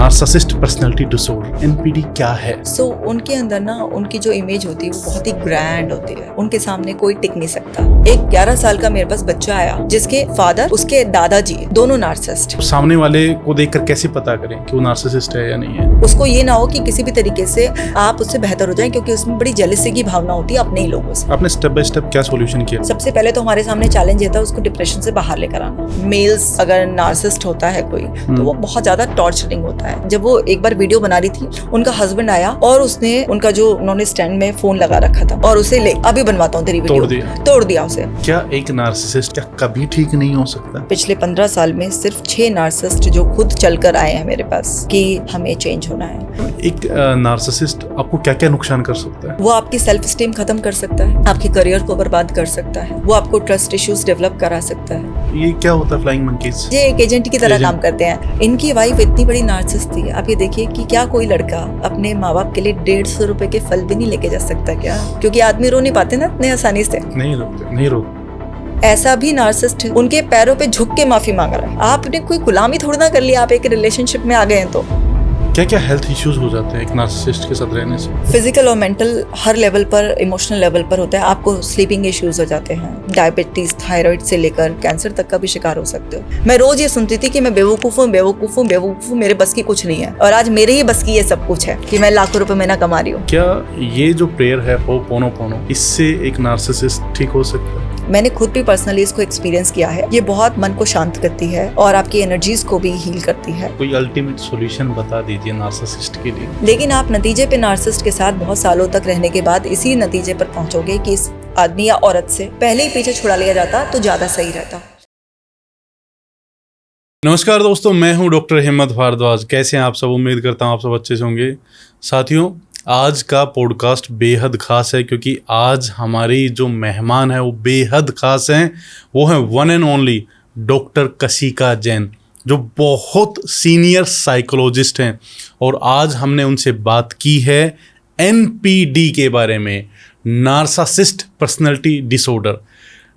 Narcissist personality disorder NPD क्या है? उनके अंदर ना उनकी जो इमेज होती है वो बहुत ही ग्रैंड होती है, उनके सामने कोई टिक नहीं सकता। एक 11 साल का मेरे पास बच्चा आया जिसके फादर उसके दादाजी दोनों नार्सिसिस्ट। सामने वाले को देखकर कैसे पता करें कि वो नार्सिसिस्ट है या नहीं है? उसको ये ना हो कि किसी भी तरीके से आप उससे बेहतर हो जाएं, क्योंकि उसमें बड़ी जेलसी की भावना होती है अपने ही लोगों से। आपने स्टेप बाय स्टेप क्या सॉल्यूशन किया? सबसे पहले तो हमारे सामने चैलेंज ये था उसको डिप्रेशन से बाहर लेकर आना। मेल्स अगर नार्सिसिस्ट होता है कोई तो वो बहुत ज्यादा टॉर्चरिंग होता है। जब वो एक बार वीडियो बना रही थी, उनका हस्बैंड आया और उसने उनका जो उन्होंने स्टैंड में फोन लगा रखा था और उसे ले अभी बनवाता हूँ तेरी वीडियो, तोड़ दिया उसे। क्या एक नार्सिसिस्ट क्या कभी ठीक नहीं हो सकता? पिछले 15 साल में सिर्फ 6 नार्सिसिस्ट जो खुद चलकर आए हैं मेरे पास कि हमें चेंज होना है। एक नार्सिसिस्ट आपको क्या क्या नुकसान कर सकता है? वो आपकी सेल्फ स्टीम खत्म कर सकता है, आपके करियर को बर्बाद कर सकता है, वो आपको ट्रस्ट इश्यूज डेवलप करा सकता है। ये क्या होता है फ्लाइंग मंकीज? ये एक एजेंट की तरह काम करते हैं। इनकी वाइफ इतनी बड़ी नार्सिसिस्ट थी, आप ये देखिए कि क्या कोई लड़का अपने माँ बाप के लिए 150 रुपए के फल भी नहीं लेके जा सकता क्या? क्योंकि आदमी रो नहीं पाते ना इतने आसानी से। नहीं रोकते। ऐसा भी नार्सिसिस्ट उनके पैरों पे झुक के माफी मांग रहा है। आपने कोई गुलामी थोड़ी ना कर लिया, आप एक रिलेशनशिप में आ गए हैं तो। क्या क्या हेल्थ इश्यूज हो जाते हैं एक नार्सिसिस्ट के साथ रहने से? फिजिकल और मेंटल हर लेवल पर, इमोशनल लेवल पर होता है। आपको स्लीपिंग इश्यूज हो जाते हैं, डायबिटीज, थायराइड से लेकर कैंसर तक का भी शिकार हो सकते हो। मैं रोज ये सुनती थी कि मैं बेवकूफ हूँ, मेरे बस की कुछ नहीं है, और आज मेरे ही बस की ये सब कुछ है कि मैं लाखों रुपए महीना कमा रही हूँ। क्या ये जो प्रेयर है होपोनोपोनो, इससे एक नार्सिसिस्ट ठीक हो सकता है? मैंने खुद भी पर्सनली इसको एक्सपीरियंस किया है। ये बहुत मन को शांत करती है और आपकी एनर्जीज को भी हील करती है। कोई अल्टीमेट सॉल्यूशन बता दीजिए नार्सिसिस्ट के लिए। लेकिन आप नतीजे पे नार्सिसिस्ट के साथ बहुत सालों तक रहने के बाद इसी नतीजे पर पहुंचोगे कि इस आदमी या औरत से पहले ही पीछे छुड़ा लिया जाता तो ज्यादा सही रहता। नमस्कार दोस्तों, मैं हूं डॉक्टर हिम्मत भारद्वाज। कैसे हैं आप सब? उम्मीद करता हूं आप सब अच्छे से होंगे। साथियों, आज का पॉडकास्ट बेहद ख़ास है क्योंकि आज हमारी जो मेहमान है वो बेहद ख़ास हैं। वो हैं one and only doctor Kashika Jain, जो बहुत सीनियर साइकोलॉजिस्ट हैं। और आज हमने उनसे बात की है एनपीडी के बारे में, नार्सिसिस्ट पर्सनालिटी डिसऑर्डर।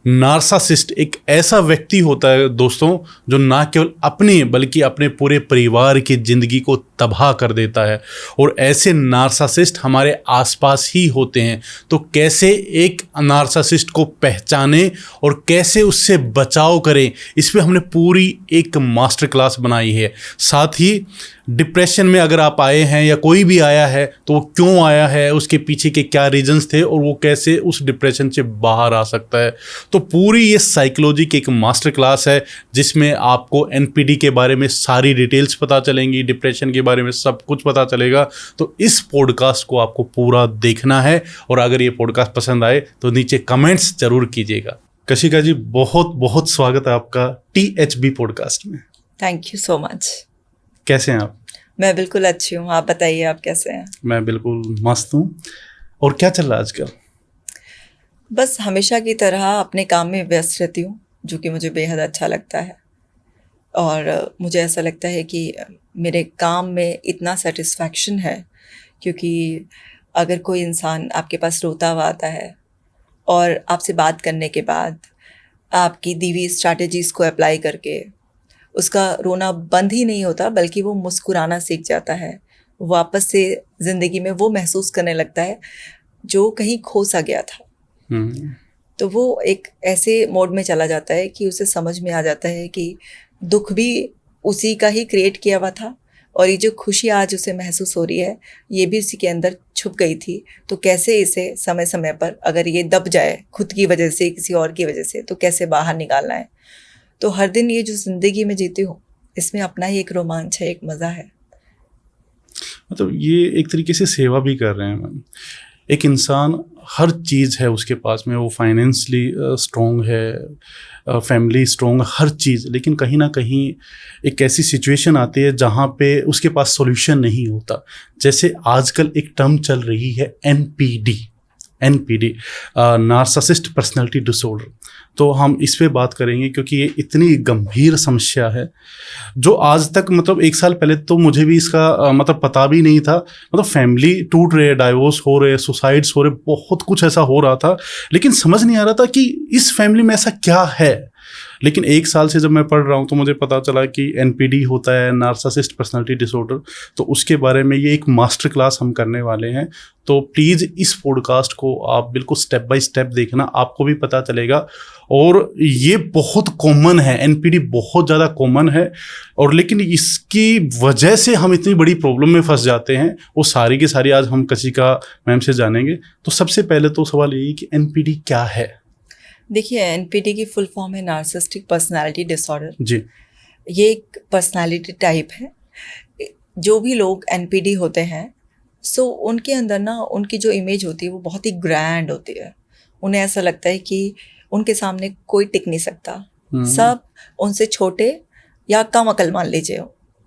नार्सिसिस्ट एक ऐसा व्यक्ति होता है दोस्तों जो ना केवल अपनी बल्कि अपने पूरे परिवार की ज़िंदगी को तबाह कर देता है। और ऐसे नार्सिसिस्ट हमारे आसपास ही होते हैं। तो कैसे एक नार्सिसिस्ट को पहचानें और कैसे उससे बचाव करें, इस पर हमने पूरी एक मास्टर क्लास बनाई है। साथ ही डिप्रेशन में अगर आप आए हैं या कोई भी आया है तो वो क्यों आया है, उसके पीछे के क्या रीजंस थे और वो कैसे उस डिप्रेशन से बाहर आ सकता है। तो पूरी ये साइकोलॉजी की एक मास्टर क्लास है जिसमें आपको एनपीडी के बारे में सारी डिटेल्स पता चलेंगी, डिप्रेशन के बारे में सब कुछ पता चलेगा। तो इस पॉडकास्ट को आपको पूरा देखना है और अगर ये पॉडकास्ट पसंद आए तो नीचे कमेंट्स जरूर कीजिएगा। कशिका जी, बहुत बहुत स्वागत है आपका THB पॉडकास्ट में। Thank you so much. कैसे हैं आप? मैं बिल्कुल अच्छी हूँ, आप बताइए आप कैसे हैं? मैं बिल्कुल मस्त हूँ। और क्या चल रहा है आजकल? बस हमेशा की तरह अपने काम में व्यस्त रहती हूँ, जो कि मुझे बेहद अच्छा लगता है। और मुझे ऐसा लगता है कि मेरे काम में इतना सेटिस्फैक्शन है, क्योंकि अगर कोई इंसान आपके पास रोता हुआ आता है और आपसे बात करने के बाद आपकी दी हुई स्ट्रैटेजीज़ को अप्लाई करके उसका रोना बंद ही नहीं होता बल्कि वो मुस्कुराना सीख जाता है, वापस से ज़िंदगी में वो महसूस करने लगता है जो कहीं खो सा गया था। तो वो एक ऐसे मोड में चला जाता है कि उसे समझ में आ जाता है कि दुख भी उसी का ही क्रिएट किया हुआ था और ये जो खुशी आज उसे महसूस हो रही है ये भी उसी के अंदर छुप गई थी। तो कैसे इसे समय समय पर, अगर ये दब जाए खुद की वजह से, किसी और की वजह से, तो कैसे बाहर निकालना है। तो हर दिन ये जो ज़िंदगी में जीती हूँ इसमें अपना ही एक रोमांच है, एक मज़ा है। मतलब ये एक तरीके से सेवा भी कर रहे हैं मैम। एक इंसान हर चीज़ है उसके पास में, वो फाइनेंशली स्ट्रॉन्ग है, फैमिली स्ट्रॉन्ग, हर चीज़, लेकिन कहीं ना कहीं एक ऐसी सिचुएशन आती है जहाँ पे उसके पास सॉल्यूशन नहीं होता। जैसे आजकल एक टर्म चल रही है एनपीडी, नार्सिसिस्ट पर्सनालिटी डिसऑर्डर। तो हम इस पे बात करेंगे क्योंकि ये इतनी गंभीर समस्या है जो आज तक, मतलब 1 साल पहले तो मुझे भी इसका मतलब पता भी नहीं था। मतलब फैमिली टूट रहे, डाइवोर्स हो रहे, सुसाइड्स हो रहे, बहुत कुछ ऐसा हो रहा था, लेकिन समझ नहीं आ रहा था कि इस फैमिली में ऐसा क्या है। लेकिन 1 साल से जब मैं पढ़ रहा हूँ तो मुझे पता चला कि एनपीडी होता है, नार्सिसिस्ट पर्सनालिटी डिसऑर्डर। तो उसके बारे में ये एक मास्टर क्लास हम करने वाले हैं। तो प्लीज़ इस पॉडकास्ट को आप बिल्कुल स्टेप बाय स्टेप देखना, आपको भी पता चलेगा। और ये बहुत कॉमन है, एनपीडी बहुत ज़्यादा कॉमन है, और लेकिन इसकी वजह से हम इतनी बड़ी प्रॉब्लम में फंस जाते हैं, वो सारी की सारी आज हम कशिका मैम से जानेंगे। तो सबसे पहले तो सवाल यही कि एनपीडी क्या है? देखिए, एनपीडी की फुल फॉर्म है नार्सिसिस्टिक पर्सनालिटी डिसऑर्डर। जी। ये एक पर्सनालिटी टाइप है। जो भी लोग एनपीडी होते हैं, सो उनके अंदर ना उनकी जो इमेज होती है वो बहुत ही ग्रैंड होती है। उन्हें ऐसा लगता है कि उनके सामने कोई टिक नहीं सकता, सब उनसे छोटे या कम अकल मान लीजिए,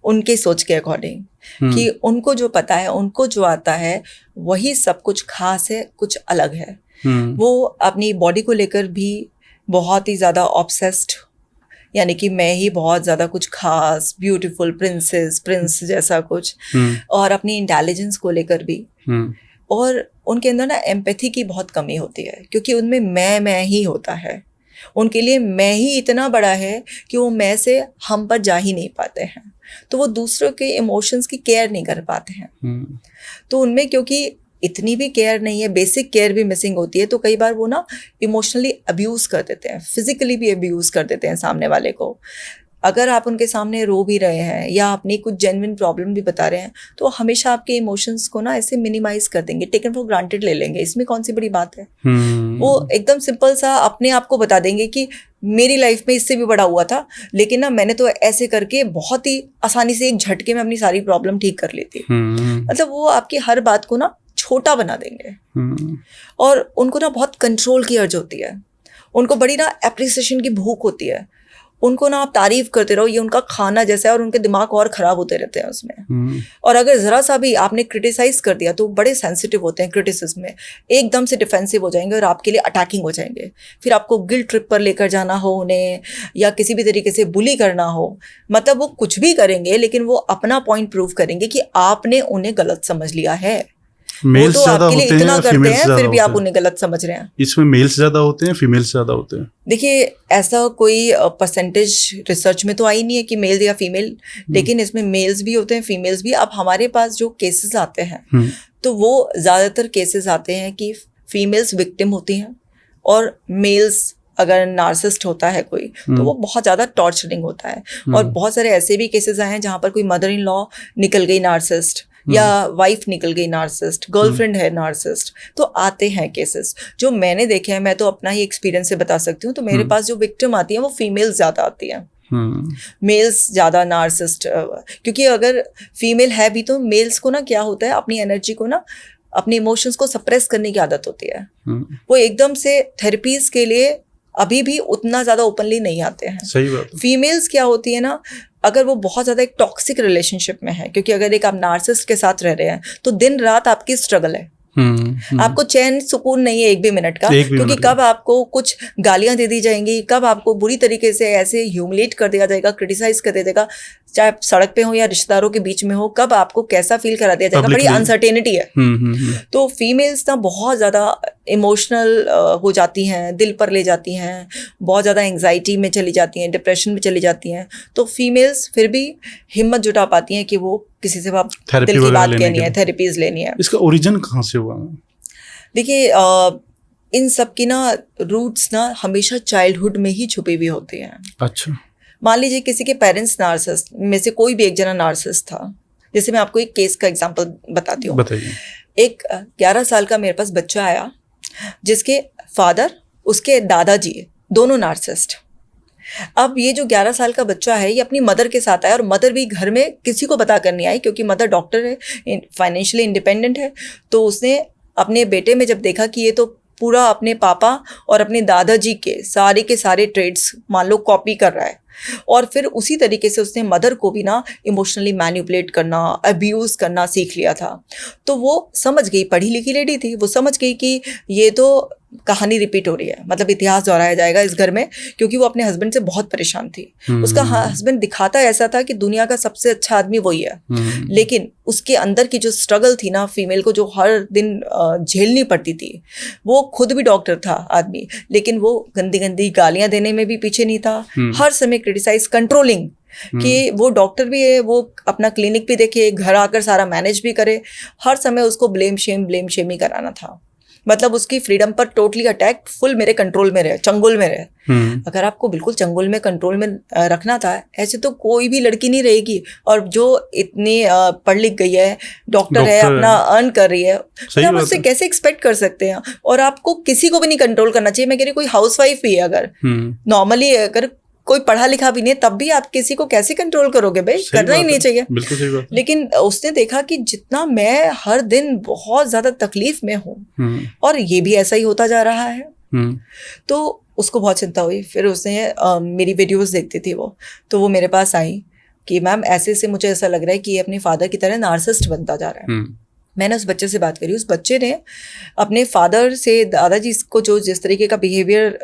उनके सोच के अकॉर्डिंग, कि उनको जो पता है, उनको जो आता है वही सब कुछ खास है, कुछ अलग है। वो अपनी बॉडी को लेकर भी बहुत ही ज़्यादा ऑब्सेस्ड, यानी कि मैं ही बहुत ज़्यादा कुछ खास, ब्यूटीफुल, प्रिंस जैसा कुछ, और अपनी इंटेलिजेंस को लेकर भी। और उनके अंदर ना एम्पैथी की बहुत कमी होती है, क्योंकि उनमें मैं ही होता है। उनके लिए मैं ही इतना बड़ा है कि वो मैं से हम पर जा ही नहीं पाते हैं, तो वो दूसरों के इमोशंस की केयर नहीं कर पाते हैं। तो उनमें क्योंकि इतनी भी केयर नहीं है, बेसिक केयर भी मिसिंग होती है, तो कई बार वो ना इमोशनली अब्यूज़ कर देते हैं, फिजिकली भी अब्यूज़ कर देते हैं सामने वाले को। अगर आप उनके सामने रो भी रहे हैं या अपनी कुछ जेन्युइन प्रॉब्लम भी बता रहे हैं, तो हमेशा आपके इमोशंस को ना ऐसे मिनिमाइज कर देंगे, टेकन फॉर ग्रांटेड ले लेंगे। इसमें कौन सी बड़ी बात है? वो एकदम सिंपल सा अपने आप को बता देंगे कि मेरी लाइफ में इससे भी बड़ा हुआ था, लेकिन ना मैंने तो ऐसे करके बहुत ही आसानी से एक झटके में अपनी सारी प्रॉब्लम ठीक कर ली थी। मतलब वो आपकी हर बात को ना छोटा बना देंगे। और उनको ना बहुत कंट्रोल की अर्ज होती है, उनको बड़ी ना एप्रिसिएशन की भूख होती है। उनको ना आप तारीफ करते रहो, ये उनका खाना जैसा है, और उनके दिमाग और ख़राब होते रहते हैं उसमें। और अगर ज़रा सा भी आपने क्रिटिसाइज़ कर दिया तो बड़े सेंसिटिव होते हैं क्रिटिसिज्म में, एकदम से डिफेंसिव हो जाएंगे और आपके लिए अटैकिंग हो जाएंगे। फिर आपको गिल्ट ट्रिप पर लेकर जाना हो उन्हें, या किसी भी तरीके से बुली करना हो, मतलब वो कुछ भी करेंगे, लेकिन वो अपना पॉइंट प्रूव करेंगे कि आपने उन्हें गलत समझ लिया है। मेल्स तो ज्यादा आपके लिए होते इतना हैं, करते फीमेल्स हैं, ज्यादा फिर भी होते आप हैं? उन्हें गलत समझ रहे हैं। इसमें मेल्स ज्यादा होते हैं, फीमेल्स ज्यादा होते हैं? देखिए, ऐसा कोई परसेंटेज रिसर्च में तो आई नहीं है कि मेल या फीमेल, लेकिन इसमें मेल्स भी होते हैं, फीमेल्स भी। अब हमारे पास जो केसेस आते हैं, तो वो ज़्यादातर केसेस आते हैं कि फीमेल्स विक्टिम होती हैं, और मेल्स अगर नार्सिसिस्ट होता है कोई, तो वो बहुत ज़्यादा टॉर्चरिंग होता है। और बहुत सारे ऐसे भी केसेस आए हैं जहाँ पर कोई मदर इन लॉ निकल गई नार्सिसिस्ट, या वाइफ निकल गई नार्सिसिस्ट, गर्लफ्रेंड है नार्सिसिस्ट। तो आते हैं केसेस जो मैंने देखे हैं, मैं तो अपना ही एक्सपीरियंस से बता सकती हूँ। तो मेरे पास जो विक्टिम आती है वो फीमेल्स ज़्यादा आती हैं, मेल्स ज़्यादा नार्सिसिस्ट। क्योंकि अगर फीमेल है भी तो मेल्स को ना क्या होता है, अपनी एनर्जी को ना, अपने इमोशंस को सप्रेस करने की आदत होती है। वो एकदम से थेरेपीज के लिए अभी भी उतना ज़्यादा ओपनली नहीं आते हैं। सही बात है। फीमेल्स क्या होती है ना, अगर वो बहुत ज़्यादा एक टॉक्सिक रिलेशनशिप में है, क्योंकि अगर एक आप नार्सिसिस्ट के साथ रह रहे हैं तो दिन रात आपकी स्ट्रगल है, आपको चैन सुकून नहीं है एक भी मिनट का, क्योंकि कब आपको कुछ गालियां दे दी जाएंगी, कब आपको बुरी तरीके से ऐसे ह्यूमिलेट कर दिया जाएगा, क्रिटिसाइज कर दिया जाएगा, चाहे सड़क पे हो या रिश्तेदारों के बीच में हो, कब आपको कैसा फील करा दिया जाएगा, बड़ी अनसर्टेनिटी है। तो फीमेल्स ना बहुत ज़्यादा इमोशनल हो जाती हैं, दिल पर ले जाती हैं, बहुत ज़्यादा एंग्जाइटी में चली जाती हैं, डिप्रेशन में चली जाती हैं। तो फीमेल्स फिर भी हिम्मत जुटा पाती हैं कि वो किसी से दिल की बात कहनी है, थेरेपीज लेनी है। इसका ओरिजिन कहाँ से हुआ? देखिए, इन सब की ना रूट्स ना हमेशा चाइल्डहुड में ही छुपी हुई होती हैं। अच्छा। मान लीजिए किसी के पेरेंट्स नार्सिसिस्ट में से कोई भी एक जना नार्सिसिस्ट था। जैसे मैं आपको एक केस का एग्जांपल बताती हूँ। बताइए। एक 11 साल का मेरे पास बच्चा आया, जिसके फादर, उसके दादाजी दोनों नार्सिसिस्ट। अब ये जो 11 साल का बच्चा है, ये अपनी मदर के साथ आया, और मदर भी घर में किसी को बता कर नहीं आई, क्योंकि मदर डॉक्टर है, फाइनेंशियली इंडिपेंडेंट है। तो उसने अपने बेटे में जब देखा कि ये तो पूरा अपने पापा और अपने दादाजी के सारे ट्रेड्स मान लो कॉपी कर रहा है, और फिर उसी तरीके से उसने मदर को भी ना इमोशनली मैनिपुलेट करना, अब्यूज़ करना सीख लिया था। तो वो समझ गई, पढ़ी लिखी लेडी थी, वो समझ गई कि ये तो कहानी रिपीट हो रही है, मतलब इतिहास दोहराया जाएगा इस घर में, क्योंकि वो अपने हस्बैंड से बहुत परेशान थी। उसका हस्बैंड दिखाता ऐसा था कि दुनिया का सबसे अच्छा आदमी वही है, लेकिन उसके अंदर की जो स्ट्रगल थी ना फीमेल को, जो हर दिन झेलनी पड़ती थी, वो खुद भी डॉक्टर था आदमी, लेकिन वो गंदी गंदी गालियां देने में भी पीछे नहीं था, हर समय क्रिटिसाइज, कंट्रोलिंग, कि वो डॉक्टर भी है, वो अपना क्लिनिक भी देखे, घर आकर सारा मैनेज भी करे, हर समय उसको ब्लेम शेम ही कराना था। मतलब उसकी फ्रीडम पर टोटली अटैक, फुल मेरे कंट्रोल में रहे, चंगुल में रहे। अगर आपको बिल्कुल चंगुल में, कंट्रोल में रखना था, ऐसे तो कोई भी लड़की नहीं रहेगी। और जो इतनी पढ़ लिख गई है, डॉक्टर है, अपना अर्न कर रही है, तो आप उससे कैसे एक्सपेक्ट कर सकते हैं? और आपको किसी को भी नहीं कंट्रोल करना चाहिए। मैं कह रही कोई हाउसवाइफ भी है, अगर नॉर्मली अगर कोई पढ़ा लिखा भी नहीं है, तब भी आप किसी को कैसे कंट्रोल करोगे भाई? करना ही नहीं चाहिए। बिल्कुल सही बात। लेकिन उसने देखा कि जितना मैं हर दिन बहुत ज्यादा तकलीफ में हूँ और ये भी ऐसा ही होता जा रहा है, तो उसको बहुत चिंता हुई। फिर उसने मेरी वीडियोस देखती थी वो, तो वो मेरे पास आई कि मैम ऐसे से मुझे ऐसा लग रहा है कि ये अपने फादर की तरह नार्सिसिस्ट बनता जा रहा है। मैंने उस बच्चे से बात करी, उस बच्चे ने अपने फादर से, दादाजी को जो जिस तरीके का बिहेवियर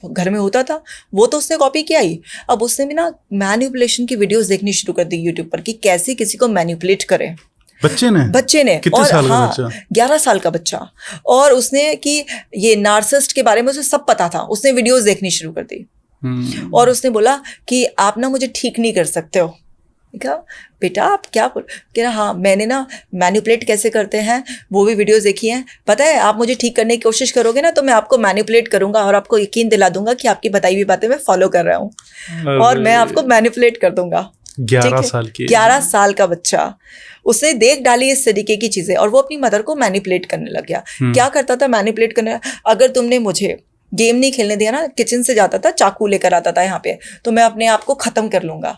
घर में होता था, वो तो उसने कॉपी किया ही। अब उसने भी ना मैनिपुलेशन की वीडियोस देखनी शुरू कर दी यूट्यूब पर, कि कैसे किसी को मैनिपुलेट करें। बच्चे ने कितने और साल का हाँ, बच्चा? 11 साल का बच्चा। और उसने कि ये नार्सिसिस्ट के बारे में उसे सब पता था, उसने वीडियोस देखनी शुरू कर दी। और उसने बोला कि आप ना मुझे ठीक नहीं कर सकते हो। कहा बेटा आप क्या बोल, कह रहा हाँ मैंने ना मैनिपुलेट कैसे करते हैं वो भी वीडियोस देखी हैं, पता है आप मुझे ठीक करने की कोशिश करोगे ना तो मैं आपको मैनिपुलेट करूंगा और आपको यकीन दिला दूंगा कि आपकी बताई हुई बातें मैं फॉलो कर रहा हूँ और मैं आपको मैनिपुलेट कर दूंगा। 11 साल का बच्चा, उसने देख डाली इस तरीके की चीजें और वो अपनी मदर को मैनिपुलेट करने लग गया। क्या करता था मैनिपुलेट करने, अगर तुमने मुझे गेम नहीं खेलने दिया ना, किचन से जाता था, चाकू लेकर आता था यहाँ पे, तो मैं अपने आप को खत्म कर लूंगा।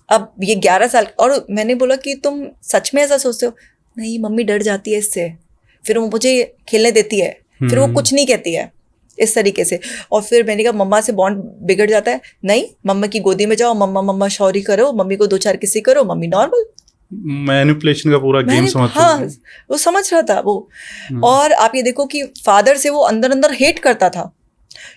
अब ये 11 साल, और मैंने बोला कि तुम सच में ऐसा सोचते हो? नहीं मम्मी डर जाती है इससे, फिर वो मुझे खेलने देती है, फिर वो कुछ नहीं कहती है, इस तरीके से। और फिर मैंने कहा मम्मा से बॉन्ड बिगड़ जाता है, नहीं मम्मा की गोदी में जाओ, मम्मा मम्मा शौरी करो, मम्मी को 2-4 किसी करो, मम्मी नॉर्मल। मैनिपुलेशन का पूरा गेम समझता हाँ, वो समझ रहा था वो। और आप ये देखो कि फादर से वो अंदर अंदर हेट करता था,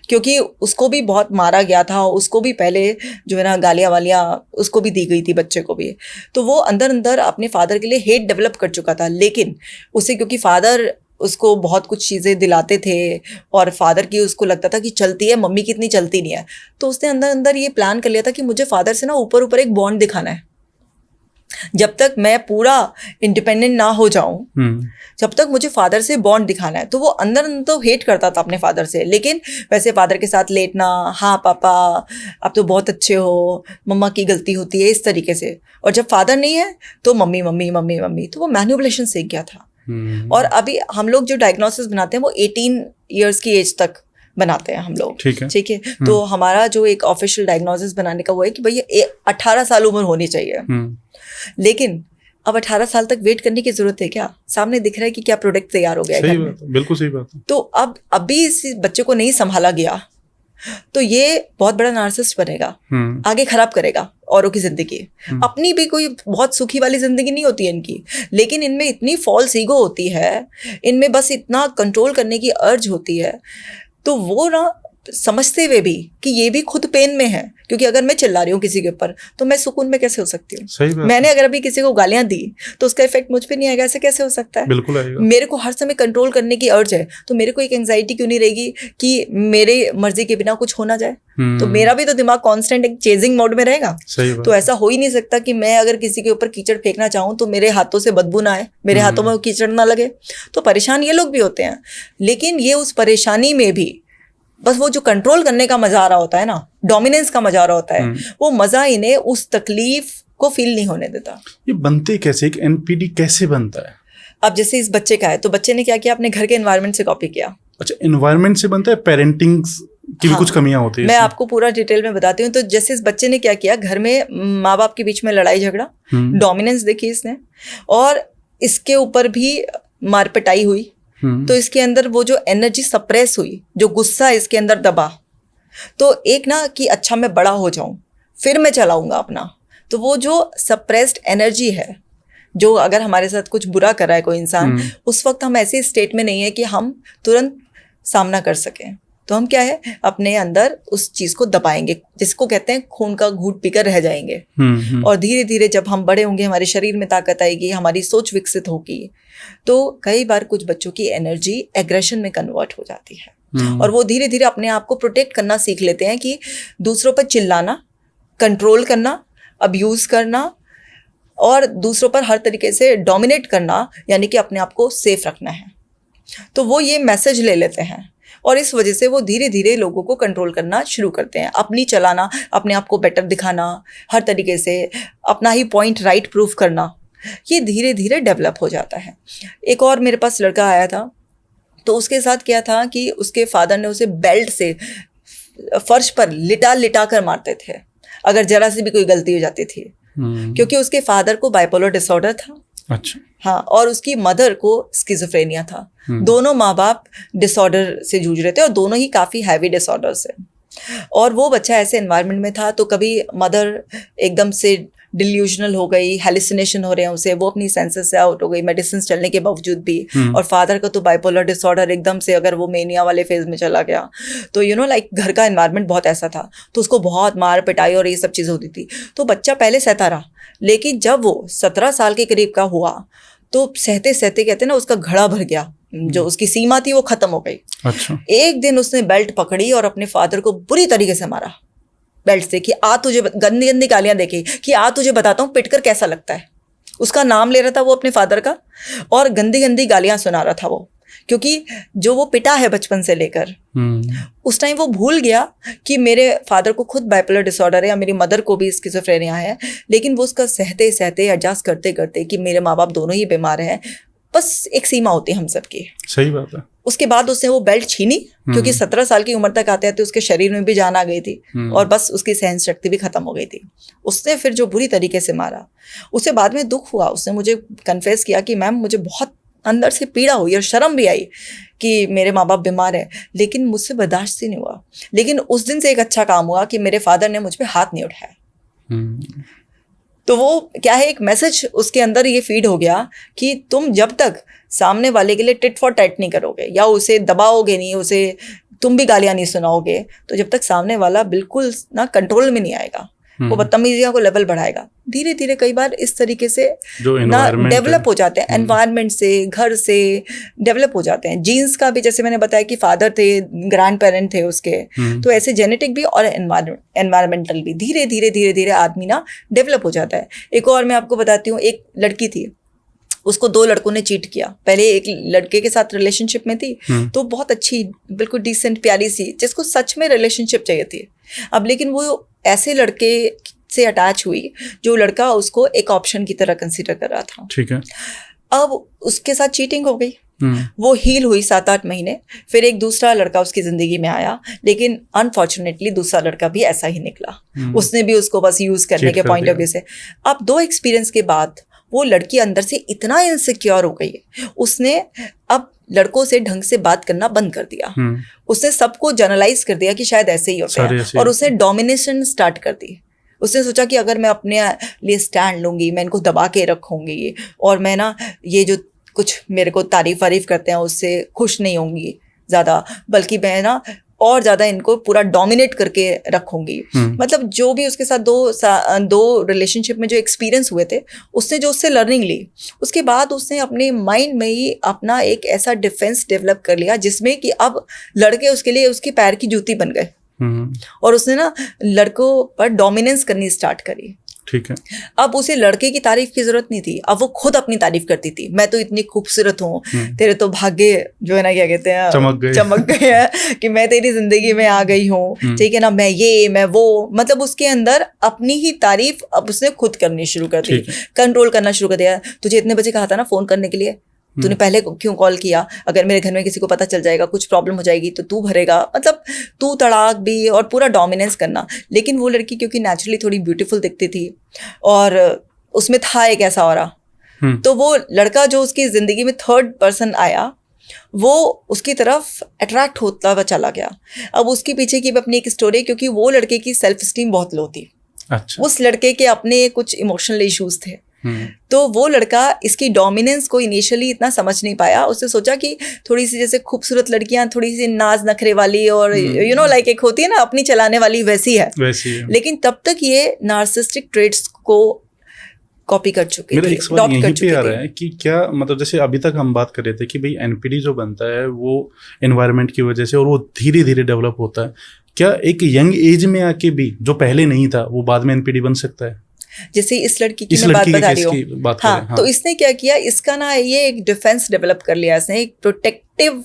क्योंकि उसको भी बहुत मारा गया था, उसको भी पहले जो है ना गालियाँ वालियाँ उसको भी दी गई थी, बच्चे को भी। तो वो अंदर अंदर अपने फादर के लिए हेट डेवलप कर चुका था। लेकिन उसे क्योंकि फादर उसको बहुत कुछ चीज़ें दिलाते थे और फादर की उसको लगता था कि चलती है, मम्मी की इतनी चलती नहीं है, तो उसने अंदर अंदर ये प्लान कर लिया था कि मुझे फादर से ना ऊपर ऊपर एक बॉन्ड दिखाना है। जब तक मैं पूरा इंडिपेंडेंट ना हो जाऊं, जब तक मुझे फादर से बॉन्ड दिखाना है। तो वो अंदर अंदर तो हेट करता था अपने फादर से, लेकिन वैसे फादर के साथ लेटना, हाँ पापा आप तो बहुत अच्छे हो, मम्मा की गलती होती है, इस तरीके से। और जब फादर नहीं है तो मम्मी मम्मी मम्मी मम्मी, तो वो मैनिपुलेशन सीख गया था। और अभी हम लोग जो डायग्नोसिस बनाते हैं वो 18 ईयर्स की एज तक बनाते हैं हम लोग, ठीक है। तो हमारा जो एक ऑफिशियल डायग्नोसिस बनाने का वो है कि भैया 18 साल उम्र होनी चाहिए। लेकिन अब 18 साल तक वेट करने की जरूरत है क्या? सामने दिख रहा है कि क्या प्रोडक्ट तैयार हो गया है। सही बात है, बिल्कुल सही बात है। तो अब अभी इस बच्चे को नहीं संभाला गया तो ये बहुत बड़ा नार्सिसिस्ट बनेगा, आगे खराब करेगा औरों की जिंदगी। अपनी भी कोई बहुत सुखी वाली जिंदगी नहीं होती है इनकी, लेकिन इनमें इतनी फॉल्स ईगो होती है, इनमें बस इतना कंट्रोल करने की अर्ज होती है। तो वो ना समझते हुए भी कि ये भी खुद पेन में है, क्योंकि अगर मैं चिल्ला रही हूँ किसी के ऊपर तो मैं सुकून में कैसे हो सकती हूँ? मैंने अगर अभी किसी को गालियां दी तो उसका इफेक्ट मुझ पे नहीं आएगा, ऐसे कैसे हो सकता है? बिल्कुल आएगा। मेरे को हर समय कंट्रोल करने की अर्ज है, तो मेरे को एक एंजाइटी क्यों नहीं रहेगी कि मेरे मर्जी के बिना कुछ हो ना जाए? तो मेरा भी तो दिमाग कांस्टेंट एक चेजिंग मोड में रहेगा। तो ऐसा हो ही नहीं सकता कि मैं अगर किसी के ऊपर कीचड़ फेंकना चाहूँ तो मेरे हाथों से बदबू ना आए, मेरे हाथों में कीचड़ ना लगे। तो परेशान ये लोग भी होते हैं, लेकिन ये उस परेशानी में भी बस वो जो कंट्रोल करने का मजा आ रहा होता है ना, डोमिनेंस का मजा आ रहा होता है, वो मजा इन्हें उस तकलीफ को फील नहीं होने देता। ये बनते कैसे, एक एनपीडी कैसे बनता है? अब जैसे इस बच्चे का है, तो बच्चे ने क्या किया, अपने घर के एनवायरनमेंट से कॉपी किया। अच्छा, एनवायरनमेंट से बनता है, पेरेंटिंग की भी कुछ कमियां होती है? मैं आपको पूरा डिटेल में बताती हूँ। तो जैसे इस बच्चे ने क्या किया, घर में माँ बाप के बीच में लड़ाई झगड़ा, डोमिनेंस देखी इसने, और इसके ऊपर भी मार पिटाई हुई। तो इसके अंदर वो जो एनर्जी सप्रेस हुई, जो गुस्सा इसके अंदर दबा, तो एक ना कि अच्छा मैं बड़ा हो जाऊं फिर मैं चलाऊंगा अपना, तो वो जो सप्रेस्ड एनर्जी है, जो अगर हमारे साथ कुछ बुरा कर रहा है कोई इंसान, उस वक्त हम ऐसे स्टेट में नहीं है कि हम तुरंत सामना कर सकें। तो हम क्या है अपने अंदर उस चीज़ को दबाएंगे, जिसको कहते हैं खून का घूंट पीकर रह जाएंगे। और धीरे धीरे जब हम बड़े होंगे, हमारे शरीर में ताकत आएगी, हमारी सोच विकसित होगी, तो कई बार कुछ बच्चों की एनर्जी एग्रेशन में कन्वर्ट हो जाती है और वो धीरे धीरे अपने आप को प्रोटेक्ट करना सीख लेते हैं कि दूसरों पर चिल्लाना, कंट्रोल करना, अब्यूज़ करना और दूसरों पर हर तरीके से डोमिनेट करना, यानी कि अपने आप को सेफ रखना है। तो वो ये मैसेज ले लेते हैं और इस वजह से वो धीरे धीरे लोगों को कंट्रोल करना शुरू करते हैं, अपनी चलाना, अपने आप को बेटर दिखाना, हर तरीके से अपना ही पॉइंट राइट प्रूफ करना, ये धीरे धीरे डेवलप हो जाता है। एक और मेरे पास लड़का आया था, तो उसके साथ क्या था कि उसके फादर ने उसे बेल्ट से फर्श पर लिटा लिटा कर मारते थे अगर जरा सी भी कोई गलती हो जाती थी, क्योंकि उसके फादर को बाइपोलर डिसऑर्डर था। अच्छा। हाँ, और उसकी मदर को स्किज़ोफ्रेनिया था। दोनों माँ बाप डिसऑर्डर से जूझ रहे थे और दोनों ही काफ़ी हैवी डिसऑर्डर से। और वो बच्चा ऐसे एनवायरनमेंट में था, तो कभी मदर एकदम से डिल्यूजनल हो गई, हेलुसिनेशन हो रहे हैं उसे, वो अपनी सेंसेस से आउट हो गई मेडिसिन चलने के बावजूद भी। और फादर का तो बाइपोलर डिसऑर्डर एकदम से, अगर वो मेनिया वाले फेज में चला गया तो लाइक घर का एनवायरनमेंट बहुत ऐसा था, तो उसको बहुत मार पिटाई और ये सब चीज़ें होती थी। तो बच्चा पहले सहता रहा, लेकिन जब वो 17 साल के करीब का हुआ तो सहते सहते कहते ना उसका घड़ा भर गया, जो उसकी सीमा थी वो खत्म हो गई। अच्छा। एक दिन उसने बेल्ट पकड़ी और अपने फादर को बुरी तरीके से मारा बेल्ट से कि आ तुझे, गंदी गंदी गालियां देखी कि आ तुझे बताता हूँ पिटकर कैसा लगता है। उसका नाम ले रहा था वो अपने फादर का और गंदी गंदी गालियां सुना रहा था वो, क्योंकि जो वो पिटा है बचपन से लेकर, उस टाइम वो भूल गया कि मेरे फादर को खुद बाइपोलर डिसऑर्डर है या मेरी मदर को भी स्किज़ोफ्रेनिया है, लेकिन वो उसका सहते सहते एडजस्ट करते करते कि मेरे माँ बाप दोनों ही बीमार हैं, बस एक सीमा होती है हम सबकी। सही बात है। उसके बाद उसने वो बेल्ट छीनी, क्योंकि 17 साल की उम्र तक आते आते उसके शरीर में भी जान आ गई थी और बस उसकी सहन शक्ति भी खत्म हो गई थी। उसने फिर जो बुरी तरीके से मारा, उसे बाद में दुख हुआ, उसने मुझे कन्फेस किया कि मैम मुझे बहुत अंदर से पीड़ा हुई और शर्म भी आई कि मेरे माँ बाप बीमार हैं, लेकिन मुझसे बर्दाश्त ही नहीं हुआ। लेकिन उस दिन से एक अच्छा काम हुआ कि मेरे फादर ने मुझ पर हाथ नहीं उठाया। तो वो क्या है, एक मैसेज उसके अंदर ये फीड हो गया कि तुम जब तक सामने वाले के लिए टिट फॉर टैट नहीं करोगे या उसे दबाओगे नहीं, उसे तुम भी गालियां नहीं सुनाओगे, तो जब तक सामने वाला बिल्कुल ना कंट्रोल में नहीं आएगा, वो बदतमीजियां को लेवल बढ़ाएगा। धीरे धीरे कई बार इस तरीके से ना डेवलप हो जाते हैं, एनवायरनमेंट से, घर से डेवलप हो जाते हैं। जीन्स का भी, जैसे मैंने बताया कि फादर थे, ग्रैंड पेरेंट थे उसके, तो ऐसे जेनेटिक भी और एनवायरमेंटल भी धीरे धीरे धीरे धीरे आदमी ना डेवलप हो जाता है। एक और मैं आपको बताती हूँ, एक लड़की थी, उसको 2 लड़कों ने चीट किया। पहले एक लड़के के साथ रिलेशनशिप में थी, तो बहुत अच्छी, बिल्कुल डिसेंट, प्यारी सी, जिसको सच में रिलेशनशिप चाहिए थी। अब लेकिन वो ऐसे लड़के से अटैच हुई जो लड़का उसको एक ऑप्शन की तरह कंसीडर कर रहा था। ठीक है। अब उसके साथ चीटिंग हो गई, वो हील हुई 7-8 महीने, फिर एक दूसरा लड़का उसकी जिंदगी में आया, लेकिन अनफॉर्चुनेटली दूसरा लड़का भी ऐसा ही निकला। उसने भी उसको बस यूज करने के पॉइंट ऑफ व्यू से। अब 2 एक्सपीरियंस के बाद वो लड़की अंदर से इतना इनसिक्योर हो गई, उसने अब लड़कों से ढंग से बात करना बंद कर दिया। उसने सबको जनरलाइज कर दिया कि शायद ऐसे ही होता है, और उसने डोमिनेशन स्टार्ट कर दी। उसने सोचा कि अगर मैं अपने लिए स्टैंड लूंगी, मैं इनको दबा के रखूंगी, और मैं ना ये जो कुछ मेरे को तारीफ वारीफ करते हैं उससे खुश नहीं होंगी ज़्यादा, बल्कि मैं ना और ज़्यादा इनको पूरा डोमिनेट करके रखूंगी। मतलब जो भी उसके साथ दो रिलेशनशिप में जो एक्सपीरियंस हुए थे, उसने जो उससे लर्निंग ली, उसके बाद उसने अपने माइंड में ही अपना एक ऐसा डिफेंस डेवलप कर लिया जिसमें कि अब लड़के उसके लिए उसकी पैर की जूती बन गए, और उसने ना लड़कों पर डोमिनेंस करनी स्टार्ट करी। ठीक है। अब उसे लड़के की तारीफ की जरूरत नहीं थी, अब वो खुद अपनी तारीफ करती थी। मैं तो इतनी खूबसूरत हूँ, तेरे तो भाग्य जो है ना, क्या कहते हैं, चमक गए हैं कि मैं तेरी जिंदगी में आ गई हूँ, ठीक है ना, मैं ये मैं वो, मतलब उसके अंदर अपनी ही तारीफ अब उसने खुद करनी शुरू कर दी, कंट्रोल करना शुरू कर दिया। तुझे इतने बजे कहा था ना फोन करने के लिए, तूने पहले क्यों कॉल किया? अगर मेरे घर में किसी को पता चल जाएगा, कुछ प्रॉब्लम हो जाएगी तो तू भरेगा। मतलब तू तड़ाक भी, और पूरा डोमिनेंस करना। लेकिन वो लड़की क्योंकि नेचुरली थोड़ी ब्यूटीफुल दिखती थी और उसमें था एक ऐसा ऑरा, तो वो लड़का जो उसकी जिंदगी में थर्ड पर्सन आया, वो उसकी तरफ अट्रैक्ट होता हुआ चला गया। अब उसके पीछे की भी अपनी एक स्टोरी, क्योंकि वो लड़के की सेल्फ स्टीम बहुत लो थी। अच्छा। उस लड़के के अपने कुछ इमोशनल इश्यूज थे, तो वो लड़का इसकी डोमिनेंस को इनिशियली इतना समझ नहीं पाया। उसने सोचा कि थोड़ी सी जैसे खूबसूरत लड़कियां थोड़ी सी नाज नखरे वाली और यू नो लाइक एक होती है ना अपनी चलाने वाली, वैसी है। लेकिन तब तक ये नार्सिसिस्टिक ट्रेट्स को कॉपी कर चुके थे। मेरा एक सवाल यहीं पे आ रहा है कि क्या मतलब जैसे अभी तक हम बात कर रहे थे कि भाई एनपीडी जो बनता है वो एनवायरनमेंट की वजह से और वो धीरे धीरे डेवलप होता है, क्या एक यंग एज में आके भी जो पहले नहीं था वो बाद में एनपीडी बन सकता है? जैसे इस लड़की की मैं बात बता रही हूँ, हाँ, तो इसने क्या किया, इसका ना ये एक डिफेंस डेवलप कर लिया इसने, एक प्रोटेक्टिव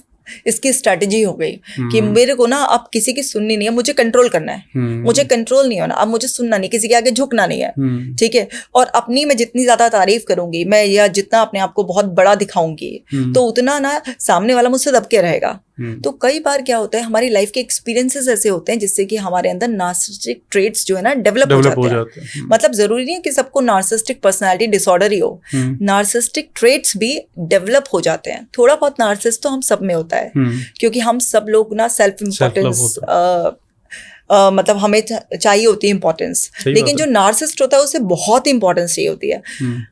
इसकी स्ट्रैटेजी हो गई कि मेरे को ना अब किसी की सुननी नहीं है, मुझे कंट्रोल करना है, मुझे कंट्रोल नहीं होना, अब मुझे सुनना नहीं, किसी के आगे झुकना नहीं है, ठीक है। और अपनी मैं जितनी ज्यादा तारीफ करूंगी मैं, या जितना अपने आप को बहुत बड़ा दिखाऊंगी, तो उतना ना सामने वाला मुझसे दबके रहेगा। तो कई बार क्या होता है, हमारी लाइफ के एक्सपीरियंसेस ऐसे होते हैं जिससे कि हमारे अंदर नार्सिसिस्टिक ट्रेट्स जो है ना डेवलप हो जाते हैं। मतलब जरूरी नहीं है कि सबको नार्सिसिस्टिक पर्सनालिटी डिसऑर्डर ही हो, नार्सिसिस्टिक ट्रेट्स भी डेवलप हो जाते हैं। थोड़ा बहुत नार्सिसिस्ट तो हम सब में होता है, क्योंकि हम सब लोग ना सेल्फ इम्पोर्टेंस मतलब हमें चाहिए होती है इम्पोर्टेंस, लेकिन जो नार्सिसिस्ट होता है उसे बहुत इंपॉर्टेंस चाहिए होती है।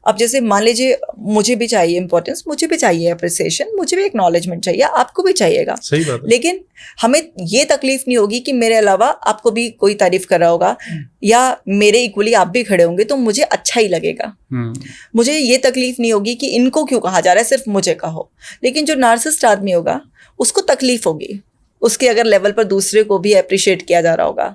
अब जैसे मान लीजिए मुझे भी चाहिए इम्पोर्टेंस, मुझे भी चाहिए अप्रिसिएशन, मुझे भी एक्नॉलेजमेंट चाहिए, आपको भी चाहिएगा, सही बात है। लेकिन हमें ये तकलीफ नहीं होगी कि मेरे अलावा आपको भी कोई तारीफ कर रहा होगा या मेरे इक्वली आप भी खड़े होंगे तो मुझे अच्छा ही लगेगा। मुझे ये तकलीफ नहीं होगी कि इनको क्यों कहा जा रहा है, सिर्फ मुझे कहो। लेकिन जो नार्सिसिस्ट आदमी होगा उसको तकलीफ होगी, उसके अगर लेवल पर दूसरे को भी अप्रिशिएट किया जा रहा होगा,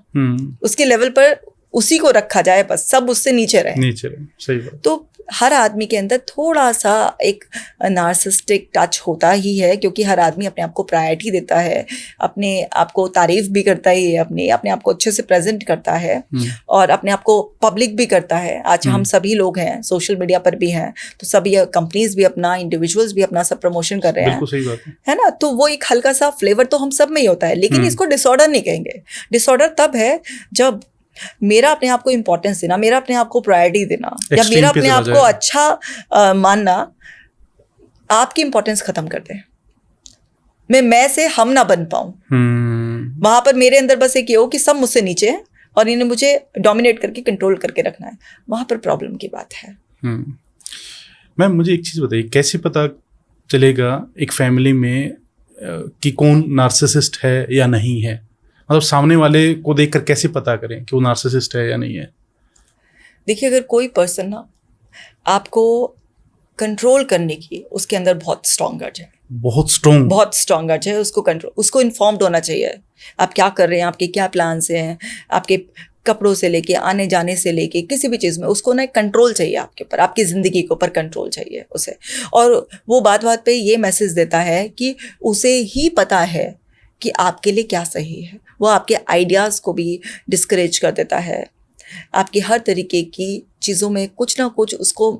उसके लेवल पर उसी को रखा जाए, बस सब उससे नीचे रहे। सही बात। तो हर आदमी के अंदर थोड़ा सा एक नार्सिसिस्टिक टच होता ही है, क्योंकि हर आदमी अपने आप को प्रायोरिटी देता है, अपने आप को तारीफ भी करता ही है, अपने आप को अच्छे से प्रेजेंट करता है और अपने आप को पब्लिक भी करता है। आज हम सभी लोग हैं, सोशल मीडिया पर भी हैं, तो सभी कंपनीज भी अपना, इंडिविजुअल्स भी अपना सब प्रमोशन कर रहे हैं, सही बात है ना। तो वो एक हल्का सा फ्लेवर तो हम सब में ही होता है, लेकिन इसको डिसऑर्डर नहीं कहेंगे। डिसऑर्डर तब है जब मेरा अपने आप को इंपॉर्टेंस देना, मेरा अपने आप को प्रायोरिटी देना, या मेरा अपने आप को अच्छा मानना आपकी इंपॉर्टेंस खत्म कर दे। मैं से हम ना बन पाऊं, वहां पर मेरे अंदर बस एक ये हो कि सब मुझसे नीचे है और इन्हें मुझे डोमिनेट करके कंट्रोल करके रखना है, वहां पर प्रॉब्लम की बात है। मैम मुझे एक चीज बताइए, कैसे पता चलेगा एक फैमिली में कि कौन नार्सिसिस्ट है या नहीं है? मतलब सामने वाले को देखकर कैसे पता करें कि वो नार्सिसिस्ट है या नहीं है? देखिए, अगर कोई पर्सन ना आपको कंट्रोल करने की, उसके अंदर बहुत स्ट्रॉन्ग अर्ज है, बहुत स्ट्रॉन्ग अर्ज है, उसको कंट्रोल, उसको इन्फॉर्म्ड होना चाहिए आप क्या कर रहे हैं, आपके क्या प्लान्स हैं, आपके कपड़ों से लेके आने जाने से लेके किसी भी चीज़ में उसको ना कंट्रोल चाहिए आपके ऊपर, आपकी ज़िंदगी के ऊपर कंट्रोल चाहिए उसे। और वो बात बात पे ये मैसेज देता है कि उसे ही पता है कि आपके लिए क्या सही है। वो आपके आइडियाज़ को भी डिस्करेज कर देता है, आपकी हर तरीके की चीज़ों में कुछ ना कुछ उसको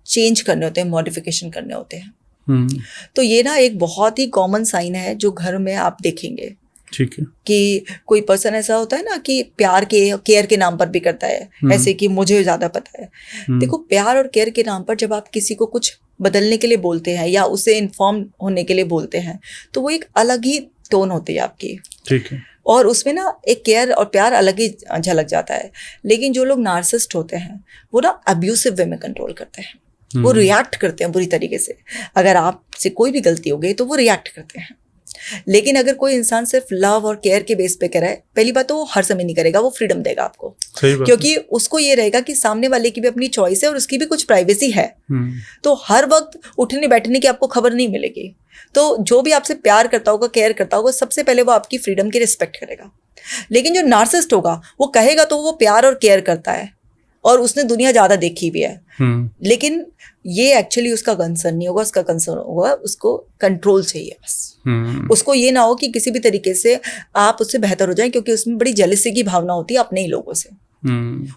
चेंज करने होते हैं, मॉडिफिकेशन करने होते हैं। तो ये ना एक बहुत ही कॉमन साइन है जो घर में आप देखेंगे, ठीक है, कि कोई पर्सन ऐसा होता है ना कि प्यार के केयर के नाम पर भी करता है, ऐसे कि मुझे ज़्यादा पता है। देखो, प्यार और केयर के नाम पर जब आप किसी को कुछ बदलने के लिए बोलते हैं या उसे इन्फॉर्म होने के लिए बोलते हैं, तो वो एक अलग ही टोन होती है आपकी, ठीक है, और उसमें ना एक केयर और प्यार अलग ही झलक जाता है। लेकिन जो लोग नार्सिसिस्ट होते हैं वो ना अब्यूसिव वे में कंट्रोल करते हैं, वो रिएक्ट करते हैं बुरी तरीके से। अगर आपसे कोई भी गलती हो गई तो वो रिएक्ट करते हैं। लेकिन अगर कोई इंसान सिर्फ लव और केयर के बेस पे करे, पहली बात तो वो हर समय नहीं करेगा, वो फ्रीडम देगा आपको, क्योंकि उसको ये रहेगा कि सामने वाले की भी अपनी चॉइस है और उसकी भी कुछ प्राइवेसी है। तो हर वक्त उठने बैठने की आपको खबर नहीं मिलेगी। तो जो भी आपसे प्यार करता होगा, केयर करता होगा, सबसे पहले वो आपकी फ्रीडम की रिस्पेक्ट करेगा। लेकिन जो नार्सिसिस्ट होगा वो कहेगा तो वो प्यार और केयर करता है और उसने दुनिया ज़्यादा देखी भी है, लेकिन ये एक्चुअली उसका कंसर्न नहीं होगा। उसका कंसर्न होगा उसको कंट्रोल चाहिए बस। उसको ये ना हो कि किसी भी तरीके से आप उससे बेहतर हो जाएं, क्योंकि उसमें बड़ी जेलसी की भावना होती है अपने ही लोगों से।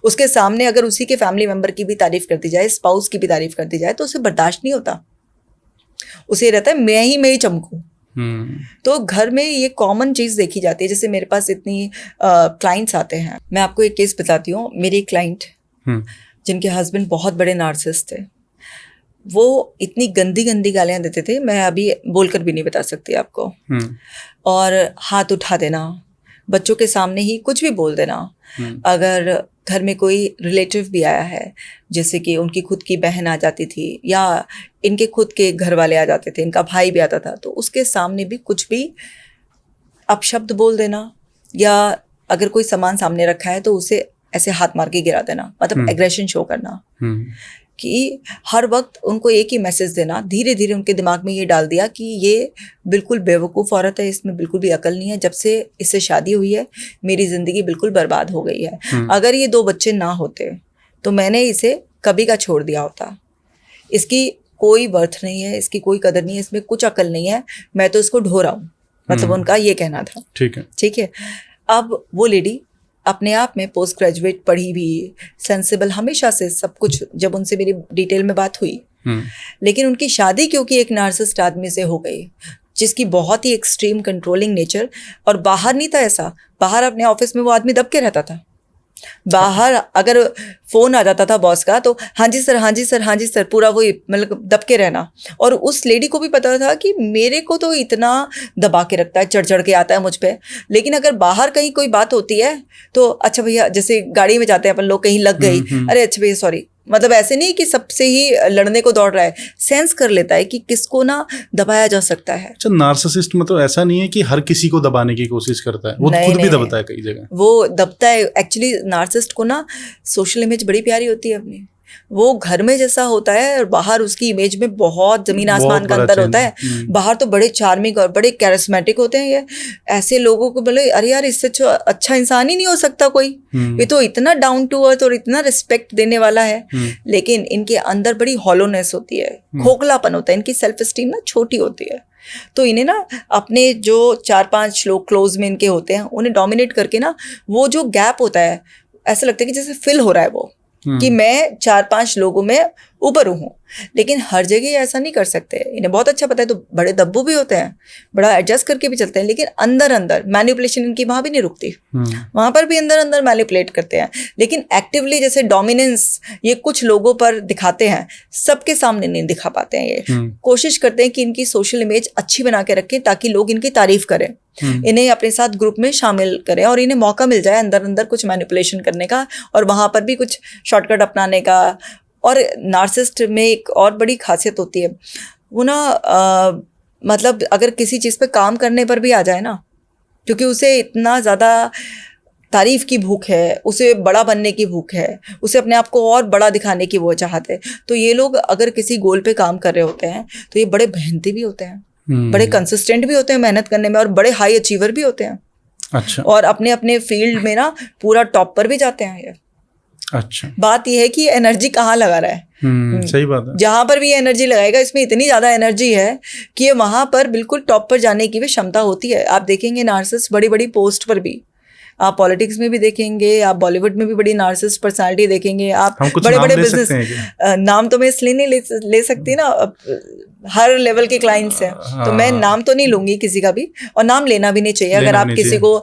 उसके सामने अगर उसी के फैमिली मेंबर की भी तारीफ कर दी जाए, स्पाउस की भी तारीफ कर दी जाए, तो उसे बर्दाश्त नहीं होता। उसे रहता है मैं ही चमकूं। तो घर में ये कॉमन चीज़ देखी जाती है। जैसे मेरे पास इतनी क्लाइंट्स आते हैं, मैं आपको एक केस बताती हूँ। मेरी क्लाइंट जिनके हस्बैंड बहुत बड़े नार्सिसिस्ट थे, वो इतनी गंदी गंदी गालियाँ देते थे, मैं अभी बोलकर भी नहीं बता सकती आपको। और हाथ उठा देना, बच्चों के सामने ही कुछ भी बोल देना। अगर घर में कोई रिलेटिव भी आया है, जैसे कि उनकी खुद की बहन आ जाती थी या इनके खुद के घर वाले आ जाते थे, इनका भाई भी आता था, तो उसके सामने भी कुछ भी अपशब्द बोल देना, या अगर कोई सामान सामने रखा है तो उसे ऐसे हाथ मार के गिरा देना, मतलब एग्रेशन शो करना, कि हर वक्त उनको एक ही मैसेज देना। धीरे धीरे उनके दिमाग में ये डाल दिया कि ये बिल्कुल बेवकूफ़ औरत है, इसमें बिल्कुल भी अकल नहीं है, जब से इससे शादी हुई है मेरी ज़िंदगी बिल्कुल बर्बाद हो गई है। अगर ये 2 बच्चे ना होते तो मैंने इसे कभी का छोड़ दिया होता, इसकी कोई वर्थ नहीं है, इसकी कोई कदर नहीं है, इसमें कुछ अकल नहीं है, मैं तो इसको ढो रहा हूँ, मतलब उनका ये कहना था। ठीक है। अब वो लेडी अपने आप में पोस्ट ग्रेजुएट पढ़ी भी, सेंसिबल हमेशा से सब कुछ, जब उनसे मेरी डिटेल में बात हुई, लेकिन उनकी शादी क्योंकि एक नार्सिसिस्ट आदमी से हो गई जिसकी बहुत ही एक्सट्रीम कंट्रोलिंग नेचर, और बाहर नहीं था ऐसा, बाहर अपने ऑफिस में वो आदमी दब के रहता था। बाहर अगर फोन आ जाता था बॉस का तो हाँ जी सर, हाँ जी सर, हाँ जी सर, पूरा वो मतलब दब के रहना। और उस लेडी को भी पता था कि मेरे को तो इतना दबा के रखता है, चढ़ चढ़ के आता है मुझ पे, लेकिन अगर बाहर कहीं कोई बात होती है तो अच्छा भैया, जैसे गाड़ी में जाते हैं अपन लोग, कहीं लग गई, अरे अच्छा भैया सॉरी, मतलब ऐसे नहीं कि सबसे ही लड़ने को दौड़ रहा है, सेंस कर लेता है कि किसको ना दबाया जा सकता है। अच्छा, नार्सिसिस्ट मतलब ऐसा नहीं है कि हर किसी को दबाने की कोशिश करता है, वो खुद भी दबता है कई जगह, वो दबता है। एक्चुअली नार्सिसिस्ट को ना सोशल इमेज बड़ी प्यारी होती है अपनी, वो घर में जैसा होता है और बाहर उसकी इमेज में बहुत जमीन आसमान का अंतर होता है। बाहर तो बड़े चार्मिंग और बड़े कैरिस्मेटिक होते हैं ये, ऐसे लोगों को बोले अरे यार इससे अच्छा इंसान ही नहीं हो सकता कोई, ये तो इतना डाउन टू अर्थ और इतना रिस्पेक्ट देने वाला है, लेकिन इनके अंदर बड़ी हॉलोनेस होती है, खोखलापन होता है, इनकी सेल्फ एस्टीम ना छोटी होती है। तो इन्हें ना अपने जो 4-5 लोग क्लोज में इनके होते हैं उन्हें डोमिनेट करके ना, वो जो गैप होता है ऐसा लगता है कि जैसे फिल हो रहा है वो, कि मैं 4-5 लोगों में ऊपर हूँ, लेकिन हर जगह ऐसा नहीं कर सकते। इन्हें बहुत अच्छा पता है, तो बड़े दब्बू भी होते हैं, बड़ा एडजस्ट करके भी चलते हैं, लेकिन अंदर अंदर मैनिपुलेशन इनकी वहाँ भी नहीं रुकती, वहाँ पर भी अंदर अंदर मैनिपुलेट करते हैं, लेकिन एक्टिवली जैसे डोमिनेंस ये कुछ लोगों पर दिखाते हैं, सबके सामने नहीं दिखा पाते हैं। ये कोशिश करते हैं कि इनकी सोशल इमेज अच्छी बना के रखें ताकि लोग इनकी तारीफ करें, इन्हें अपने साथ ग्रुप में शामिल करें और इन्हें मौका मिल जाए अंदर अंदर कुछ मैनिपुलेशन करने का और वहाँ पर भी कुछ शॉर्टकट अपनाने का। और नार्सिसिस्ट में एक और बड़ी खासियत होती है, वो ना मतलब अगर किसी चीज़ पे काम करने पर भी आ जाए ना, क्योंकि उसे इतना ज़्यादा तारीफ की भूख है, उसे बड़ा बनने की भूख है, उसे अपने आप को और बड़ा दिखाने की वो चाहत है, तो ये लोग अगर किसी गोल पे काम कर रहे होते हैं तो ये बड़े मेहनती भी होते हैं, बड़े कंसिस्टेंट भी होते हैं मेहनत करने में, और बड़े हाई अचीवर भी होते हैं। अच्छा। और अपने अपने फील्ड में ना पूरा टॉप पर भी जाते हैं ये। अच्छा। बात यह है कि एनर्जी कहाँ लगा रहा है। सही बात है। जहां पर भी ये एनर्जी लगाएगा, इसमें इतनी ज्यादा एनर्जी है कि ये वहां पर बिल्कुल टॉप पर जाने की भी क्षमता होती है। आप देखेंगे नार्सिसिस्ट बड़ी बड़ी पोस्ट पर भी, आप पॉलिटिक्स में भी देखेंगे, आप बॉलीवुड में भी बड़ी नार्सिसिस्ट पर्सनालिटी देखेंगे, आप बड़े बड़े बिजनेस, नाम तो मैं इसलिए नहीं ले सकती ना, हर लेवल के क्लाइंट्स हैं, तो मैं नाम तो नहीं लूंगी किसी का भी, और नाम लेना भी नहीं चाहिए। अगर आप किसी को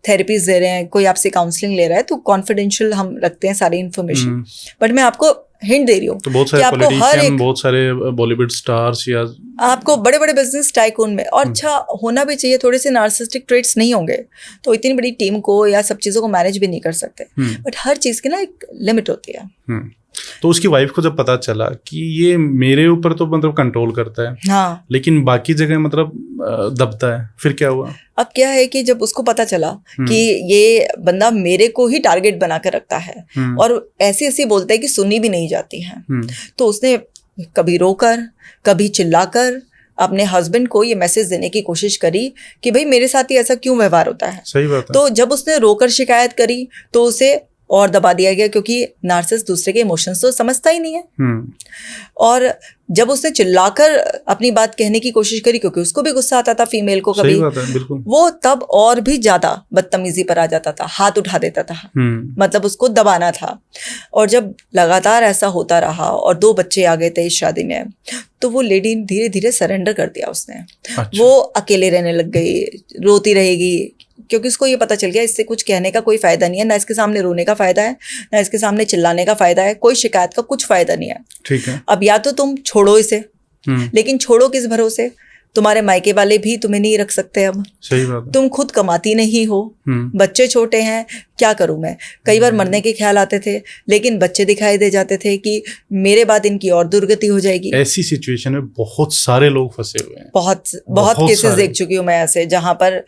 थेरेपीज दे रहे हैं, कोई आपसे काउंसलिंग ले रहा है, तो कॉन्फिडेंशियल हम रखते हैं सारी इन्फॉर्मेशन, बट मैं आपको हिंट दे रही हूँ, तो बहुत सारे पॉलिटिशियन, बहुत सारे बॉलीवुड स्टार्स या आपको बड़े बड़े बिजनेस टाइकून में, और अच्छा होना भी चाहिए, थोड़े से नार्सिसिस्टिक ट्रेट्स नहीं होंगे तो इतनी बड़ी टीम को या सब चीज़ों को मैनेज भी नहीं कर सकते, बट हर चीज़ की ना एक लिमिट होती है। तो उसकी वाइफ को जब पता चला कि ये मेरे ऊपर तो मतलब कंट्रोल करता है, हाँ, लेकिन बाकी जगह मतलब दबता है, फिर क्या हुआ? अब क्या है कि जब उसको पता चला कि ये बंदा मेरे को ही टारगेट बना कर रखता है और ऐसी ऐसी बोलता है कि सुनी भी नहीं जाती है, तो उसने कभी रोकर कभी चिल्लाकर अपने हस्बैंड को ये मैसेज देने की कोशिश करी कि भाई मेरे साथ ही ऐसा क्यों व्यवहार होता है। सही बात है। तो जब उसने रोकर शिकायत करी तो उसे और दबा दिया गया, क्योंकि नार्सिसिस्ट दूसरे के इमोशंस तो समझता ही नहीं है। और जब उसने चिल्लाकर अपनी बात कहने की कोशिश करी, क्योंकि उसको भी गुस्सा आता था फीमेल को कभी, वो तब और भी ज्यादा बदतमीजी पर आ जाता था, हाथ उठा देता था, मतलब उसको दबाना था। और जब लगातार ऐसा होता रहा और 2 बच्चे आ गए थे इस शादी में, तो वो लेडी धीरे धीरे सरेंडर कर दिया उसने। अच्छा। वो अकेले रहने लग गई, रोती रहेगी, क्योंकि उसको ये पता चल गया इससे कुछ कहने का कोई फायदा नहीं है, ना इसके सामने रोने का फायदा है, ना इसके सामने चिल्लाने का फायदा है, कोई शिकायत का कुछ फायदा नहीं है। ठीक है। अब या तो तुम छोड़ो इसे, लेकिन छोड़ो किस भरोसे, तुम्हारे मायके वाले भी तुम्हें नहीं रख सकते अब, सही बात है। तुम खुद कमाती नहीं हो, बच्चे छोटे हैं, क्या करूं मैं। कई बार मरने के ख्याल आते थे, लेकिन बच्चे दिखाई दे जाते थे कि मेरे बाद इनकी और दुर्गति हो जाएगी। ऐसी सिचुएशन में बहुत सारे लोग फंसे हुए हैं, बहुत केसेस देख चुकी हूँ मैं ऐसे, जहां पर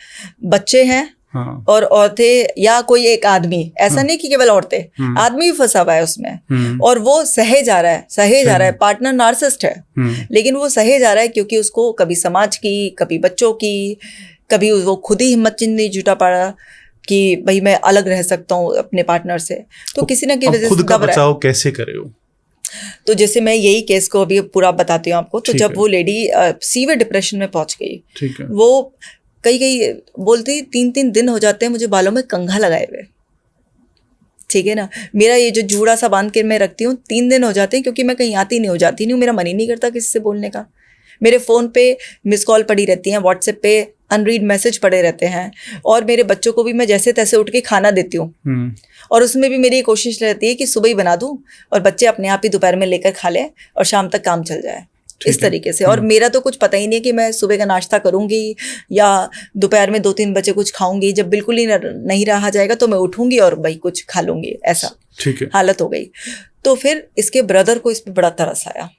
बच्चे हैं हाँ। और औरतें या कोई एक आदमी, ऐसा नहीं कि केवल औरतें, आदमी भी फंसा हुआ है उसमें, और वो सहे जा रहा है, पार्टनर नार्सिसिस्ट है, लेकिन वो सहे जा रहा है क्योंकि उसको कभी समाज की, कभी बच्चों की, कभी वो खुद ही हिम्मत नहीं जुटा पा रहा कि भाई मैं अलग रह सकता हूँ अपने पार्टनर से, तो किसी न किसी वजह से खुद का बचाव कैसे करे हो? तो जैसे मैं यही केस को अभी पूरा बताती हूँ आपको। तो जब वो लेडी सीवियर डिप्रेशन में पहुंच गई, ठीक है, वो कई बोलती 3-3 दिन हो जाते हैं मुझे बालों में कंघा लगाए हुए, ठीक है ना। मेरा ये जो जूड़ा सा बांध के मैं रखती हूँ 3 दिन हो जाते हैं, क्योंकि मैं कहीं आती नहीं, हो जाती नहीं, मेरा मन ही नहीं करता किसी से बोलने का। मेरे फ़ोन पे मिस कॉल पड़ी रहती हैं, व्हाट्सएप पे अनरीड मैसेज पड़े रहते हैं, और मेरे बच्चों को भी मैं जैसे तैसे उठ के खाना देती हूँ, और उसमें भी मेरी कोशिश रहती है कि सुबह ही बना दूँ और बच्चे अपने आप ही दोपहर में लेकर खा लें और शाम तक काम चल जाए, इस तरीके से। और मेरा तो कुछ पता ही नहीं कि मैं सुबह का नाश्ता करूंगी या दोपहर में 2-3 बजे कुछ खाऊंगी। जब बिल्कुल ही नहीं रहा जाएगा तो मैं उठूंगी और भाई कुछ खा लूंगी, ऐसा हालत हो गई। तो फिर इसके ब्रदर को इस पर बड़ा तरस आया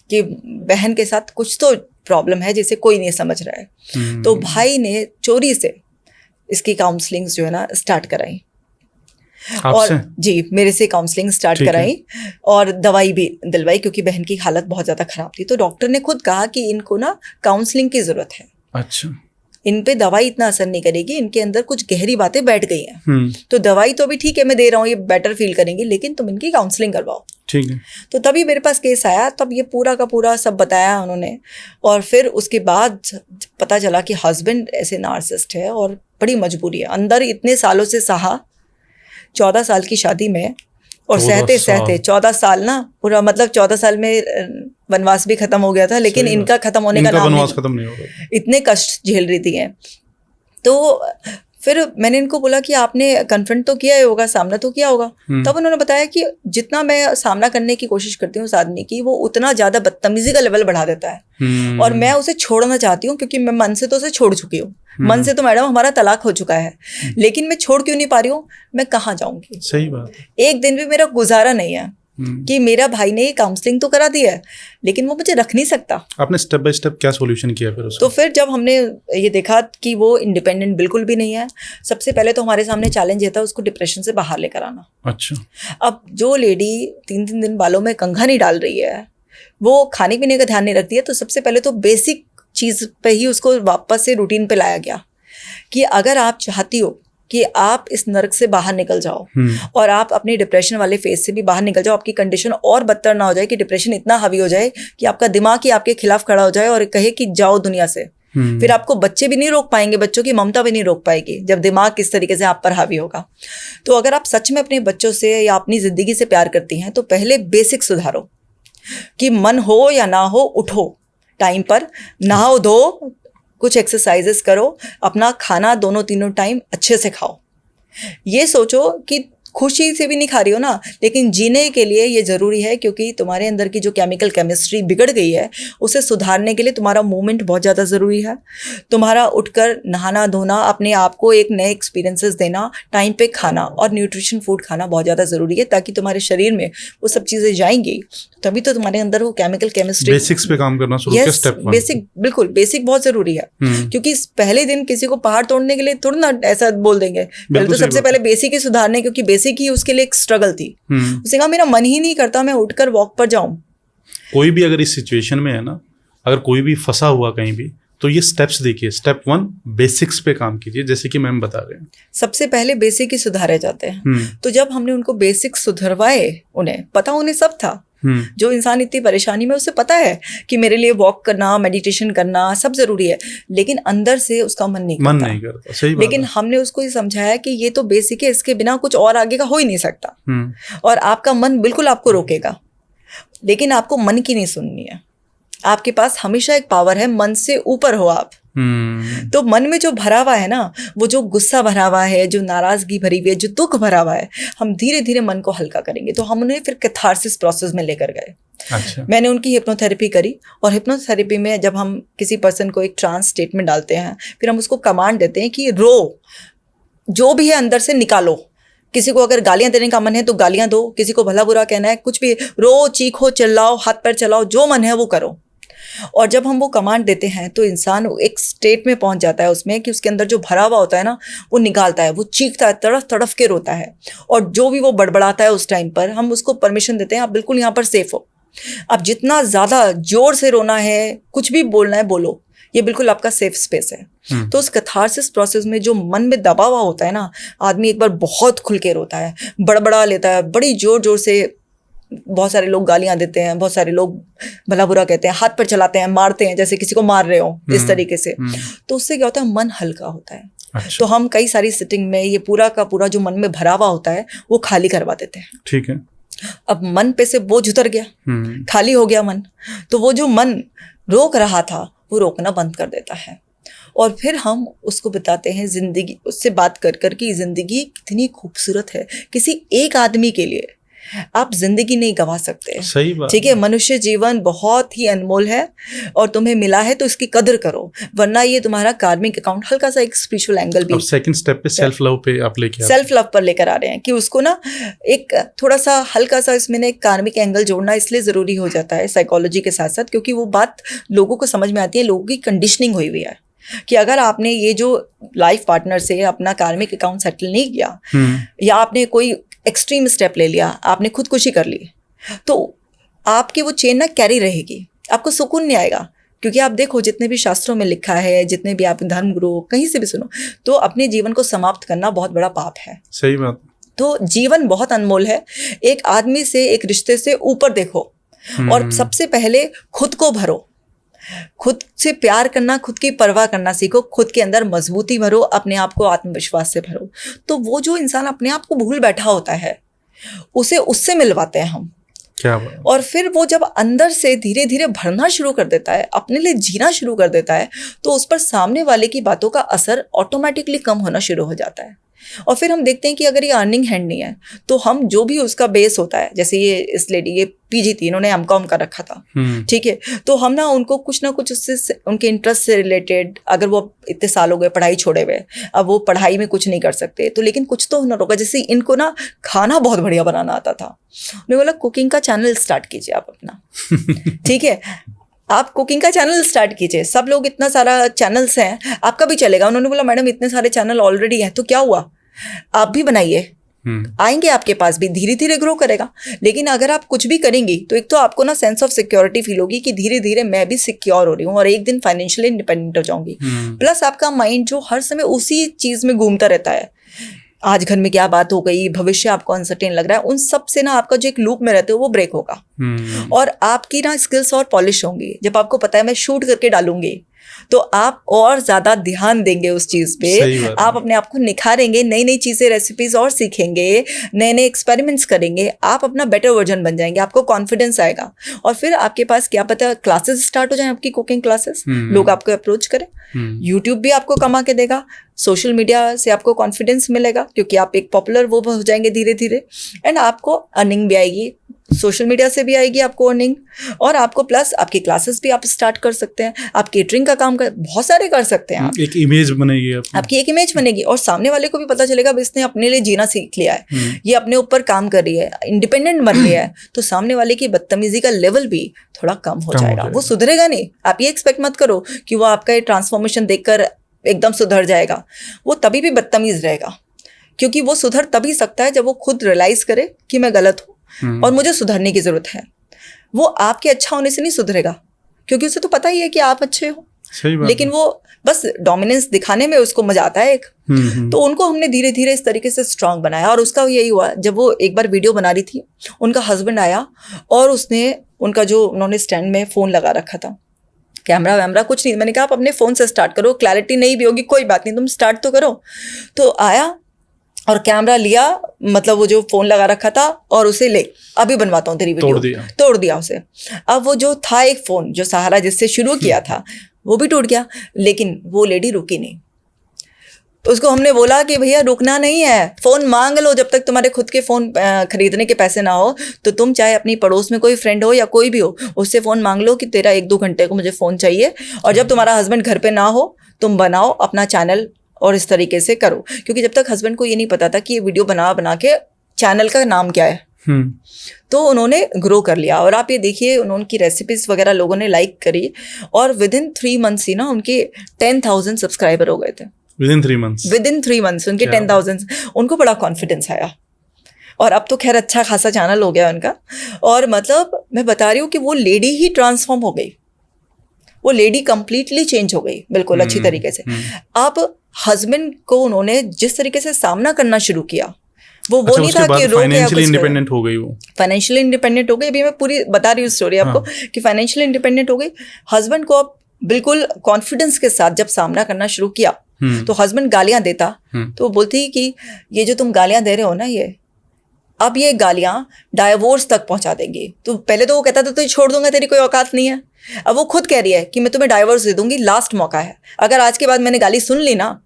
कि बहन के साथ कुछ तो प्रॉब्लम है जिसे कोई नहीं समझ रहा है। तो भाई ने चोरी से इसकी काउंसलिंग जो है ना स्टार्ट कराई, और जी मेरे से काउंसलिंग स्टार्ट कराई और दवाई भी दिलवाई, क्योंकि बहन की हालत बहुत ज़्यादा ख़राब थी। तो डॉक्टर ने खुद कहा कि इनको ना काउंसलिंग की ज़रूरत है। अच्छा, इन पे दवाई इतना असर नहीं करेगी, इनके अंदर कुछ गहरी बातें बैठ गई हैं। तो दवाई तो अभी ठीक है मैं दे रहा हूँ, ये बेटर फील करेंगे, लेकिन तुम इनकी काउंसलिंग करवाओ, ठीक है। तो तभी मेरे पास केस आया, तब ये पूरा का पूरा सब बताया उन्होंने। और फिर उसके बाद पता चला कि हस्बैंड ऐसे नार्सिसिस्ट है और बड़ी मजबूरी है, अंदर इतने सालों से सहा, 14 साल की शादी में, और सहते 14 साल ना पूरा, मतलब 14 साल में वनवास भी खत्म हो गया था, लेकिन इनका खत्म होने का नाम नहीं, इतने कष्ट झेल रही थी। तो फिर मैंने इनको बोला कि आपने कन्फ्रंट तो किया होगा, सामना तो किया होगा। तब उन्होंने बताया कि जितना मैं सामना करने की कोशिश करती हूँ उस आदमी की, वो उतना ज्यादा बदतमीजी का लेवल बढ़ा देता है, और मैं उसे छोड़ना चाहती हूँ, क्योंकि मैं मन से तो उसे छोड़ चुकी हूँ। मन से तो मैडम हमारा तलाक हो चुका है, लेकिन मैं छोड़ क्यों नहीं पा रही हूँ, मैं कहाँ जाऊंगी। सही बात, एक दिन भी मेरा गुजारा नहीं है कि मेरा भाई ने काउंसलिंग तो करा दी है, लेकिन वो मुझे रख नहीं सकता। आपने स्टेप बाय स्टेप क्या सॉल्यूशन किया फिर उसका? तो फिर जब हमने ये देखा कि वो इंडिपेंडेंट बिल्कुल भी नहीं है, सबसे पहले तो हमारे सामने चैलेंज ये था उसको डिप्रेशन से बाहर लेकर आना। अच्छा, अब जो लेडी 3-3 दिन बालों में कंघा नहीं डाल रही है, वो खाने पीने का ध्यान नहीं रखती है, तो सबसे पहले तो बेसिक चीज़ पे ही उसको वापस से रूटीन पे लाया गया कि अगर आप चाहती हो कि आप इस नरक से बाहर निकल जाओ और आप अपने डिप्रेशन वाले फेज से भी बाहर निकल जाओ, आपकी कंडीशन और बदतर ना हो जाए कि डिप्रेशन इतना हावी हो जाए कि आपका दिमाग ही आपके खिलाफ खड़ा हो जाए और कहे कि जाओ दुनिया से। फिर आपको बच्चे भी नहीं रोक पाएंगे, बच्चों की ममता भी नहीं रोक पाएगी जब दिमाग किस तरीके से आप पर हावी होगा। तो अगर आप सच में अपने बच्चों से या अपनी जिंदगी से प्यार करती हैं तो पहले बेसिक सुधारो कि मन हो या ना हो, उठो टाइम पर, नहाओ धो, कुछ एक्सरसाइजेस करो, अपना खाना 2-3 टाइम अच्छे से खाओ। ये सोचो कि खुशी से भी नहीं खा रही हो ना, लेकिन जीने के लिए ये ज़रूरी है, क्योंकि तुम्हारे अंदर की जो केमिकल केमिस्ट्री बिगड़ गई है उसे सुधारने के लिए तुम्हारा मूवमेंट बहुत ज़्यादा ज़रूरी है। तुम्हारा उठकर नहाना धोना, अपने आप को एक नए एक्सपीरियंसेस देना, टाइम पे खाना और न्यूट्रिशन फूड खाना बहुत ज़्यादा ज़रूरी है, ताकि तुम्हारे शरीर में वो सब चीज़ें जाएंगी, तभी तो तुम्हारे अंदर वो केमिकल केमिस्ट्री। बेसिक्स पे काम करना शुरू किया, स्टेप 1। बेसिक, बिल्कुल बेसिक बहुत ज़रूरी है, क्योंकि पहले दिन किसी को पहाड़ तोड़ने के लिए थोड़ा ना ऐसा बोल देंगे, पहले तो सबसे पहले बेसिक ही सुधारने, क्योंकि बेसिक ही उसके लिए एक स्ट्रगल थी। उसने कहा मेरा मन ही नहीं करता मैं उठकर वॉक पर जाऊं। कोई भी अगर इस सिचुएशन में है ना, अगर कोई भी फंसा हुआ कहीं भी, तो ये स्टेप्स देखिए। स्टेप 1, बेसिक्स पे काम कीजिए, जैसे कि मैम बता रहे हैं। सबसे पहले बेसिक ही सुधारे जाते हैं। तो जब हमने उनको बेसिक सुधरवाए, उन्हें पता, उन्हें सब था। जो इंसान इतनी परेशानी में, उसे पता है कि मेरे लिए वॉक करना, मेडिटेशन करना सब जरूरी है, लेकिन अंदर से उसका मन नहीं करता। सही बात लेकिन हमने उसको ये समझाया कि ये तो बेसिक है, इसके बिना कुछ और आगे का हो ही नहीं सकता। और आपका मन बिल्कुल आपको रोकेगा, लेकिन आपको मन की नहीं सुननी है। आपके पास हमेशा एक पावर है, मन से ऊपर हो आप, तो मन में जो भरा हुआ है ना, वो जो गुस्सा भरा हुआ है, जो नाराजगी भरी हुई है, जो दुख भरा हुआ है, हम धीरे धीरे मन को हल्का करेंगे। तो हम उन्हें फिर कैथारसिस प्रोसेस में लेकर गए। अच्छा। मैंने उनकी हिप्नोथेरेपी करी, और हिप्नोथेरेपी में जब हम किसी पर्सन को एक ट्रांस स्टेट में डालते हैं, फिर हम उसको कमांड देते हैं कि रो, जो भी है अंदर से निकालो। किसी को अगर गालियां देने का मन है तो गालियां दो, किसी को भला बुरा कहना है, कुछ भी, रो, चीखो, चिल्लाओ, हाथ पैर चलाओ, जो मन है वो करो। और जब हम वो कमांड देते हैं तो इंसान एक स्टेट में पहुंच जाता है उसमें कि उसके अंदर जो भरा हुआ होता है ना, वो निकालता है, वो चीखता है, तड़फ तड़फ के रोता है, और जो भी वो बड़बड़ाता है उस टाइम पर हम उसको परमिशन देते हैं, आप बिल्कुल यहाँ पर सेफ हो, आप जितना ज़्यादा जोर से रोना है, कुछ भी बोलना है बोलो, ये बिल्कुल आपका सेफ स्पेस है। तो उस कैथारसिस प्रोसेस में जो मन में दबा हुआ होता है ना, आदमी एक बार बहुत खुल के रोता है, बड़बड़ा लेता है, बड़ी जोर जोर से। बहुत सारे लोग गालियां देते हैं, बहुत सारे लोग भला बुरा कहते हैं, हाथ पर चलाते हैं, मारते हैं, जैसे किसी को मार रहे हो इस तरीके से। तो उससे क्या होता है, मन हल्का होता है। अच्छा। तो हम कई सारी सिटिंग में ये पूरा का पूरा जो मन में भरा हुआ होता है वो खाली करवा देते हैं। ठीक है। अब मन पे से बोझ उतर गया, खाली हो गया मन, तो वो जो मन रोक रहा था वो रोकना बंद कर देता है। और फिर हम उसको बताते हैं जिंदगी, उससे बात कर कर कि जिंदगी कितनी खूबसूरत है। किसी एक आदमी के लिए आप जिंदगी नहीं गंवा सकते। सही बात। ठीक है, मनुष्य जीवन बहुत ही अनमोल है और तुम्हें मिला है तो इसकी कदर करो, वरना ये तुम्हारा कार्मिक अकाउंट। हल्का सा एक स्पिरिचुअल एंगल भी, अब सेकंड स्टेप पे सेल्फ लव पे आप लेके सेल्फ लव पर लेकर आ रहे हैं कि उसको ना एक थोड़ा सा हल्का सा इसमें ना एक कार्मिक एंगल जोड़ना इसलिए जरूरी हो जाता है साइकोलॉजी के साथ साथ, क्योंकि वो बात लोगों को समझ में आती है। लोगों की कंडीशनिंग हुई हुई है कि अगर आपने ये जो लाइफ पार्टनर से अपना कार्मिक अकाउंट सेटल नहीं किया, या आपने कोई एक्सट्रीम स्टेप ले लिया, आपने खुदकुशी कर ली, तो आपकी वो चेन ना कैरी रहेगी, आपको सुकून नहीं आएगा। क्योंकि आप देखो जितने भी शास्त्रों में लिखा है, जितने भी आप धर्म गुरु कहीं से भी सुनो, तो अपने जीवन को समाप्त करना बहुत बड़ा पाप है। सही बात। तो जीवन बहुत अनमोल है। एक आदमी से, एक रिश्ते से ऊपर देखो, और सबसे पहले खुद को भरो, खुद से प्यार करना, खुद की परवाह करना सीखो, खुद के अंदर मजबूती भरो, अपने आप को आत्मविश्वास से भरो। तो वो जो इंसान अपने आप को भूल बैठा होता है, उसे उससे मिलवाते हैं हम। क्या बात। और फिर वो जब अंदर से धीरे धीरे भरना शुरू कर देता है, अपने लिए जीना शुरू कर देता है, तो उस पर सामने वाले की बातों का असर ऑटोमेटिकली कम होना शुरू हो जाता है। और फिर हम देखते हैं कि अगर ये अर्निंग हैंड नहीं है, तो हम जो भी उसका बेस होता है, जैसे ये इस लेडी, ये पीजी थी, इन्होंने एमकॉम का रखा था, ठीक है, तो हम ना उनको कुछ ना कुछ उससे, उनके इंटरेस्ट से रिलेटेड, अगर वो इतने साल हो गए पढ़ाई छोड़े हुए, अब वो पढ़ाई में कुछ नहीं कर सकते, तो लेकिन कुछ तो हुनर होगा। जैसे इनको ना खाना बहुत बढ़िया बनाना आता था, उन्होंने बोला कुकिंग का चैनल स्टार्ट कीजिए आप अपना। ठीक है, आप कुकिंग का चैनल स्टार्ट कीजिए, सब लोग, इतना सारा चैनल्स हैं, आपका भी चलेगा। उन्होंने बोला मैडम इतने सारे चैनल ऑलरेडी हैं, तो क्या हुआ, आप भी बनाइए, आएंगे आपके पास भी, धीरे धीरे ग्रो करेगा। लेकिन अगर आप कुछ भी करेंगी तो एक तो आपको ना सेंस ऑफ सिक्योरिटी फील होगी कि धीरे धीरे मैं भी सिक्योर हो रही हूँ और एक दिन फाइनेंशियली इंडिपेंडेंट हो जाऊंगी। प्लस आपका माइंड जो हर समय उसी चीज में घूमता रहता है, आज घर में क्या बात हो गई, भविष्य आपको अनसर्टेन लग रहा है, उन सब से ना आपका जो एक लूप में रहते हो वो ब्रेक होगा। और आपकी ना स्किल्स और पॉलिश होंगी। जब आपको पता है मैं शूट करके डालूंगी, तो आप और ज्यादा ध्यान देंगे उस चीज पे, आप अपने आप को निखारेंगे, नई नई चीजें, रेसिपीज और सीखेंगे, नए नए एक्सपेरिमेंट्स करेंगे, आप अपना बेटर वर्जन बन जाएंगे, आपको कॉन्फिडेंस आएगा। और फिर आपके पास क्या पता क्लासेस स्टार्ट हो जाए, आपकी कुकिंग क्लासेस, लोग आपको अप्रोच करें, यूट्यूब भी आपको कमा के देगा, सोशल मीडिया से आपको कॉन्फिडेंस मिलेगा क्योंकि आप एक पॉपुलर वो हो जाएंगे धीरे धीरे, एंड आपको अर्निंग भी आएगी, सोशल मीडिया से भी आएगी आपको अर्निंग, और आपको प्लस आपकी क्लासेस भी आप स्टार्ट कर सकते हैं, आप केटरिंग का काम कर, बहुत सारे कर सकते हैं आप। एक इमेज बनेगी आपकी एक इमेज बनेगी, और सामने वाले को भी पता चलेगा इसने अपने लिए जीना सीख लिया है, ये अपने ऊपर काम कर रही है, इंडिपेंडेंट बन रही है, तो सामने वाले की बदतमीजी का लेवल भी थोड़ा कम हो जाएगा। वो सुधरेगा नहीं, आप ये एक्सपेक्ट मत करो कि वो आपका ये ट्रांसफॉर्मेशन देखकर एकदम सुधर जाएगा, वो तभी भी बदतमीज रहेगा, क्योंकि वो सुधर तभी सकता है जब वो खुद रियलाइज करे कि मैं गलत हूँ और मुझे सुधरने की जरूरत है। वो आपके अच्छा होने से नहीं सुधरेगा, क्योंकि उसे तो पता ही है कि आप अच्छे हो, लेकिन वो बस डोमिनेंस दिखाने में उसको मजा आता है एक। तो उनको हमने धीरे धीरे इस तरीके से स्ट्रांग बनाया, और उसका यही हुआ, जब वो एक बार वीडियो बना रही थी, उनका हस्बैंड आया और उसने उनका जो उन्होंने स्टैंड में फोन लगा रखा था, कैमरा वैमरा कुछ नहीं, मैंने कहा आप अपने फोन से स्टार्ट करो, क्लैरिटी नहीं भी होगी कोई बात नहीं, तुम स्टार्ट तो करो। तो आया और कैमरा लिया, मतलब वो जो फोन लगा रखा था, और उसे ले अभी बनवाता हूँ तेरी वीडियो, तोड़ दिया उसे। अब वो जो था एक फोन जो सहारा जिससे शुरू किया था, वो भी टूट गया, लेकिन वो लेडी रुकी नहीं। तो उसको हमने बोला कि भैया रुकना नहीं है, फ़ोन मांग लो, जब तक तुम्हारे खुद के फ़ोन खरीदने के पैसे ना हो तो तुम चाहे अपनी पड़ोस में कोई फ्रेंड हो या कोई भी हो, उससे फ़ोन मांग लो कि तेरा 1-2 घंटे को मुझे फ़ोन चाहिए, और जब तुम्हारा हस्बैंड घर पे ना हो तुम बनाओ अपना चैनल और इस तरीके से करो। क्योंकि जब तक हस्बैंड को ये नहीं पता था कि ये वीडियो बना के चैनल का नाम क्या है, तो उन्होंने ग्रो कर लिया। और आप ये देखिए, उनकी रेसिपीज वगैरह लोगों ने लाइक करी, और विद इन 3 मंथ्स ही ना उनके 10,000 सब्सक्राइबर हो गए थे। विद इन 3 मंथ्स उनके 10,000। उनको बड़ा कॉन्फिडेंस आया, और अब तो खैर अच्छा खासा चैनल हो गया उनका। और मतलब मैं बता रही हूँ कि वो लेडी ही ट्रांसफॉर्म हो गई, वो लेडी कंप्लीटली चेंज हो गई, बिल्कुल अच्छी तरीके से। अब हस्बैंड को उन्होंने जिस तरीके से सामना करना शुरू किया, वो नहीं था कि फाइनेंशियली इंडिपेंडेंट हो गई, वो फाइनेंशियली इंडिपेंडेंट हो गई। अभी मैं पूरी बता रही हूँ स्टोरी आपको कि फाइनेंशियली इंडिपेंडेंट हो गई। हस्बैंड को अब बिल्कुल कॉन्फिडेंस के साथ जब सामना करना शुरू किया, तो हस्बैंड गालियां देता तो वो बोलती कि ये जो तुम गालियां दे रहे हो ना, ये अब ये गालियां डाइवोर्स तक पहुंचा देंगी। तो पहले तो वो कहता था तो छोड़ दूंगा, तेरी कोई औकात नहीं है। अब वो खुद कह रही है कि मैं तुम्हें डाइवोर्स दे दूंगी, लास्ट मौका है, अगर आज के बाद मैंने गाली सुन ली ना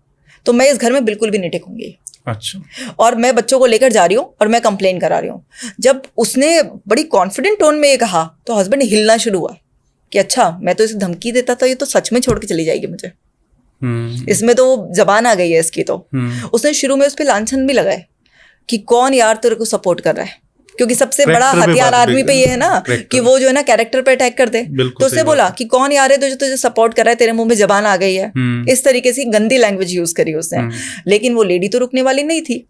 तो मैं इस घर में बिल्कुल भी नहीं टिकूंगी। अच्छा। और मैं बच्चों को लेकर जा रही हूँ और मैं कंप्लेन करा रही हूँ। जब उसने बड़ी कॉन्फिडेंट टोन में ये कहा तो हस्बैंड हिलना शुरू हुआ कि अच्छा, मैं तो इसे धमकी देता था, ये तो सच में छोड़ के चली जाएगी मुझे, इसमें तो जबान आ गई है इसकी। तो उसने शुरू में उस पर लांछन भी लगाए कि कौन यार तेरे को सपोर्ट कर रहा है, क्योंकि सबसे बड़ा हथियार आदमी पे ये है ना कि वो जो है ना कैरेक्टर पे अटैक कर दे। तो उसने बोला कि कौन यार है जो तुझे सपोर्ट कर रहा है, तेरे मुंह में जबान आ गई है, इस तरीके से गंदी लैंग्वेज यूज करी उसने। लेकिन वो लेडी तो रुकने वाली नहीं थी।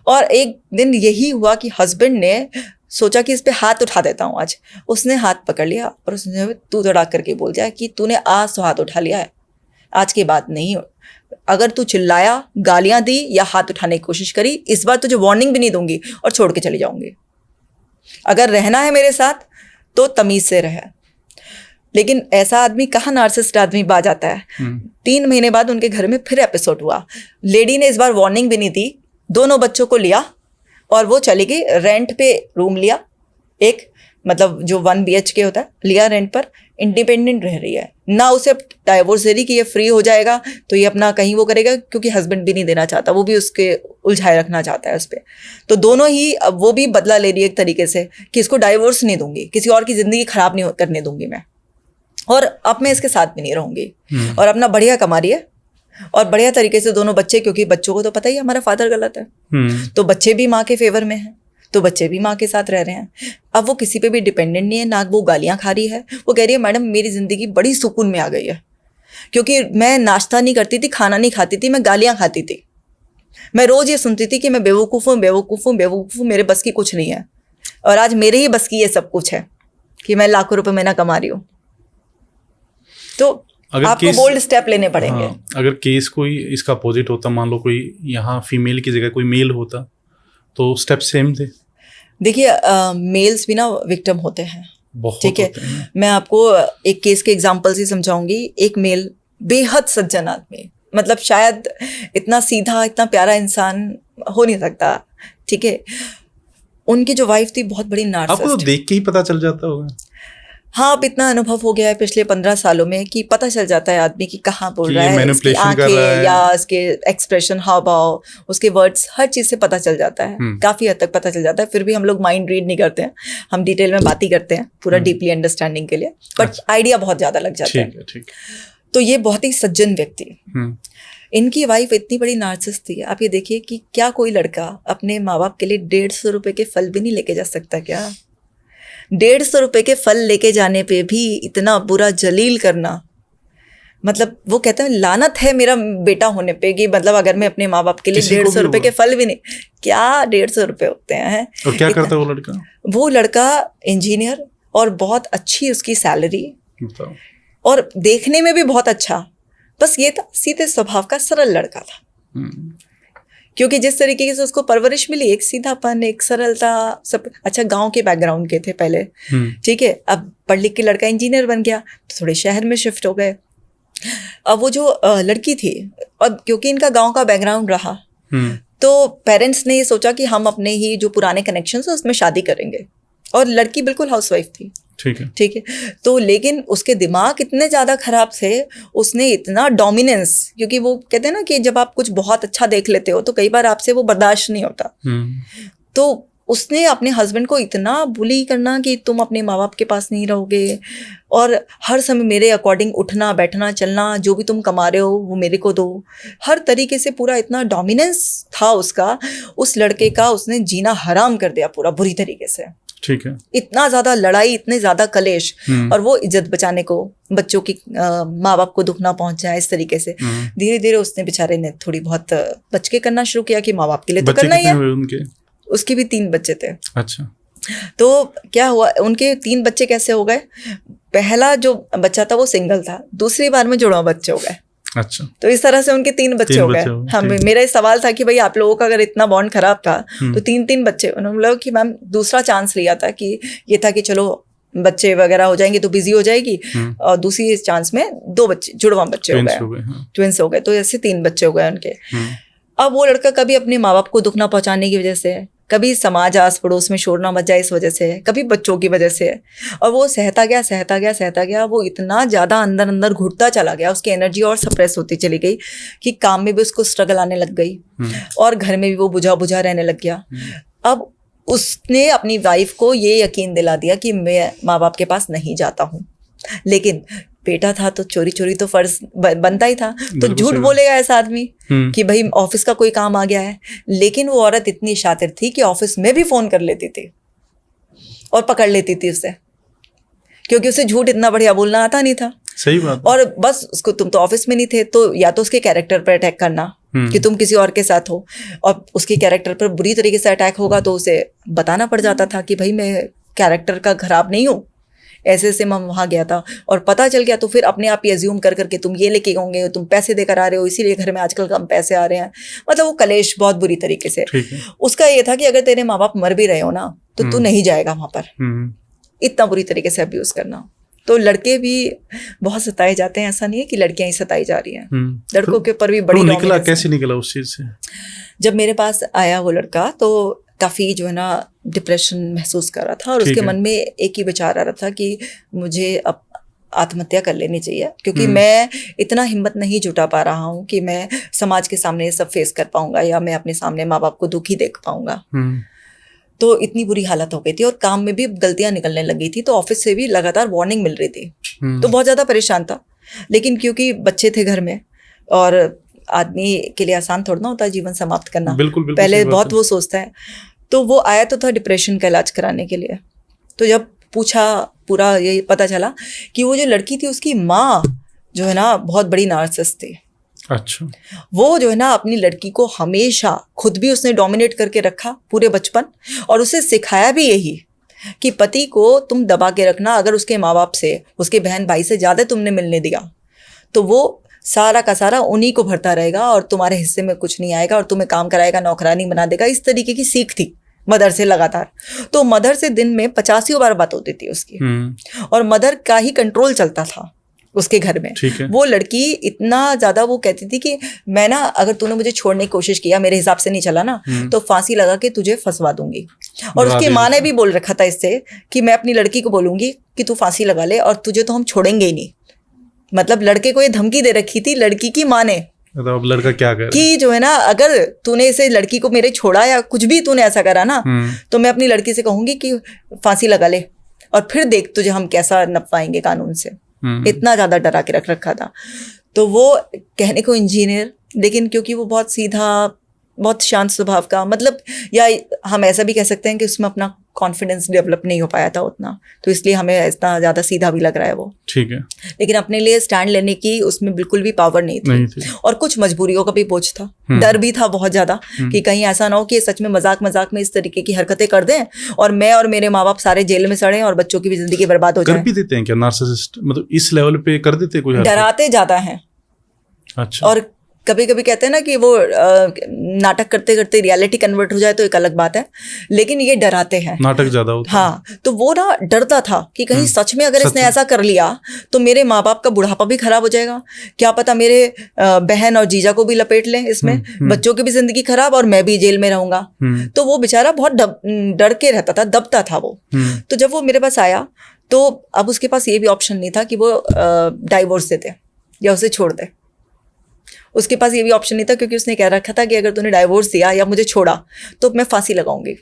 और एक दिन यही हुआ कि हस्बैंड ने सोचा कि इस पे हाथ उठा देता हूँ आज। उसने हाथ पकड़ लिया और उसने तू तड़ाक करके बोल जाए कि तूने आज तो हाथ उठा लिया है, आज के बाद नहीं, अगर तू चिल्लाया, गालियां दी या हाथ उठाने की कोशिश करी, इस बार तुझे वार्निंग भी नहीं दूंगी और छोड़ के चली जाऊंगी। अगर रहना है मेरे साथ तो तमीज से रहे। लेकिन ऐसा आदमी कहाँ नार्सिसिस्ट आदमी बाज आता है। 3 महीने बाद उनके घर में फिर एपिसोड हुआ। लेडी ने इस बार वार्निंग भी नहीं दी, दोनों बच्चों को लिया और वो चली गई। रेंट पे रूम लिया, एक मतलब जो 1 BHK होता है, लिया रेंट पर। इंडिपेंडेंट रह रही है ना, उसे डाइवोर्स दे रही कि ये फ्री हो जाएगा तो ये अपना कहीं वो करेगा, क्योंकि हस्बैंड भी नहीं देना चाहता, वो भी उसके उलझाए रखना चाहता है उस पर। तो दोनों ही अब वो भी बदला ले रही है एक तरीके से कि इसको डाइवोर्स नहीं दूंगी, किसी और की जिंदगी खराब नहीं करने दूंगी मैं, और अब मैं इसके साथ भी नहीं रहूंगी। और अपना बढ़िया कमा रही है और बढ़िया तरीके से दोनों बच्चे, क्योंकि बच्चों को तो पता ही हमारा फादर गलत है, तो बच्चे भी माँ के फेवर में हैं, तो बच्चे भी माँ के साथ रह रहे हैं। अब वो किसी पे भी डिपेंडेंट नहीं है, ना वो गालियाँ खा रही है। वो कह रही है मैडम मेरी ज़िंदगी बड़ी सुकून में आ गई है, क्योंकि मैं नाश्ता नहीं करती थी, खाना नहीं खाती थी, मैं गालियाँ खाती थी। मैं रोज़ ये सुनती थी कि मैं बेवकूफ़ हूँ, बेवकूफ़ हूँ, बेवकूफ़ हूँ, मेरे बस की कुछ नहीं है। और आज मेरे ही बस की ये सब कुछ है कि मैं लाखों रुपए महीना कमा रही हूँ। तो आपको बोल्ड स्टेप लेने पड़ेंगे। अगर केस कोई इसका अपोजिट होता, मान लो कोई यहाँ फीमेल की जगह कोई मेल होता, तो स्टेप सेम थे? देखिए मेल्स भी ना विक्टिम होते हैं, ठीक है। मैं आपको एक केस के एग्जांपल से समझाऊंगी। एक मेल बेहद सज्जन आदमी, मतलब शायद इतना सीधा, इतना प्यारा इंसान हो नहीं सकता, ठीक है। उनकी जो वाइफ थी बहुत बड़ी नार्सिसिस्ट। आपको तो देख के ही पता चल जाता होगा। हाँ, अब इतना अनुभव हो गया है पिछले 15 सालों में कि पता चल जाता है आदमी कि कहाँ बोल रहा है, इसकी आंखें या इसके एक्सप्रेशन, हाव भाव, उसके वर्ड्स, हर चीज़ से पता चल जाता है। काफ़ी हद तक पता चल जाता है। फिर भी हम लोग माइंड रीड नहीं करते हैं, हम डिटेल में बात ही करते हैं पूरा डीपली अंडरस्टैंडिंग के लिए, बट आइडिया बहुत ज़्यादा लग जाता है। तो ये बहुत ही सज्जन व्यक्ति, इनकी वाइफ इतनी बड़ी नार्सिसिस्ट थी। आप ये देखिए कि क्या कोई लड़का अपने माँ बाप के लिए 150 रुपए के फल भी नहीं लेके जा सकता क्या? 150 रुपए के फल लेके जाने पे भी इतना बुरा जलील करना, मतलब वो कहते हैं लानत है मेरा बेटा होने पे कि मतलब अगर मैं अपने माँ बाप के लिए 150 रुपए के फल भी नहीं, क्या 150 रुपए होते हैं। और क्या करता है वो लड़का? वो लड़का इंजीनियर और बहुत अच्छी उसकी सैलरी, और देखने में भी बहुत अच्छा। बस ये था सीधे स्वभाव का सरल लड़का था, क्योंकि जिस तरीके से उसको परवरिश मिली, एक सीधापन, एक सरलता, सब अच्छा। गांव के बैकग्राउंड के थे पहले, ठीक है। अब पढ़ लिख के लड़का इंजीनियर बन गया तो थोड़े शहर में शिफ्ट हो गए। अब वो जो लड़की थी, और क्योंकि इनका गांव का बैकग्राउंड रहा, तो पेरेंट्स ने ये सोचा कि हम अपने ही जो पुराने कनेक्शंस है उसमें शादी करेंगे। और लड़की बिल्कुल हाउसवाइफ थी, ठीक है। ठीक है, तो लेकिन उसके दिमाग इतने ज़्यादा खराब थे, उसने इतना डोमिनेंस, क्योंकि वो कहते हैं ना कि जब आप कुछ बहुत अच्छा देख लेते हो तो कई बार आपसे वो बर्दाश्त नहीं होता। तो उसने अपने हस्बैंड को इतना बुली करना कि तुम अपने माँ बाप के पास नहीं रहोगे, और हर समय मेरे अकॉर्डिंग उठना बैठना चलना, जो भी तुम कमा रहे हो वो मेरे को दो, हर तरीके से पूरा इतना डोमिनेंस था उसका। उस लड़के का उसने जीना हराम कर दिया पूरा बुरी तरीके से। ठीक है। इतना ज़्यादा लड़ाई, इतने ज़्यादा कलेश, और वो इज्जत बचाने को, बच्चों की माँ बाप को दुख ना पहुंच जाए, इस तरीके से धीरे धीरे उसने बेचारे ने थोड़ी बहुत बच के करना शुरू किया कि माँ बाप के लिए तो करना ही है। उनके उसके भी 3 बच्चे थे। अच्छा। तो क्या हुआ, उनके 3 बच्चे कैसे हो गए? पहला जो बच्चा था वो सिंगल था, दूसरी बार में जुड़वा बच्चे हो गए। अच्छा। तो इस तरह से उनके 3 बच्चे हो गए। हाँ, मेरा सवाल था कि भाई आप लोगों का अगर इतना बॉन्ड खराब था तो 3 बच्चे। उन्होंने बोला कि मैम दूसरा चांस लिया था कि ये था कि चलो बच्चे वगैरह हो जाएंगे तो बिजी हो जाएगी, और दूसरी चांस में 2 बच्चे जुड़वा बच्चे हो गए, ट्विंस हो गए, तो ऐसे 3 बच्चे हो गए उनके। अब वो लड़का कभी अपने माँ बाप को दुख ना पहुंचाने की वजह से, कभी समाज आस पड़ोस में शोर ना मच जाए इस वजह से, कभी बच्चों की वजह से, और वो सहता गया। वो इतना ज़्यादा अंदर अंदर घुटता चला गया, उसकी एनर्जी और सप्रेस होती चली गई कि काम में भी उसको स्ट्रगल आने लग गई, और घर में भी वो बुझा बुझा रहने लग गया। अब उसने अपनी वाइफ को ये यकीन दिला दिया कि मैं माँ बाप के पास नहीं जाता हूँ, लेकिन बेटा था तो चोरी चोरी तो फर्ज बनता ही था, तो झूठ बोलेगा ऐसा आदमी कि भाई ऑफिस का कोई काम आ गया है। लेकिन वो औरत इतनी शातिर थी कि ऑफिस में भी फोन कर लेती थी और पकड़ लेती थी उसे, क्योंकि उसे झूठ इतना बढ़िया बोलना आता नहीं था। सही बात। और बस उसको, तुम तो ऑफिस में नहीं थे, तो या तो उसके कैरेक्टर पर अटैक करना कि तुम किसी और के साथ हो, और उसके कैरेक्टर पर बुरी तरीके से अटैक होगा तो उसे बताना पड़ जाता था कि भाई मैं कैरेक्टर का खराब नहीं हूँ, ऐसे ऐसे मैं वहाँ गया था। और पता चल गया तो फिर अपने आप ही एज्यूम कर करके तुम ये लेके होंगे, तुम पैसे देकर आ रहे हो, इसीलिए घर में आजकल कम पैसे आ रहे हैं। मतलब वो कलेश बहुत बुरी तरीके से। उसका ये था कि अगर तेरे माँ बाप मर भी रहे हो ना तो तू नहीं जाएगा वहाँ पर, इतना बुरी तरीके से अब्यूज करना। तो लड़के भी बहुत सताए जाते हैं, ऐसा नहीं है कि लड़कियां ही सताई जा रही हैं, लड़कों के ऊपर भी बड़ी। निकला कैसे निकला उस चीज से? जब मेरे पास आया वो लड़का तो काफ़ी जो है ना डिप्रेशन महसूस कर रहा था, और उसके मन में एक ही विचार आ रहा था कि मुझे अब आत्महत्या कर लेनी चाहिए, क्योंकि मैं इतना हिम्मत नहीं जुटा पा रहा हूँ कि मैं समाज के सामने ये सब फेस कर पाऊंगा, या मैं अपने सामने माँ बाप को दुखी देख पाऊंगा। तो इतनी बुरी हालत हो गई थी, और काम में भी गलतियां निकलने लगी थी, तो ऑफिस से भी लगातार वार्निंग मिल रही थी। तो बहुत ज़्यादा परेशान था, लेकिन क्योंकि बच्चे थे घर में, और आदमी के लिए आसान थोड़ा ना होता है जीवन समाप्त करना। बिल्कुल, पहले बहुत वो सोचता है। तो वो आया तो था डिप्रेशन का इलाज कराने के लिए। तो जब पूछा, पूरा ये पता चला कि वो जो लड़की थी उसकी माँ जो है ना बहुत बड़ी नार्सिसिस्ट थी। अच्छा। वो जो है ना अपनी लड़की को हमेशा, खुद भी उसने डोमिनेट करके रखा पूरे बचपन, और उसे सिखाया भी यही कि पति को तुम दबा के रखना। अगर उसके माँ बाप से, उसके बहन भाई से ज़्यादा तुमने मिलने दिया तो वो सारा का सारा उन्हीं को भरता रहेगा, और तुम्हारे हिस्से में कुछ नहीं आएगा, और तुम्हें काम कराएगा, नौकरानी बना देगा। इस तरीके की सीख थी मदर से लगातार। तो मदर से दिन में 85 बार बात होती थी उसकी, और मदर का ही कंट्रोल चलता था उसके घर में। वो लड़की इतना ज्यादा वो कहती थी कि मैं ना, अगर तूने मुझे छोड़ने की कोशिश किया, मेरे हिसाब से नहीं चला ना, तो फांसी लगा के तुझे फंसवा दूंगी। और उसकी माँ ने भी बोल रखा था इससे कि मैं अपनी लड़की को बोलूंगी कि तू फांसी लगा ले, और तुझे तो हम छोड़ेंगे ही नहीं। मतलब लड़के को ये धमकी दे रखी थी लड़की की माँ ने, अब लड़का क्या करे कि जो है ना, अगर तूने इसे, लड़की को मेरे छोड़ा या कुछ भी तूने ऐसा करा ना, तो मैं अपनी लड़की से कहूंगी कि फांसी लगा ले, और फिर देख तुझे हम कैसा नपवाएंगे कानून से। इतना ज्यादा डरा के रख रखा था। तो वो कहने को इंजीनियर, लेकिन क्योंकि वो बहुत सीधा, बहुत शांत स्वभाव का, मतलब, या हम ऐसा भी कह सकते हैं कि उसमें अपना कॉन्फिडेंस डेवलप नहीं हो पाया था उतना, तो इसलिए हमें इतना ज्यादा सीधा भी लग रहा है वो। ठीक है। लेकिन अपने लिए स्टैंड लेने की उसमें बिल्कुल भी पावर नहीं थी। और कुछ मजबूरियों का भी बोझ था, डर भी था बहुत ज्यादा कि कहीं ऐसा ना हो कि सच में मजाक मजाक में इस तरीके की हरकतें कर दें, और मैं और मेरे माँ बाप सारे जेल में सड़े, और बच्चों की भी जिंदगी बर्बाद हो जाए। कर भी देते हैं क्या नार्सिसिस्ट? मतलब इस लेवल पे कर देते कोई? डराते ज्यादा हैं। अच्छा। और कभी कभी कहते हैं ना कि वो नाटक करते करते रियलिटी कन्वर्ट हो जाए तो एक अलग बात है, लेकिन ये डराते हैं, नाटक ज्यादा होता है। हाँ, तो वो ना डरता था कि कहीं सच में अगर इसने ऐसा कर लिया तो मेरे माँ बाप का बुढ़ापा भी खराब हो जाएगा, क्या पता मेरे बहन और जीजा को भी लपेट लें इसमें, बच्चों की भी जिंदगी खराब, और मैं भी जेल में रहूंगा। तो वो बेचारा बहुत डर के रहता था, दबता था वो। तो जब वो मेरे पास आया तो अब उसके पास ये भी ऑप्शन नहीं था कि वो डाइवोर्स दे दे या उसे छोड़ दे। उसके पास ये भी ऑप्शन नहीं था क्योंकि उसने कह रखा था कि अगर तूने डाइवोर्स दिया या मुझे छोड़ा तो मैं फांसी लगाऊंगी।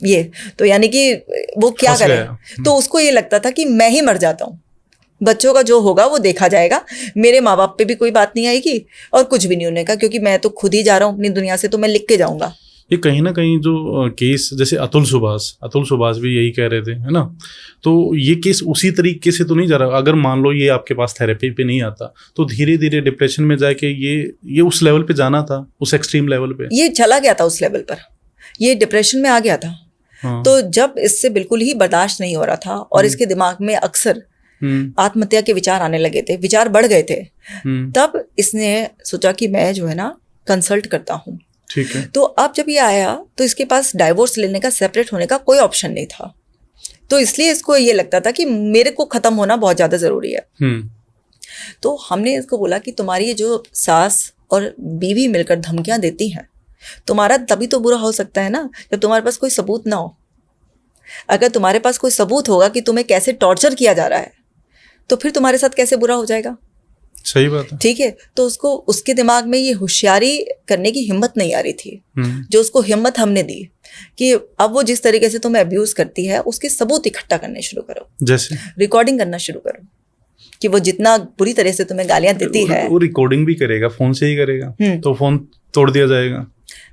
ये तो यानी कि वो क्या करे, तो उसको ये लगता था कि मैं ही मर जाता हूँ, बच्चों का जो होगा वो देखा जाएगा, मेरे माँ बाप पे भी कोई बात नहीं आएगी और कुछ भी नहीं होने का, क्योंकि मैं तो खुद ही जा रहा हूँ अपनी दुनिया से, तो मैं लिख के जाऊंगा। ये कहीं ना कहीं जो केस, जैसे अतुल सुभाष भी यही कह रहे थे, है ना, तो ये केस उसी तरीके से तो नहीं जा रहा। अगर मान लो ये आपके पास थेरेपी पे नहीं आता तो धीरे धीरे डिप्रेशन में जाके ये उस लेवल पे जाना था, उस एक्सट्रीम लेवल पे ये चला गया था, उस लेवल पर ये डिप्रेशन में आ गया था। हाँ। तो जब इससे बिल्कुल ही बर्दाश्त नहीं हो रहा था और इसके दिमाग में अक्सर आत्महत्या के विचार आने लगे थे, विचार बढ़ गए थे, तब इसने सोचा कि मैं जो है ना कंसल्ट करता हूँ। ठीक है। तो अब जब ये आया तो इसके पास डाइवोर्स लेने का, सेपरेट होने का कोई ऑप्शन नहीं था, तो इसलिए इसको ये लगता था कि मेरे को खत्म होना बहुत ज्यादा जरूरी है। तो हमने इसको बोला कि तुम्हारी ये जो सास और बीवी मिलकर धमकियां देती हैं, तुम्हारा तभी तो बुरा हो सकता है ना जब तुम्हारे पास कोई सबूत ना हो। अगर तुम्हारे पास कोई सबूत होगा कि तुम्हें कैसे टॉर्चर किया जा रहा है तो फिर तुम्हारे साथ कैसे बुरा हो जाएगा। सही बात है। ठीक है, तो उसको, उसके दिमाग में ये होशियारी करने की हिम्मत नहीं आ रही थी, जो उसको हिम्मत हमने दी कि अब वो जिस तरीके से तुम्हें अब्यूज करती है उसके सबूत इकट्ठा करने शुरू करो, जैसे रिकॉर्डिंग करना शुरू करो कि वो जितना बुरी तरह से तुम्हें गालियां देती है। वो रिकॉर्डिंग भी करेगा, फोन से ही करेगा, तो फोन तोड़ दिया जाएगा।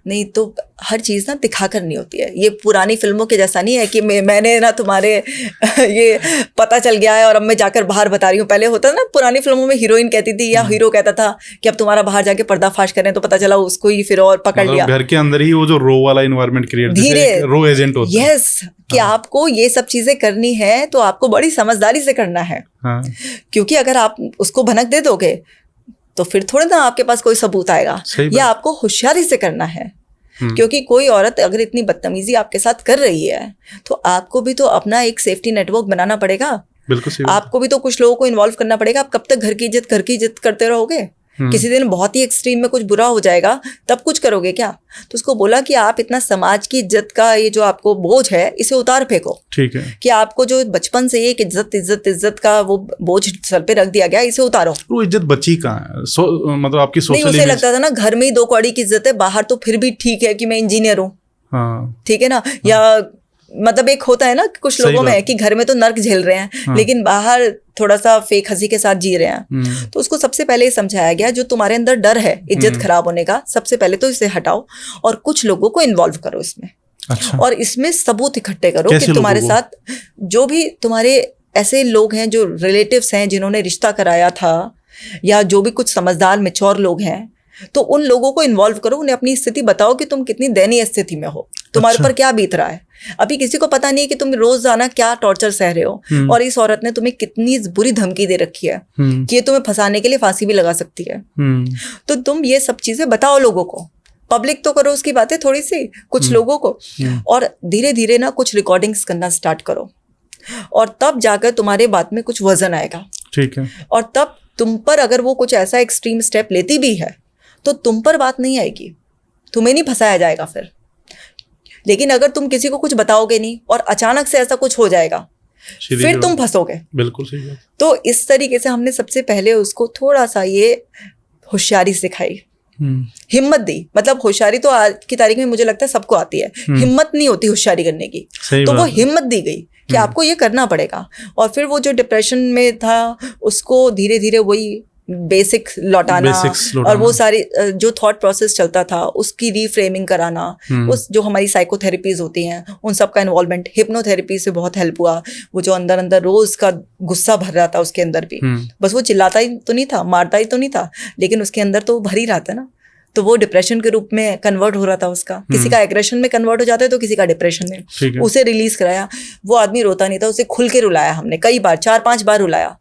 नहीं, तो हर चीज ना दिखा करनी होती है। ये पुरानी फिल्मों के जैसा नहीं है कि मैंने ना तुम्हारे ये पता चल गया है और अब मैं जाकर बाहर बता रही हूँ। पहले होता ना पुरानी फिल्मों में हीरोइन कहती थी या हीरो कहता था कि अब तुम्हारा बाहर जाके पर्दाफाश करें, तो पता चला उसको ही फिर और पकड़ लिया। घर के अंदर ही वो जो रो वाला इन्वायरमेंट क्रिएट, धीरे रो एजेंट होता है। यस, कि आपको ये सब चीजें करनी है तो आपको बड़ी समझदारी से करना है, क्योंकि अगर आप उसको भनक दे दोगे तो फिर थोड़े ना आपके पास कोई सबूत आएगा। या आपको होशियारी से करना है, क्योंकि कोई औरत अगर इतनी बदतमीजी आपके साथ कर रही है तो आपको भी तो अपना एक सेफ्टी नेटवर्क बनाना पड़ेगा। बिल्कुल, आपको भी तो कुछ लोगों को इन्वॉल्व करना पड़ेगा। आप कब तक घर की इज्जत करते रहोगे? किसी दिन बहुत ही एक्सट्रीम में कुछ बुरा हो जाएगा तब कुछ करोगे क्या? तो उसको बोला कि आप इतना समाज की इज्जत का ये जो आपको बोझ है इसे उतार फेंको। ठीक है, कि आपको जो बचपन से एक इज्जत का वो बोझ सर पे रख दिया गया, इसे उतारो। वो इज्जत बची कहाँ है? मतलब आपकी सोशल नहीं, उसे लगता था ना घर में ही 2 कौड़ी की इज्जत है, बाहर तो फिर भी ठीक है कि मैं इंजीनियर हूँ। हाँ, ठीक है ना। या मतलब एक होता है ना कुछ लोगों में कि घर में तो नर्क झेल रहे हैं लेकिन बाहर थोड़ा सा फेक हंसी के साथ जी रहे हैं। तो उसको सबसे पहले ये समझाया गया जो तुम्हारे अंदर डर है इज्जत खराब होने का, सबसे पहले तो इसे हटाओ और कुछ लोगों को इन्वॉल्व करो इसमें। अच्छा। और इसमें सबूत इकट्ठे करो कि तुम्हारे साथ जो भी तुम्हारे ऐसे लोग हैं जो रिलेटिव्स हैं जिन्होंने रिश्ता कराया था, या जो भी कुछ समझदार मैच्योर लोग हैं, तो उन लोगों को इन्वॉल्व करो, उन्हें अपनी स्थिति बताओ कि तुम कितनी दयनीय स्थिति में हो, तुम्हारे ऊपर क्या बीत रहा है। अभी किसी को पता नहीं है कि तुम रोजाना क्या टॉर्चर सह रहे हो और इस औरत ने तुम्हें कितनी बुरी धमकी दे रखी है कि ये तुम्हें फंसाने के लिए फांसी भी लगा सकती है। तो तुम ये सब चीजें बताओ लोगों को, पब्लिक तो करो उसकी बातें थोड़ी सी, कुछ लोगों को, और धीरे धीरे ना कुछ रिकॉर्डिंग्स करना स्टार्ट करो और तब जाकर तुम्हारे बात में कुछ वजन आएगा। ठीक है। और तब तुम पर अगर वो कुछ ऐसा एक्सट्रीम स्टेप लेती भी है तो तुम पर बात नहीं आएगी, तुम्हें नहीं फंसाया जाएगा फिर। लेकिन अगर तुम किसी को कुछ बताओगे नहीं और अचानक से ऐसा कुछ हो जाएगा फिर तुम फंसोगे। बिल्कुल सही बात। तो इस तरीके से हमने सबसे पहले उसको थोड़ा सा ये होशियारी सिखाई, हिम्मत दी। मतलब होशियारी तो आज की तारीख में मुझे लगता है सबको आती है, हिम्मत नहीं होती होशियारी करने की, तो वो हिम्मत दी गई कि आपको ये करना पड़ेगा। और फिर वो जो डिप्रेशन में था उसको धीरे धीरे वही बेसिक लौटाना और वो सारी जो थॉट प्रोसेस चलता था उसकी रीफ्रेमिंग कराना, उस जो हमारी साइकोथेरेपीज होती हैं उन सब का इन्वॉल्वमेंट, हिप्नोथेरेपी से बहुत हेल्प हुआ। वो जो अंदर अंदर रोज का गुस्सा भर रहा था उसके अंदर भी, बस वो चिल्लाता ही तो नहीं था, मारता ही तो नहीं था, लेकिन उसके अंदर तो भर ही रहा था ना, तो वो डिप्रेशन के रूप में कन्वर्ट हो रहा था उसका। किसी का एग्रेशन में कन्वर्ट हो जाता है तो किसी का डिप्रेशन में। उसे रिलीज कराया, वो आदमी रोता नहीं था, उसे खुल के रुलाया हमने कई बार, 4-5 बार रुलाया।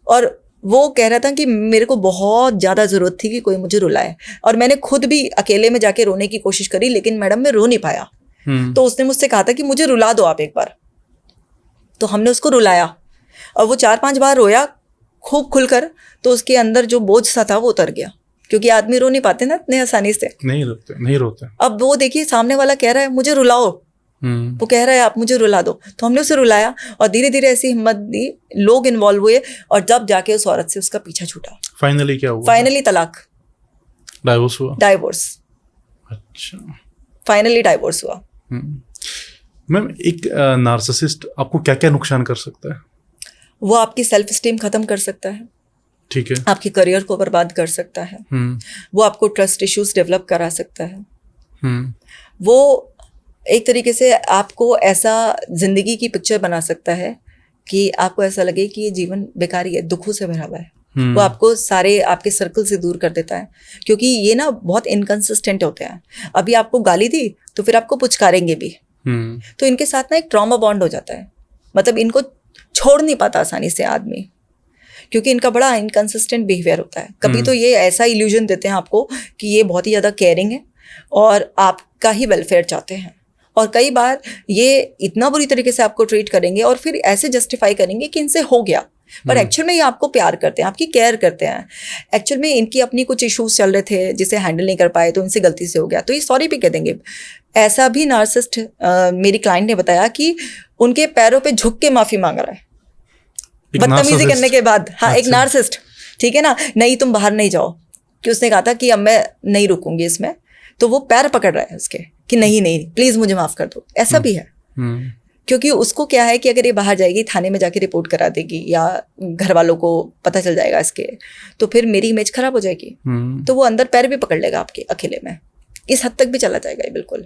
और वो कह रहा था कि मेरे को बहुत ज़्यादा ज़रूरत थी कि कोई मुझे रुलाए, और मैंने खुद भी अकेले में जाके रोने की कोशिश करी लेकिन मैडम मैं रो नहीं पाया। तो उसने मुझसे कहा था कि मुझे रुला दो आप एक बार, तो हमने उसको रुलाया और वो 4-5 बार रोया खूब खुलकर, तो उसके अंदर जो बोझ सा था वो उतर गया, क्योंकि आदमी रो नहीं पाते ना इतने आसानी से, नहीं रोते। अब वो देखिए सामने वाला कह रहा है मुझे रुलाओ, वो कह रहा है आप मुझे रुला दो, तो हमने उसे रुलाया और धीरे धीरे ऐसी हिम्मत दी, लोग इन्वॉल्व हुए और जब जाके उस औरत से उसका पीछा छूटा। फाइनली क्या हुआ? फाइनली तलाक, डाइवोर्स हुआ। डाइवोर्स, अच्छा, फाइनली डाइवोर्स हुआ। मैम एक नार्सिसिस्ट आपको क्या क्या नुकसान कर सकता है? वो आपकी सेल्फ स्टीम खत्म कर सकता है, ठीक है, आपके करियर को बर्बाद कर सकता है, वो आपको ट्रस्ट इश्यूज डेवलप करा सकता है, वो एक तरीके से आपको ऐसा जिंदगी की पिक्चर बना सकता है कि आपको ऐसा लगे कि ये जीवन बेकारी है, दुखों से भरा हुआ है। वो आपको सारे आपके सर्कल से दूर कर देता है, क्योंकि ये ना बहुत इनकंसिस्टेंट होते हैं। अभी आपको गाली दी तो फिर आपको पुचकारेंगे भी, तो इनके साथ ना एक ट्रॉमा बॉन्ड हो जाता है। मतलब इनको छोड़ नहीं पाता आसानी से आदमी, क्योंकि इनका बड़ा इनकंसिस्टेंट बिहेवियर होता है। कभी तो ये ऐसा इल्यूजन देते हैं आपको कि ये बहुत ही ज़्यादा केयरिंग है और आपका ही वेलफेयर चाहते हैं, और कई बार ये इतना बुरी तरीके से आपको ट्रीट करेंगे और फिर ऐसे जस्टिफाई करेंगे कि इनसे हो गया, पर एक्चुअल में ये आपको प्यार करते हैं, आपकी केयर करते हैं। एक्चुअल में इनकी अपनी कुछ इश्यूज चल रहे थे जिसे हैंडल नहीं कर पाए, तो इनसे गलती से हो गया, तो ये सॉरी भी कह देंगे। ऐसा भी नार्सिसिस्ट मेरी क्लाइंट ने बताया कि उनके पैरों पे झुक के माफी मांग रहा है बदतमीजी करने के बाद। हाँ, एक नार्सिसिस्ट, ठीक है ना, नहीं तुम बाहर नहीं जाओ, कि उसने कहा था कि अब मैं नहीं रुकूंगी इसमें, तो वो पैर पकड़ रहा है उसके कि नहीं नहीं प्लीज मुझे माफ कर दो। ऐसा भी है, क्योंकि उसको क्या है कि अगर ये बाहर जाएगी, थाने में जाके रिपोर्ट करा देगी या घर वालों को पता चल जाएगा इसके, तो फिर मेरी इमेज खराब हो जाएगी, तो वो अंदर पैर भी पकड़ लेगा आपके अकेले में, इस हद तक भी चला जाएगा ये। बिल्कुल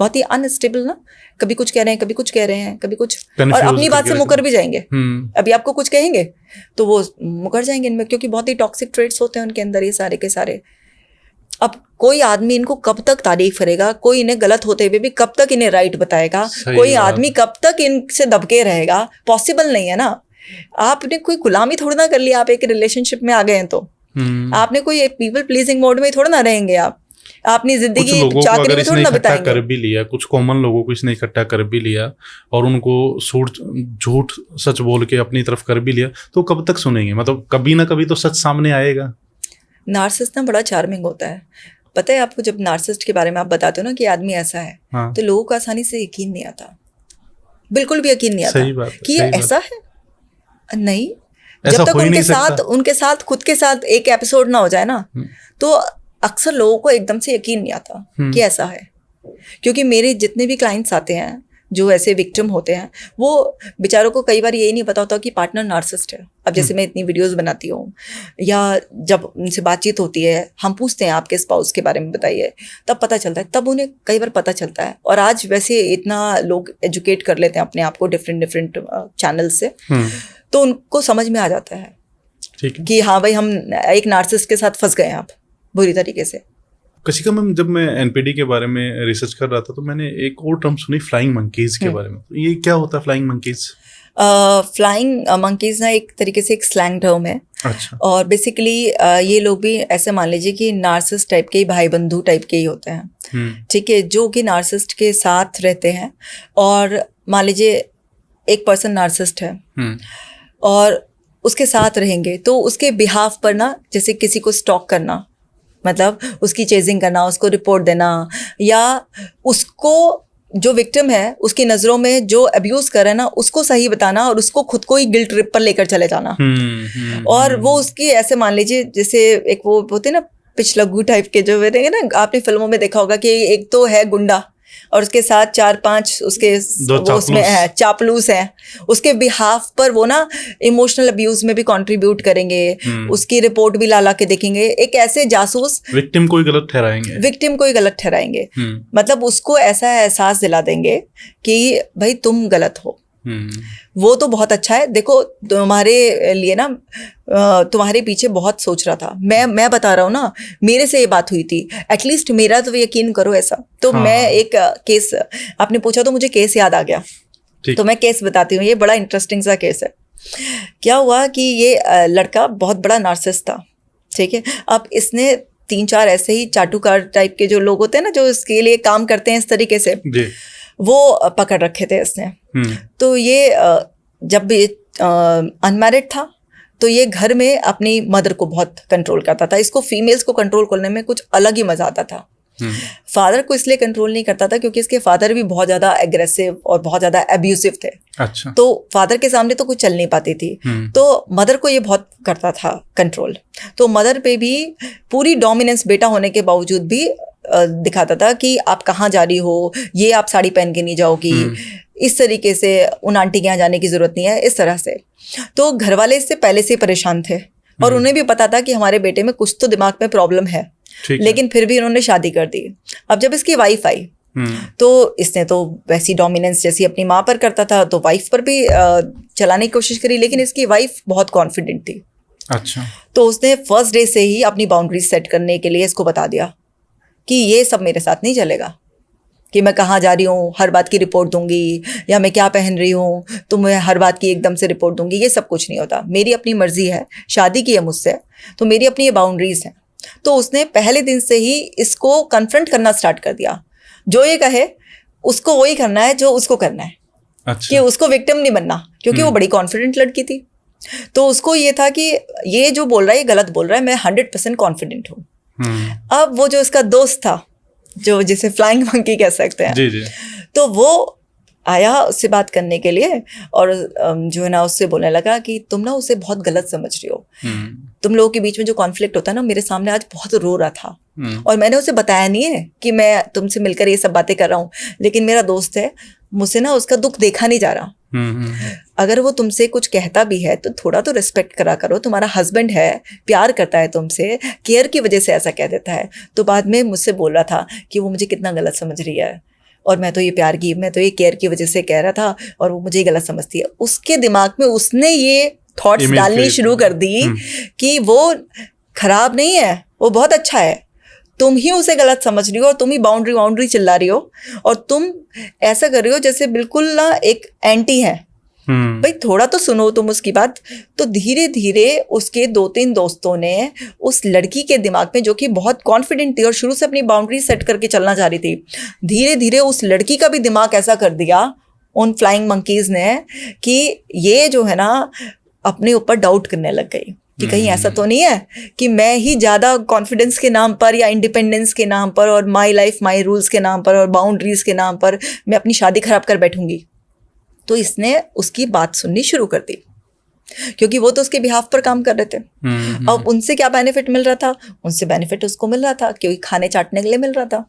बहुत ही अनस्टेबल ना, कभी कुछ कह रहे हैं, कभी कुछ कह रहे हैं, कभी कुछ, और अपनी बात से मुकर भी जाएंगे। अभी आपको कुछ कहेंगे तो वो मुकर जाएंगे इनमें, क्योंकि बहुत ही टॉक्सिक ट्रेट्स होते हैं उनके अंदर ये सारे के सारे। अब कोई आदमी इनको कब तक तारीफ करेगा, कोई इन्हें गलत होते हुए भी कब तक इन्हें राइट बताएगा, कोई आदमी कब तक इनसे दबके रहेगा, पॉसिबल नहीं है ना। आपने कोई गुलामी थोड़ा ना कर लिया, आप एक रिलेशनशिप में आ गए हैं तो आपने कोई पीपल प्लीजिंग मोड में थोड़ा ना रहेंगे आप, अपनी जिंदगी चाकरी में थोड़ा ना बिताएंगे। कर भी लिया, कुछ कॉमन लोगों को इसने इकट्ठा कर भी लिया और उनको झूठ सच बोल के अपनी तरफ कर भी लिया, तो कब तक सुनेंगे? मतलब कभी ना कभी तो सच सामने आएगा। नार्सिसिस्ट ना बड़ा चार्मिंग होता है, पता है आपको। जब नार्सिसिस्ट के बारे में आप बताते हो ना कि आदमी ऐसा है, हाँ, तो लोगों को आसानी से यकीन नहीं आता, बिल्कुल भी यकीन नहीं आता। सही बात, कि ये ऐसा है, नहीं, जब तक उनके साथ खुद के साथ एक एपिसोड ना हो जाए ना, तो अक्सर लोगों को एकदम से यकीन नहीं आता कि ऐसा है। क्योंकि मेरे जितने भी क्लाइंट्स आते हैं जो ऐसे विक्टिम होते हैं, वो बेचारों को कई बार यही नहीं पता होता कि पार्टनर नार्सिसिस्ट है। अब जैसे मैं इतनी वीडियोस बनाती हूँ या जब उनसे बातचीत होती है, हम पूछते हैं आपके स्पाउस के बारे में बताइए, तब पता चलता है, तब उन्हें कई बार पता चलता है। और आज वैसे इतना लोग एजुकेट कर लेते हैं अपने आप को डिफरेंट चैनल से, तो उनको समझ में आ जाता है कि हाँ भाई हम एक नार्सिसिस्ट के साथ फंस गए हैं आप बुरी तरीके से। कशी का मैम, जब मैं एनपीडी के बारे में रिसर्च कर रहा था तो मैंने एक और टर्म सुनी, फ्लाइंग मंकीज के बारे में। ये क्या होता है फ्लाइंग मंकीज? फ्लाइंग मंकीज ना एक तरीके से एक स्लैंग टर्म है। अच्छा। और बेसिकली ये लोग भी ऐसे मान लीजिए कि नार्सिसिस्ट टाइप के ही, भाई बंधु टाइप के ही होते हैं, ठीक है, जो कि नार्सिसिस्ट के साथ रहते हैं। और मान लीजिए एक पर्सन नार्सिसिस्ट है और उसके साथ रहेंगे, तो उसके बिहाफ पर ना, जैसे किसी को स्टॉक करना, मतलब उसकी चेजिंग करना, उसको रिपोर्ट देना, या उसको जो विक्टिम है उसकी नज़रों में जो अब्यूज़ कर रहा है ना, उसको सही बताना और उसको खुद को ही गिल्ट ट्रिप पर लेकर चले जाना। और वो उसकी ऐसे मान लीजिए जैसे एक वो होते हैं ना पिछलग्गू टाइप के, जो होते हैं ना, आपने फिल्मों में देखा होगा कि एक तो है गुंडा और उसके साथ 4-5 उसके वो उसमें है चापलूस है, उसके बिहाफ पर वो ना इमोशनल अब्यूज में भी कंट्रीब्यूट करेंगे, उसकी रिपोर्ट भी ला के देखेंगे। एक ऐसे जासूस विक्टिम को ही गलत ठहराएंगे, मतलब उसको ऐसा एहसास दिला देंगे कि भाई तुम गलत हो। वो तो बहुत अच्छा है, देखो तुम्हारे लिए ना, तुम्हारे पीछे बहुत सोच रहा था, मैं बता रहा हूँ ना, मेरे से ये बात हुई थी, एटलीस्ट मेरा तो यकीन करो ऐसा। तो हाँ। मैं एक केस, आपने पूछा तो मुझे केस याद आ गया, तो मैं केस बताती हूँ। ये बड़ा इंटरेस्टिंग सा केस है। क्या हुआ कि ये लड़का बहुत बड़ा नार्सिसिस्ट था, ठीक है। अब इसने 3-4 ऐसे ही चाटुकार टाइप के जो लोग होते हैं ना, जो इसके लिए काम करते हैं इस तरीके से, वो पकड़ रखे थे इसने। तो ये जब भी अनमैरिड था तो ये घर में अपनी मदर को बहुत कंट्रोल करता था। इसको फीमेल्स को कंट्रोल करने में कुछ अलग ही मजा आता था। फादर को इसलिए कंट्रोल नहीं करता था क्योंकि इसके फादर भी बहुत ज़्यादा एग्रेसिव और बहुत ज़्यादा एब्यूसिव थे। अच्छा। तो फादर के सामने तो कुछ चल नहीं पाती थी, तो मदर को ये बहुत करता था कंट्रोल। तो मदर पे भी पूरी डोमिनेंस बेटा होने के बावजूद भी दिखाता था कि आप कहाँ जा रही हो, ये आप साड़ी पहन के नहीं जाओगी, इस तरीके से उन आंटी के यहाँ जाने की ज़रूरत नहीं है, इस तरह से। तो घर वाले इससे पहले से परेशान थे और उन्हें भी पता था कि हमारे बेटे में कुछ तो दिमाग में प्रॉब्लम है, लेकिन फिर भी उन्होंने शादी कर दी। अब जब इसकी वाइफ आई तो इसने तो वैसी डोमिनेंस जैसी अपनी माँ पर करता था तो वाइफ पर भी चलाने की कोशिश करी, लेकिन इसकी वाइफ बहुत कॉन्फिडेंट थी। अच्छा। तो उसने फर्स्ट डे से ही अपनी बाउंड्रीज सेट करने के लिए इसको बता दिया कि ये सब मेरे साथ नहीं चलेगा, कि मैं कहाँ जा रही हूँ हर बात की रिपोर्ट दूंगी, या मैं क्या पहन रही हूँ तो मैं हर बात की एकदम से रिपोर्ट दूंगी, ये सब कुछ नहीं होता। मेरी अपनी मर्जी है, शादी की है मुझसे, तो मेरी अपनी ये बाउंड्रीज हैं। तो उसने पहले दिन से ही इसको कन्फ्रंट करना स्टार्ट कर दिया। जो ये कहे उसको वही करना है जो उसको करना है। अच्छा। कि उसको विक्टिम नहीं बनना, क्योंकि वो बड़ी कॉन्फिडेंट लड़की थी। तो उसको ये था कि ये जो बोल रहा है ये गलत बोल रहा है, मैं 100% कॉन्फिडेंट हूँ। अब वो जो इसका दोस्त था, जो जिसे फ्लाइंग मंकी कह सकते हैं, जी जी, तो वो आया उससे बात करने के लिए और जो है ना उससे बोलने लगा कि तुम ना उसे बहुत गलत समझ रही हो। तुम लोगों के बीच में जो कॉन्फ्लिक्ट होता है ना, मेरे सामने आज बहुत रो रहा था और मैंने उसे बताया नहीं है कि मैं तुमसे मिलकर ये सब बातें कर रहा हूँ, लेकिन मेरा दोस्त है, मुझसे ना उसका दुख देखा नहीं जा रहा। अगर वो तुमसे कुछ कहता भी है तो थोड़ा तो रिस्पेक्ट करा करो, तुम्हारा हस्बैंड है, प्यार करता है तुमसे, केयर की वजह से ऐसा कह देता है। तो बाद में मुझसे बोल रहा था कि वो मुझे कितना गलत समझ रही है और मैं तो ये प्यार की, मैं तो ये केयर की वजह से कह रहा था और वो मुझे गलत समझती है। उसके दिमाग में उसने ये थॉट्स डालनी शुरू कर दी कि वो खराब नहीं है, वो बहुत अच्छा है, तुम ही उसे गलत समझ रही हो और तुम ही बाउंड्री चिल्ला रही हो और तुम ऐसा कर रही हो जैसे बिल्कुल ना एक एंटी है। भाई थोड़ा तो सुनो तुम उसकी बात। तो धीरे धीरे उसके 2-3 दोस्तों ने उस लड़की के दिमाग में, जो कि बहुत कॉन्फिडेंट थी और शुरू से अपनी बाउंड्री सेट करके चलना चाह रही थी, धीरे धीरे उस लड़की का भी दिमाग ऐसा कर दिया उन फ्लाइंग मंकीज ने कि ये जो है ना अपने ऊपर डाउट करने लग गई कि कहीं ऐसा तो नहीं है कि मैं ही ज़्यादा कॉन्फिडेंस के नाम पर या इंडिपेंडेंस के नाम पर और माई लाइफ माई रूल्स के नाम पर और बाउंड्रीज के नाम पर मैं अपनी शादी खराब कर बैठूंगी। तो इसने उसकी बात सुननी शुरू कर दी, क्योंकि वो तो उसके बिहाफ पर काम कर रहे थे। अब उनसे क्या बेनिफिट मिल रहा था? उनसे बेनिफिट उसको मिल रहा था क्योंकि खाने चाटने के लिए मिल रहा था।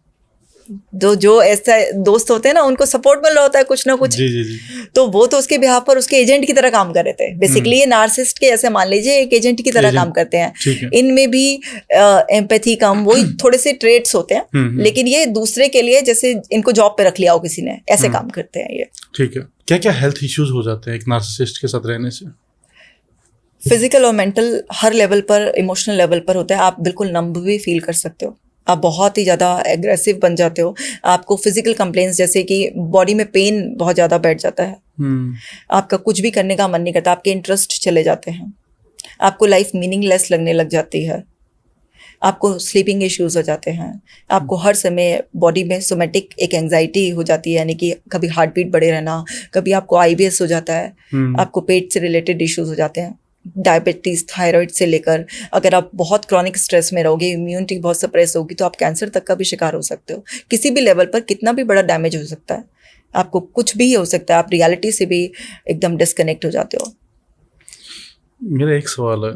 जो ऐसा दोस्त होते हैं ना, उनको सपोर्ट मिल रहा होता है कुछ ना कुछ। जी जी जी। तो वो तो उसके बिहाफ पर उसके एजेंट की तरह काम कर रहे थे। बेसिकली ये नार्सिसिस्ट के ऐसे मान लीजिए एक एजेंट की तरह काम करते हैं। इनमें भी एम्पैथी कम, वही थोड़े से ट्रेट्स होते हैं, लेकिन ये दूसरे के लिए जैसे इनको जॉब पे रख लिया हो किसी ने, ऐसे काम करते हैं ये। ठीक है। क्या क्या हेल्थ इश्यूज हो जाते हैं एक नार्सिसिस्ट के साथ रहने से? फिजिकल और मेंटल हर लेवल पर, इमोशनल लेवल पर होता है। आप बिल्कुल नंब भी फील कर सकते हो, आप बहुत ही ज़्यादा एग्रेसिव बन जाते हो, आपको फिजिकल कंप्लेंट्स जैसे कि बॉडी में पेन बहुत ज़्यादा बैठ जाता है, आपका कुछ भी करने का मन नहीं करता, आपके इंटरेस्ट चले जाते हैं, आपको लाइफ मीनिंगलेस लगने लग जाती है, आपको स्लीपिंग इश्यूज हो जाते हैं, आपको हर समय बॉडी में सोमेटिक एक एंजाइटी हो जाती है, यानी कि कभी हार्ट बीट बढ़े रहना, कभी आपको IBS हो जाता है, आपको पेट से रिलेटेड इश्यूज हो जाते हैं, डायबिटीज़, थायराइड से लेकर, अगर आप बहुत क्रॉनिक स्ट्रेस में रहोगे, इम्यूनिटी बहुत सप्रेस होगी, तो आप कैंसर तक का भी शिकार हो सकते हो। किसी भी लेवल पर कितना भी बड़ा डैमेज हो सकता है, आपको कुछ भी हो सकता है, आप रियलिटी से भी एकदम डिस्कनेक्ट हो जाते हो। मेरा एक सवाल है,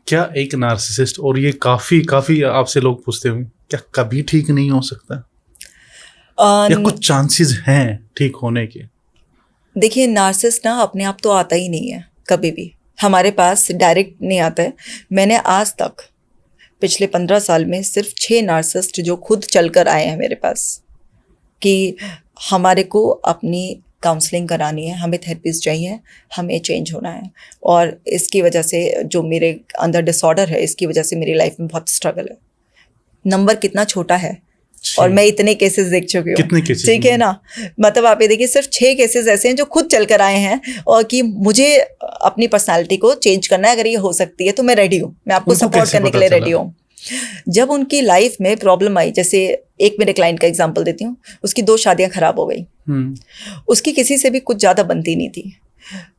क्या एक नार्सिसिस्ट, और ये काफ़ी आपसे लोग पूछते होंगे, क्या कभी ठीक नहीं हो सकता या कुछ चांसेस हैं ठीक होने के? देखिए, नार्सिसिस्ट ना अपने आप तो आता ही नहीं है, कभी भी हमारे पास डायरेक्ट नहीं आता है। मैंने आज तक पिछले 15 साल में सिर्फ 6 नार्सिसिस्ट जो खुद चल कर आए हैं मेरे पास कि हमारे को अपनी काउंसलिंग करानी है, हमें थेरेपिस्ट चाहिए, हमें चेंज होना है, और इसकी वजह से जो मेरे अंदर डिसऑर्डर है, इसकी वजह से मेरी लाइफ में बहुत स्ट्रगल है। नंबर कितना छोटा है, और मैं इतने केसेस देख चुकी हूँ। कितने केसेस? ठीक है ना, मतलब आप ये देखिए, सिर्फ 6 केसेस ऐसे हैं जो खुद चल कर आए हैं और कि मुझे अपनी पर्सनालिटी को चेंज करना है, अगर ये हो सकती है तो मैं रेडी हूँ, मैं आपको सपोर्ट करने के लिए रेडी हूँ। जब उनकी लाइफ में प्रॉब्लम आई, जैसे एक मेरे क्लाइंट का एग्जांपल देती हूँ, उसकी 2 शादियां खराब हो गई, उसकी किसी से भी कुछ ज़्यादा बनती नहीं थी,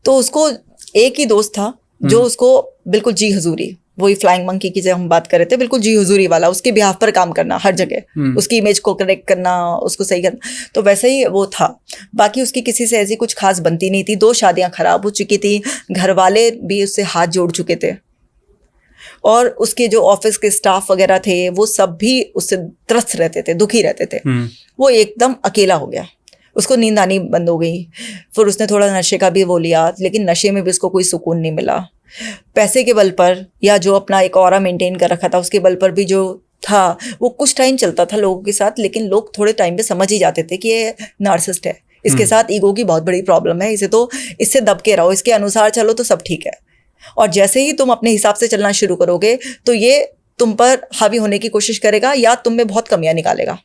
तो उसको एक ही दोस्त था जो उसको बिल्कुल जी हजूरी, वही फ्लाइंग मंकी की जब हम बात कर रहे थे, बिल्कुल जी हुजूरी वाला, उसके बिहाफ पर काम करना हर जगह, उसकी इमेज को करेक्ट करना, उसको सही करना, तो वैसे ही वो था। बाकी उसकी किसी से ऐसी कुछ खास बनती नहीं थी। 2 शादियां खराब हो चुकी थी, घर वाले भी उससे हाथ जोड़ चुके थे, और उसके जो ऑफिस के स्टाफ वगैरह थे वो सब भी उससे त्रस्त रहते थे, दुखी रहते थे। वो एकदम अकेला हो गया, उसको नींद आनी बंद हो गई। फिर उसने थोड़ा नशे का भी वो लिया, लेकिन नशे में भी उसको कोई सुकून नहीं मिला। पैसे के बल पर या जो अपना एक ऑरा मेंटेन कर रखा था उसके बल पर भी जो था वो कुछ टाइम चलता था लोगों के साथ, लेकिन लोग थोड़े टाइम पे समझ ही जाते थे कि ये नार्सिसिस्ट है, इसके साथ ईगो की बहुत बड़ी प्रॉब्लम है, इसे तो इससे दब के रहो, इसके अनुसार चलो तो सब ठीक है। और जैसे ही तुम अपने हिसाब से चलना शुरू करोगे तो ये तुम पर हावी होने की कोशिश करेगा या तुम में बहुत कमियां निकालेगा।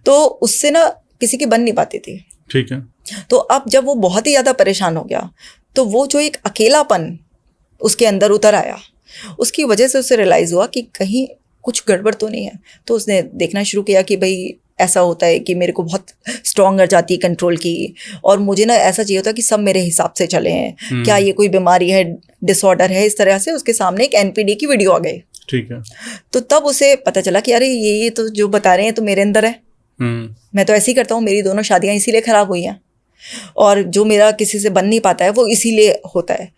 तो उससे ना किसी की बन नहीं पाती थी। ठीक है। तो अब जब वो बहुत ही ज्यादा परेशान हो गया तो वो जो एक अकेलापन उसके अंदर उतर आया, उसकी वजह से उसे रियलाइज हुआ कि कहीं कुछ गड़बड़ तो नहीं है। तो उसने देखना शुरू किया कि भाई ऐसा होता है कि मेरे को बहुत स्ट्रॉन्ग आ जाती है कंट्रोल की, और मुझे ना ऐसा चाहिए होता है कि सब मेरे हिसाब से चले हैं, क्या ये कोई बीमारी है, डिसऑर्डर है, इस तरह से उसके सामने एक एनपीडी की वीडियो आ गई। ठीक है। तो तब उसे पता चला कि अरे ये तो जो बता रहे हैं तो मेरे अंदर है, मैं तो ऐसे ही करता हूँ, मेरी दोनों शादियाँ इसीलिए ख़राब हुई हैं, और जो मेरा किसी से बन नहीं पाता है वो इसीलिए होता है।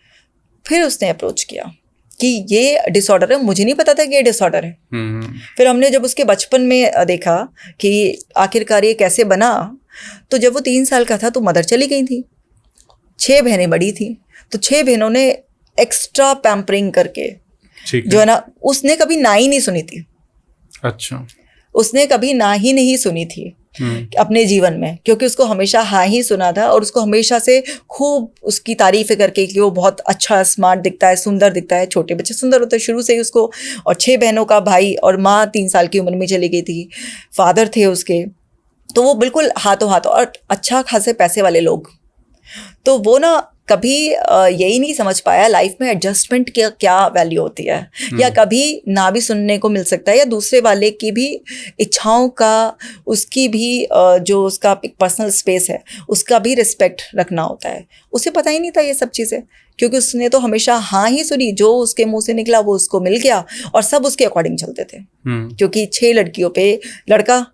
फिर उसने अप्रोच किया कि ये डिसऑर्डर है, मुझे नहीं पता था कि ये डिसऑर्डर है। फिर हमने जब उसके बचपन में देखा कि आखिरकार ये कैसे बना, तो जब वो 3 साल का था तो मदर चली गई थी, 6 बहनें बड़ी थी, तो 6 बहनों ने एक्स्ट्रा पैम्परिंग करके जो है ना, उसने कभी ना ही नहीं सुनी थी। अच्छा। उसने कभी ना ही नहीं सुनी थी अपने जीवन में, क्योंकि उसको हमेशा हाँ ही सुना था, और उसको हमेशा से खूब उसकी तारीफें करके कि वो बहुत अच्छा स्मार्ट दिखता है, सुंदर दिखता है। छोटे बच्चे सुंदर होते हैं शुरू से ही उसको। और 6 बहनों का भाई, और माँ 3 साल की उम्र में चली गई थी, फादर थे उसके, तो वो बिल्कुल हाथों हाथों, और अच्छा खासे पैसे वाले लोग। तो वो ना कभी यही नहीं समझ पाया लाइफ में एडजस्टमेंट की क्या वैल्यू होती है, या कभी ना भी सुनने को मिल सकता है, या दूसरे वाले की भी इच्छाओं का, उसकी भी जो उसका एक पर्सनल स्पेस है उसका भी रिस्पेक्ट रखना होता है। उसे पता ही नहीं था ये सब चीज़ें, क्योंकि उसने तो हमेशा हाँ ही सुनी, जो उसके मुंह से निकला वो उसको मिल गया, और सब उसके अकॉर्डिंग चलते थे। क्योंकि 6 लड़कियों पे लड़का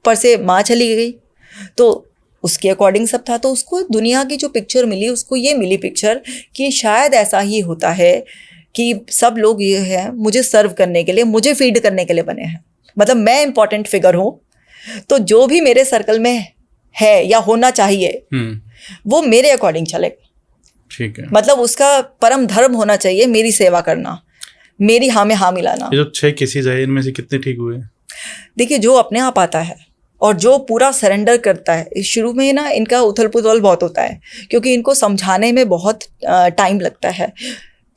पर से माँ चली गई तो उसके अकॉर्डिंग सब था। तो उसको दुनिया की जो पिक्चर मिली, उसको ये मिली पिक्चर कि शायद ऐसा ही होता है कि सब लोग ये है मुझे सर्व करने के लिए, मुझे फीड करने के लिए बने हैं। मतलब मैं इंपॉर्टेंट फिगर हूँ, तो जो भी मेरे सर्कल में है या होना चाहिए वो मेरे अकॉर्डिंग चलेगा। ठीक है। मतलब उसका परम धर्म होना चाहिए मेरी सेवा करना, मेरी हाँ में हाँ मिलाना। ये जो 6 केसेस है इनमें से कितने ठीक हुए? देखिए, जो अपने आप आता है और जो पूरा सरेंडर करता है, शुरू में ना इनका उथल पुथल बहुत होता है, क्योंकि इनको समझाने में बहुत टाइम लगता है।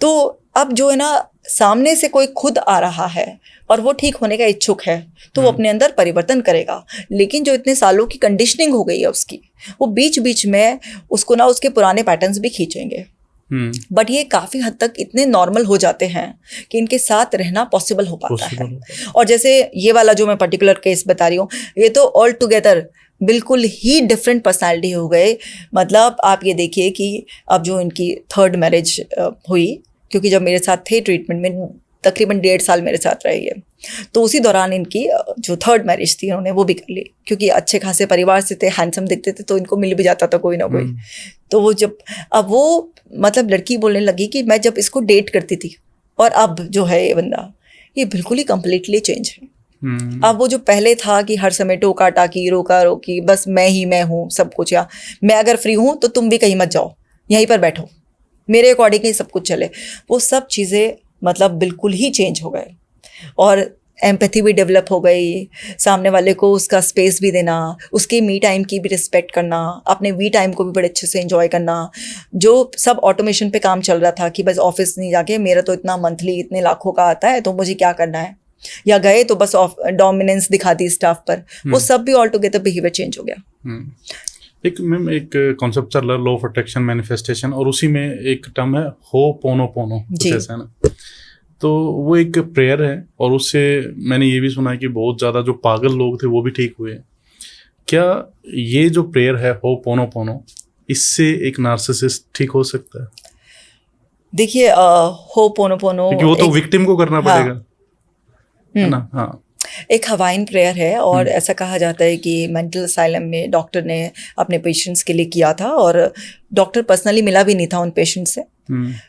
तो अब जो है ना, सामने से कोई खुद आ रहा है और वो ठीक होने का इच्छुक है, तो वो अपने अंदर परिवर्तन करेगा। लेकिन जो इतने सालों की कंडीशनिंग हो गई है उसकी, वो बीच बीच में उसको ना उसके पुराने पैटर्न्स भी खींचेंगे। बट ये काफ़ी हद तक इतने नॉर्मल हो जाते हैं कि इनके साथ रहना पॉसिबल हो पाता है। और जैसे ये वाला जो मैं पर्टिकुलर केस बता रही हूँ, ये तो ऑल टुगेदर बिल्कुल ही डिफरेंट पर्सनालिटी हो गए। मतलब आप ये देखिए कि अब जो इनकी 3rd मैरिज हुई, क्योंकि जब मेरे साथ थे ट्रीटमेंट में तकरीबन 1.5 साल मेरे साथ रही है, तो उसी दौरान इनकी जो 3rd मैरिज थी उन्होंने वो भी कर ली, क्योंकि अच्छे खासे परिवार से थे, हैंडसम दिखते थे, तो इनको मिल भी जाता था कोई ना कोई। तो वो जब अब वो मतलब लड़की बोलने लगी कि मैं जब इसको डेट करती थी और अब जो है ये बंदा, ये बिल्कुल ही कंप्लीटली चेंज है। अब वो जो पहले था कि हर समय टोका टाकी, रोका रोकी, बस मैं ही मैं हूँ सब कुछ, या मैं अगर फ्री हूँ तो तुम भी कहीं मत जाओ, यहीं पर बैठो, मेरे अकॉर्डिंग ही सब कुछ चले, वो सब चीज़ें मतलब बिल्कुल ही चेंज हो गए। और एम्पैथी भी डेवलप हो गई, सामने वाले को उसका स्पेस भी देना, उसके मी टाइम की भी रिस्पेक्ट करना, अपने वी टाइम को भी बड़े अच्छे से एंजॉय करना। जो सब ऑटोमेशन पे काम चल रहा था कि बस ऑफिस नहीं जाके मेरा तो इतना मंथली इतने लाखों का आता है तो मुझे क्या करना है, या गए तो बस डोमिनेंस दिखा दी स्टाफ पर, वो सब भी ऑल टुगेदर बिहेवियर चेंज हो गया। एक मैम एक कॉन्सेप्ट चल रहा है लॉ ऑफ अट्रैक्शन मैनिफेस्टेशन, और उसी में एक टर्म है होपोनोपोनो, कुछ ऐसा है ना। तो वो एक प्रेयर है, और उससे मैंने ये भी सुना है कि बहुत ज़्यादा जो पागल लोग थे वो भी ठीक हुए। क्या ये जो प्रेयर है होपोनोपोनो, इससे एक नार्सिसिस्ट ठीक हो सकता है? देखिए होपोनोपोनो क्योंकि वो तो विक्टिम को करना हाँ, पड़ेगा, है ना? हाँ, एक हवाइन प्रेयर है और ऐसा कहा जाता है कि मेंटल असाइलम में डॉक्टर ने अपने पेशेंट्स के लिए किया था और डॉक्टर पर्सनली मिला भी नहीं था उन पेशेंट्स से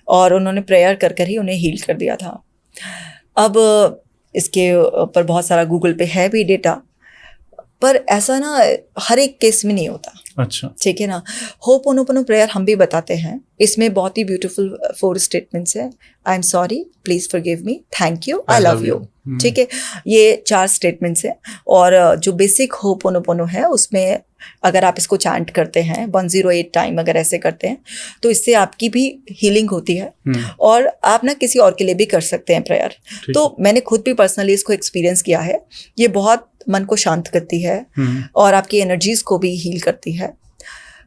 और उन्होंने प्रेयर कर कर ही उन्हें हील कर दिया था। अब इसके ऊपर बहुत सारा गूगल पे है भी डेटा, पर ऐसा ना हर एक केस में नहीं होता। अच्छा, ठीक है ना। होपोनोपोनो प्रेयर हम भी बताते हैं, इसमें बहुत ही ब्यूटीफुल 4 स्टेटमेंट्स है। I am sorry, please forgive me, thank you, I love you. ठीक है, ये 4 स्टेटमेंट्स हैं और जो बेसिक होपोनोपोनो है उसमें अगर आप इसको चैंट करते हैं 108 टाइम अगर ऐसे करते हैं तो इससे आपकी भी हीलिंग होती है और आप ना किसी और के लिए भी कर सकते हैं प्रेयर। तो मैंने खुद भी पर्सनली इसको एक्सपीरियंस किया है, ये बहुत मन को शांत करती है और आपकी एनर्जीज को भी हील करती है।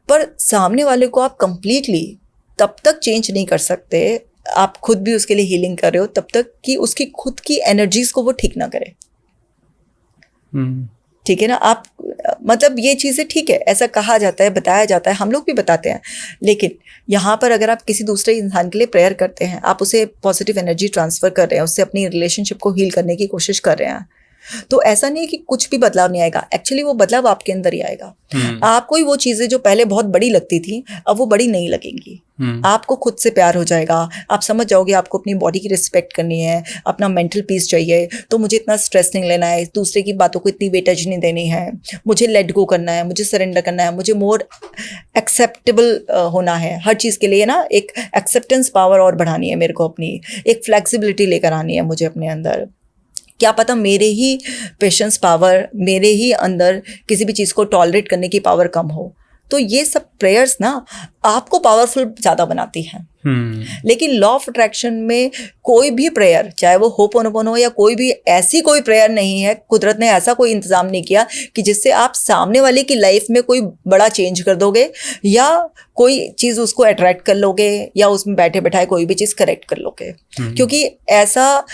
पर सामने वाले को आप कंप्लीटली तब तक चेंज नहीं कर सकते, आप खुद भी उसके लिए हीलिंग कर रहे हो तब तक कि उसकी खुद की एनर्जीज को वो ठीक ना करे। ठीक है ना। आप मतलब ये चीज़ें ठीक है, ऐसा कहा जाता है, बताया जाता है, हम लोग भी बताते हैं, लेकिन यहाँ पर अगर आप किसी दूसरे इंसान के लिए प्रेयर करते हैं, आप उसे पॉजिटिव एनर्जी ट्रांसफ़र कर रहे हैं, उससे अपनी रिलेशनशिप को हील करने की कोशिश कर रहे हैं, तो ऐसा नहीं है कि कुछ भी बदलाव नहीं आएगा। एक्चुअली वो बदलाव आपके अंदर ही आएगा। आपको ही वो चीज़ें जो पहले बहुत बड़ी लगती थी अब वो बड़ी नहीं लगेंगी। आपको खुद से प्यार हो जाएगा, आप समझ जाओगे आपको अपनी बॉडी की रिस्पेक्ट करनी है, अपना मेंटल पीस चाहिए, तो मुझे इतना स्ट्रेस नहीं लेना है, दूसरे की बातों को इतनी वेटेज नहीं देनी है, मुझे लेट गो करना है, मुझे सरेंडर करना है, मुझे मोर एक्सेप्टेबल होना है हर चीज़ के लिए ना। एक एक्सेप्टेंस पावर और बढ़ानी है मेरे को, अपनी एक फ्लेक्सिबिलिटी लेकर आनी है मुझे अपने अंदर। क्या पता मेरे ही पेशेंस पावर, मेरे ही अंदर किसी भी चीज़ को टॉलरेट करने की पावर कम हो। तो ये सब प्रेयर्स ना आपको पावरफुल ज़्यादा बनाती हैं। लेकिन लॉ ऑफ अट्रैक्शन में कोई भी प्रेयर, चाहे वो होपोनोपोनो हो या कोई भी, ऐसी कोई प्रेयर नहीं है, कुदरत ने ऐसा कोई इंतज़ाम नहीं किया कि जिससे आप सामने वाले की लाइफ में कोई बड़ा चेंज कर दोगे या कोई चीज़ उसको अट्रैक्ट कर लोगे या उसमें बैठे बैठाए कोई भी चीज़ करेक्ट कर लोगे। क्योंकि ऐसा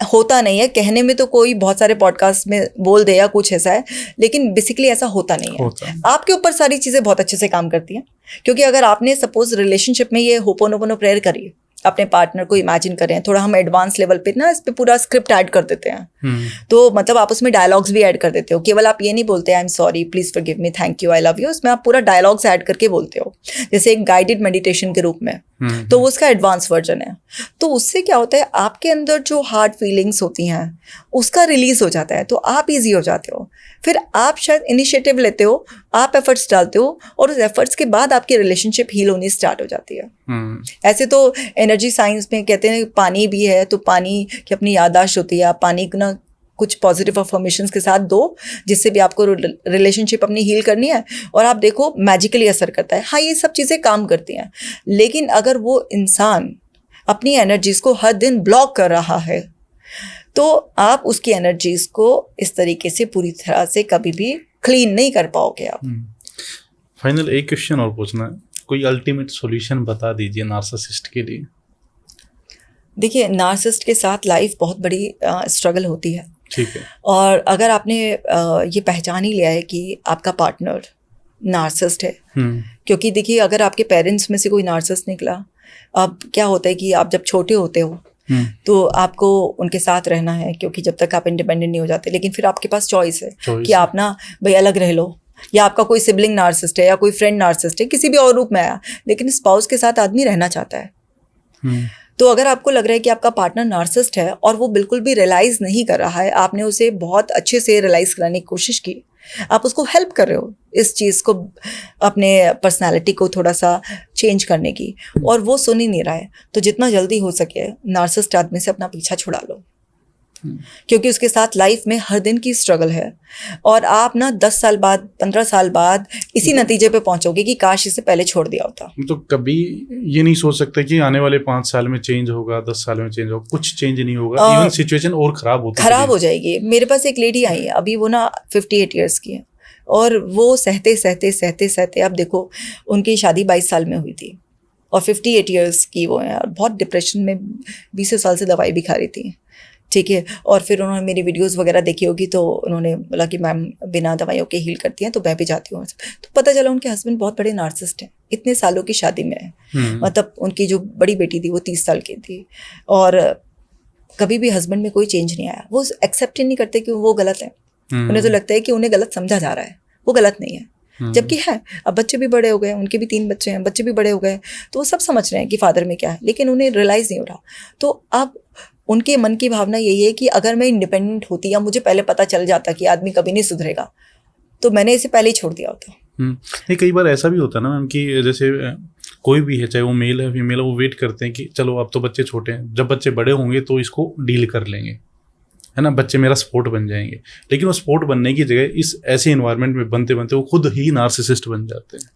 होता नहीं है। कहने में तो कोई बहुत सारे पॉडकास्ट में बोल दे या कुछ ऐसा है, लेकिन बेसिकली ऐसा होता नहीं है। आपके ऊपर सारी चीज़ें बहुत अच्छे से काम करती हैं। क्योंकि अगर आपने सपोज रिलेशनशिप में ये होपोनोपोनो प्रेयर करी, अपने पार्टनर को इमेजिन करें, थोड़ा हम एडवांस लेवल पे ना इस पे पूरा स्क्रिप्ट ऐड कर देते हैं। तो मतलब आप उसमें डायलॉग्स भी ऐड कर देते हो। केवल आप ये नहीं बोलते I am sorry, please forgive me, thank you, I love you, उसमें आप पूरा डायलॉग्स ऐड करके बोलते हो, जैसे एक गाइडेड मेडिटेशन के रूप में। तो वो उसका एडवांस वर्जन है। तो उससे क्या होता है, आपके अंदर जो हार्ड फीलिंग्स होती हैं उसका रिलीज हो जाता है, तो आप ईजी हो जाते हो। फिर आप शायद इनिशिएटिव लेते हो, आप एफर्ट्स डालते हो और उस एफर्ट्स के बाद आपकी रिलेशनशिप हील होनी स्टार्ट हो जाती है। ऐसे तो एनर्जी साइंस में कहते हैं पानी भी है, तो पानी की अपनी याददाश्त होती है, आप पानी को ना कुछ पॉजिटिव अफर्मेशंस के साथ दो, जिससे भी आपको रिलेशनशिप अपनी हील करनी है, और आप देखो मैजिकली असर करता है। हाँ, ये सब चीज़ें काम करती हैं, लेकिन अगर वो इंसान अपनी एनर्जीज को हर दिन ब्लॉक कर रहा है तो आप उसकी एनर्जीज को इस तरीके से पूरी तरह से कभी भी क्लीन नहीं कर पाओगे आप। फाइनल एक क्वेश्चन और पूछना है, कोई अल्टीमेट सॉल्यूशन बता दीजिए नार्सिसिस्ट के लिए। देखिए, नार्सिसिस्ट के साथ लाइफ बहुत बड़ी स्ट्रगल होती है। ठीक है। और अगर आपने ये पहचान ही लिया है कि आपका पार्टनर नार्सिसिस्ट है, क्योंकि देखिए अगर आपके पेरेंट्स में से कोई नार्सिसिस्ट निकला, अब क्या होता है कि आप जब छोटे होते हो तो आपको उनके साथ रहना है, क्योंकि जब तक आप इंडिपेंडेंट नहीं हो जाते, लेकिन फिर आपके पास चॉइस है कि आप ना भाई अलग रह लो, या आपका कोई सिबलिंग नार्सिसिस्ट है या कोई फ्रेंड नार्सिसिस्ट है, किसी भी और रूप में आया, लेकिन स्पाउस के साथ आदमी रहना चाहता है। तो अगर आपको लग रहा है कि आपका पार्टनर नार्सिसिस्ट है और वो बिल्कुल भी रियलाइज़ नहीं कर रहा है, आपने उसे बहुत अच्छे से रियलाइज़ कराने की कोशिश की, आप उसको हेल्प कर रहे हो इस चीज़ को, अपने पर्सनालिटी को थोड़ा सा चेंज करने की, और वो सुन ही नहीं रहा है, तो जितना जल्दी हो सके नार्सिसिस्ट आदमी से अपना पीछा छुड़ा लो, क्योंकि उसके साथ लाइफ में हर दिन की स्ट्रगल है, और आप ना 10 साल बाद 15 साल बाद इसी नतीजे पे पहुंचोगे कि काश इसे पहले छोड़ दिया होता। तो कभी ये नहीं सोच सकते कि आने वाले 5 साल में चेंज होगा, 10 साल में चेंज होगा, कुछ चेंज नहीं होगा, इवन सिचुएशन और खराब हो जाएगी। मेरे पास एक लेडी आई है अभी, वो ना 58 ईयर्स की है, और वो सहते सहते अब देखो उनकी शादी 22 साल में हुई थी और 58 ईयर्स की वो है, और बहुत डिप्रेशन में 20 साल से दवाई भी खा रही थी। ठीक है। और फिर उन्होंने मेरी वीडियोस वगैरह देखी होगी तो उन्होंने बोला कि मैम बिना दवाइयों के हील करती हैं, तो मैं भी जाती हूँ। तो पता चला उनके हस्बैंड बहुत बड़े नार्सिसिस्ट हैं, इतने सालों की शादी में है। मतलब उनकी जो बड़ी बेटी थी वो 30 साल की थी, और कभी भी हस्बैंड में कोई चेंज नहीं आया। वो एक्सेप्ट ही नहीं करते कि वो गलत है। उन्हें तो लगता है कि उन्हें गलत समझा जा रहा है, वो गलत नहीं है। जबकि है, अब बच्चे भी बड़े हो गए, उनके भी 3 बच्चे हैं, बच्चे भी बड़े हो गए, तो वो सब समझ रहे हैं कि फादर में क्या है, लेकिन उन्हें रियलाइज़ नहीं हो रहा। तो अब उनके मन की भावना यही है कि अगर मैं इंडिपेंडेंट होती या मुझे पहले पता चल जाता कि आदमी कभी नहीं सुधरेगा, तो मैंने इसे पहले ही छोड़ दिया होता। नहीं, कई बार ऐसा भी होता है ना मैम कि जैसे कोई भी है, चाहे वो मेल है फीमेल है, वो वेट करते हैं कि चलो अब तो बच्चे छोटे हैं, जब बच्चे बड़े होंगे तो इसको डील कर लेंगे, है ना, बच्चे मेरा सपोर्ट बन जाएंगे। लेकिन वो सपोर्ट बनने की जगह इस ऐसे इन्वायरमेंट में बनते बनते वो खुद ही नार्सिसिस्ट बन जाते हैं।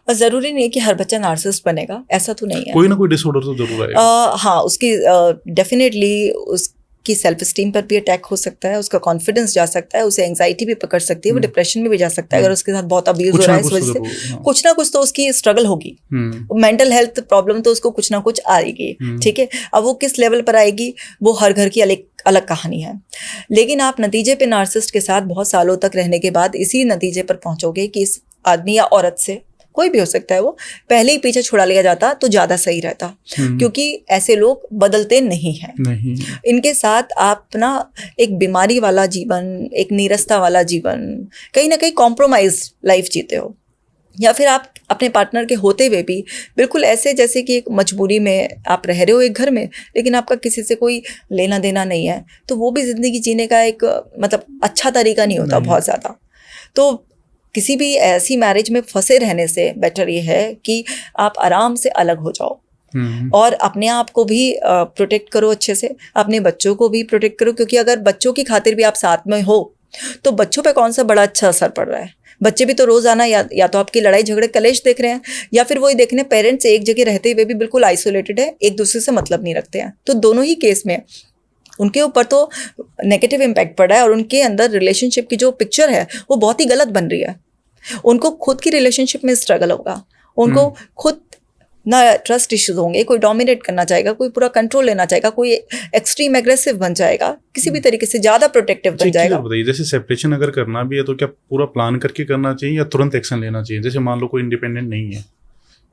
और ज़रूरी नहीं है कि हर बच्चा नार्सिसिस्ट बनेगा, ऐसा तो नहीं है। कोई ना कोई डिसऑर्डर तो जरूर आएगा। हाँ, उसकी डेफिनेटली उसकी सेल्फ स्टीम पर भी अटैक हो सकता है, उसका कॉन्फिडेंस जा सकता है, उसे एंग्जाइटी भी पकड़ सकती है, वो डिप्रेशन में भी जा सकता है अगर उसके साथ बहुत अब्यूज हो रहा है। इस वजह से कुछ ना कुछ तो उसकी स्ट्रगल होगी, मेंटल हेल्थ प्रॉब्लम तो उसको कुछ ना कुछ आएगी। ठीक है, अब वो किस लेवल पर आएगी वो हर घर की अलग कहानी है। लेकिन आप नतीजे पे नार्सिसिस्ट के साथ बहुत सालों तक रहने के बाद इसी नतीजे पर पहुंचोगे कि इस आदमी या औरत से, कोई भी हो सकता है, वो पहले ही पीछे छुड़ा लिया जाता तो ज़्यादा सही रहता। क्योंकि ऐसे लोग बदलते नहीं हैं। इनके साथ आप ना एक बीमारी वाला जीवन, एक नीरसता वाला जीवन, कहीं ना कहीं कॉम्प्रोमाइज लाइफ जीते हो, या फिर आप अपने पार्टनर के होते हुए भी बिल्कुल ऐसे जैसे कि एक मजबूरी में आप रह रहे हो एक घर में, लेकिन आपका किसी से कोई लेना देना नहीं है, तो वो भी ज़िंदगी जीने का एक मतलब अच्छा तरीका नहीं होता बहुत ज़्यादा। तो किसी भी ऐसी मैरिज में फंसे रहने से बेटर ये है कि आप आराम से अलग हो जाओ और अपने आप को भी प्रोटेक्ट करो अच्छे से, अपने बच्चों को भी प्रोटेक्ट करो। क्योंकि अगर बच्चों की खातिर भी आप साथ में हो तो बच्चों पे कौन सा बड़ा अच्छा असर पड़ रहा है। बच्चे भी तो रोज़ाना या तो आपकी लड़ाई झगड़े कलेश देख रहे हैं, या फिर वही देख रहे हैं पेरेंट्स एक जगह रहते हुए भी बिल्कुल आइसोलेटेड है, एक दूसरे से मतलब नहीं रखते हैं। तो दोनों ही केस में उनके ऊपर तो नेगेटिव इम्पैक्ट पड़ रहा है, और उनके अंदर रिलेशनशिप की जो पिक्चर है वो बहुत ही गलत बन रही है। उनको खुद की रिलेशनशिप में स्ट्रगल होगा, उनको खुद ना ट्रस्ट इश्यूज होंगे, कोई डोमिनेट करना चाहेगा, कोई पूरा कंट्रोल लेना चाहेगा, कोई एक्सट्रीम एग्रेसिव बन जाएगा, किसी भी तरीके से ज़्यादा प्रोटेक्टिव बन जाएगा। बताइए, जैसे सेपरेशन अगर करना भी है तो क्या पूरा प्लान करके करना चाहिए या तुरंत एक्शन लेना चाहिए? जैसे मान लो कोई इंडिपेंडेंट नहीं है,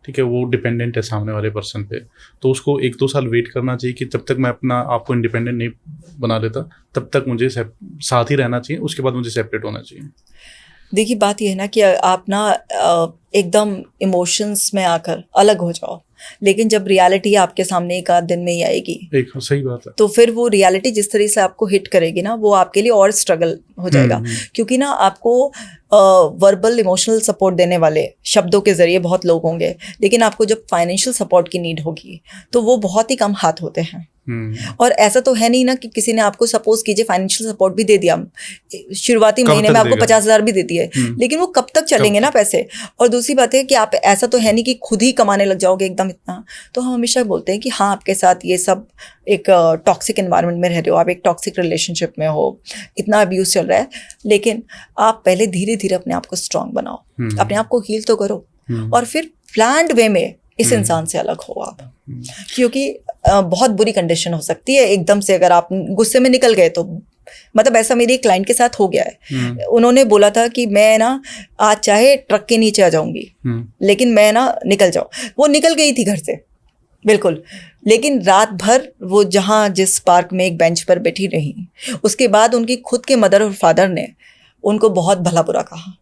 ठीक है, वो डिपेंडेंट है सामने वाले पर्सन पे, तो उसको 1-2 साल वेट करना चाहिए कि जब तक मैं अपना आपको इंडिपेंडेंट नहीं बना लेता तब तक मुझे साथ ही रहना चाहिए, उसके बाद मुझे सेपरेट होना चाहिए? देखिए, बात यह है ना कि आप ना एकदम इमोशंस में आकर अलग हो जाओ, लेकिन जब रियलिटी आपके सामने एक आध दिन में ही आएगी, एक सही बात है, तो फिर वो रियलिटी जिस तरह से आपको हिट करेगी ना, वो आपके लिए और स्ट्रगल हो जाएगा। क्योंकि ना आपको वर्बल इमोशनल सपोर्ट देने वाले शब्दों के जरिए बहुत लोग होंगे, लेकिन आपको जब फाइनेंशियल सपोर्ट की नीड होगी तो वो बहुत ही कम हाथ होते हैं। और ऐसा तो है नहीं ना कि किसी ने आपको सपोज कीजिए फाइनेंशियल सपोर्ट भी दे दिया, शुरुआती महीने में आपको 50,000 भी दे दिए, लेकिन वो कब तक चलेंगे ना पैसे। और दूसरी बात है कि आप ऐसा तो है नहीं कि खुद ही कमाने लग जाओगे एकदम इतना। तो हम हमेशा बोलते हैं कि हाँ, आपके साथ ये सब एक टॉक्सिक एनवायरनमेंट में रह रहे हो, आप एक टॉक्सिक रिलेशनशिप में हो, इतना अब्यूज चल रहा है, लेकिन आप पहले धीरे धीरे अपने आप को स्ट्रांग बनाओ, अपने आप को हील तो करो, और फिर प्लान्ड वे में इस इंसान से अलग हो आप। क्योंकि बहुत बुरी कंडीशन हो सकती है एकदम से, अगर आप गुस्से में निकल गए तो। मतलब ऐसा मेरी एक क्लाइंट के साथ हो गया है। उन्होंने बोला था कि मैं ना आज चाहे ट्रक के नीचे आ जाऊंगी, लेकिन मैं ना निकल जाऊं। वो निकल गई थी घर से बिल्कुल, लेकिन रात भर वो जहाँ जिस पार्क में एक बेंच पर बैठी रही, उसके बाद उनकी खुद के मदर और फादर ने उनको बहुत भला बुरा कहा।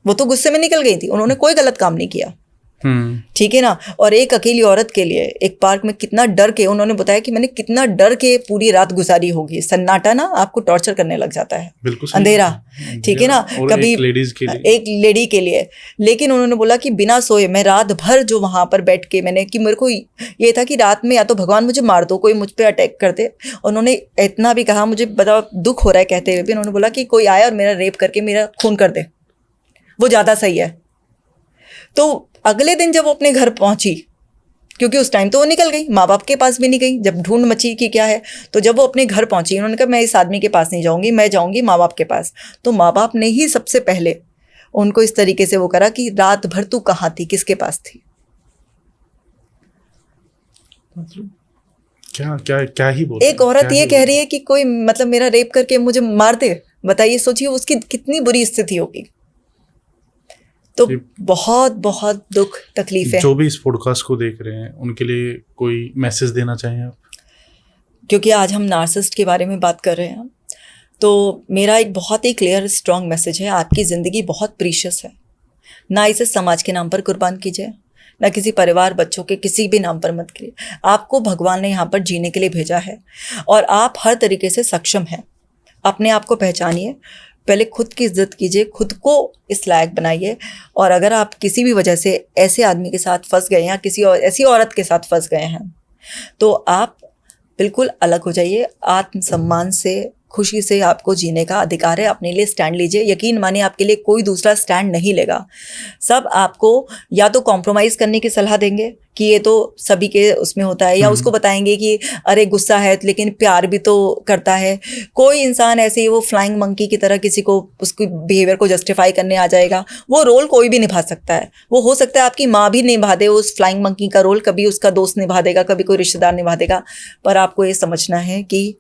वो तो गुस्से में निकल गई थी, उन्होंने कोई गलत काम नहीं किया, ठीक है ना। और एक अकेली औरत के लिए एक पार्क में कितना डर के, उन्होंने बताया कि मैंने कितना डर के पूरी रात गुजारी होगी। सन्नाटा ना आपको टॉर्चर करने लग जाता है, अंधेरा, ठीक है ना, कभी एक लेडी के लिए। लेकिन उन्होंने बोला कि बिना सोए मैं रात भर जो वहां पर बैठ के मैंने, कि मेरे को ये था कि रात में या तो भगवान मुझे मार दो, कोई मुझ पर अटैक कर दे। उन्होंने इतना भी कहा, मुझे बड़ा दुख हो रहा है कहते हुए भी, उन्होंने बोला कि कोई आए और मेरा रेप करके मेरा खून कर दे, वो ज्यादा सही है। तो अगले दिन जब वो अपने घर पहुंची, क्योंकि उस टाइम तो वो निकल गई, माँ बाप के पास भी नहीं गई, जब ढूंढ मची कि क्या है, तो जब वो अपने घर पहुंची, उन्होंने कहा मैं इस आदमी के पास नहीं जाऊंगी, मैं जाऊंगी माँ बाप के पास। तो माँ बाप ने ही सबसे पहले उनको इस तरीके से वो करा कि रात भर तू कहाँ थी, किसके पास थी। क्या क्या क्या ही बोल एक औरत ये कह रही है कि कोई मतलब मेरा रेप करके मुझे मार दे, बताइए, सोचिए उसकी कितनी बुरी स्थिति होगी। तो बहुत बहुत दुख तकलीफ है। जो भी इस पॉडकास्ट को देख रहे हैं उनके लिए कोई मैसेज देना चाहें आप? क्योंकि आज हम नार्सिसिस्ट के बारे में बात कर रहे हैं, तो मेरा एक बहुत ही क्लियर स्ट्रॉन्ग मैसेज है, आपकी ज़िंदगी बहुत प्रीशियस है। ना इसे समाज के नाम पर कुर्बान कीजिए, ना किसी परिवार बच्चों के किसी भी नाम पर मत करिए। आपको भगवान ने यहाँ पर जीने के लिए भेजा है और आप हर तरीके से सक्षम हैं। अपने आप को पहचानिए, पहले खुद की इज्जत कीजिए, खुद को इस लायक बनाइए। और अगर आप किसी भी वजह से ऐसे आदमी के साथ फंस गए या किसी और ऐसी औरत के साथ फंस गए हैं, तो आप बिल्कुल अलग हो जाइए। आत्मसम्मान से, खुशी से आपको जीने का अधिकार है। अपने लिए स्टैंड लीजिए। यकीन मानिए, आपके लिए कोई दूसरा स्टैंड नहीं लेगा। सब आपको या तो कॉम्प्रोमाइज़ करने की सलाह देंगे कि ये तो सभी के उसमें होता है, या उसको बताएंगे कि अरे गुस्सा है लेकिन प्यार भी तो करता है। कोई इंसान ऐसे ही वो फ्लाइंग मंकी की तरह किसी को उसकी बिहेवियर को जस्टिफाई करने आ जाएगा। वो रोल कोई भी निभा सकता है। वो हो सकता है आपकी माँ भी निभा दे उस फ्लाइंग मंकी का रोल, कभी उसका दोस्त निभा देगा, कभी कोई रिश्तेदार निभा देगा। पर आपको ये समझना है कि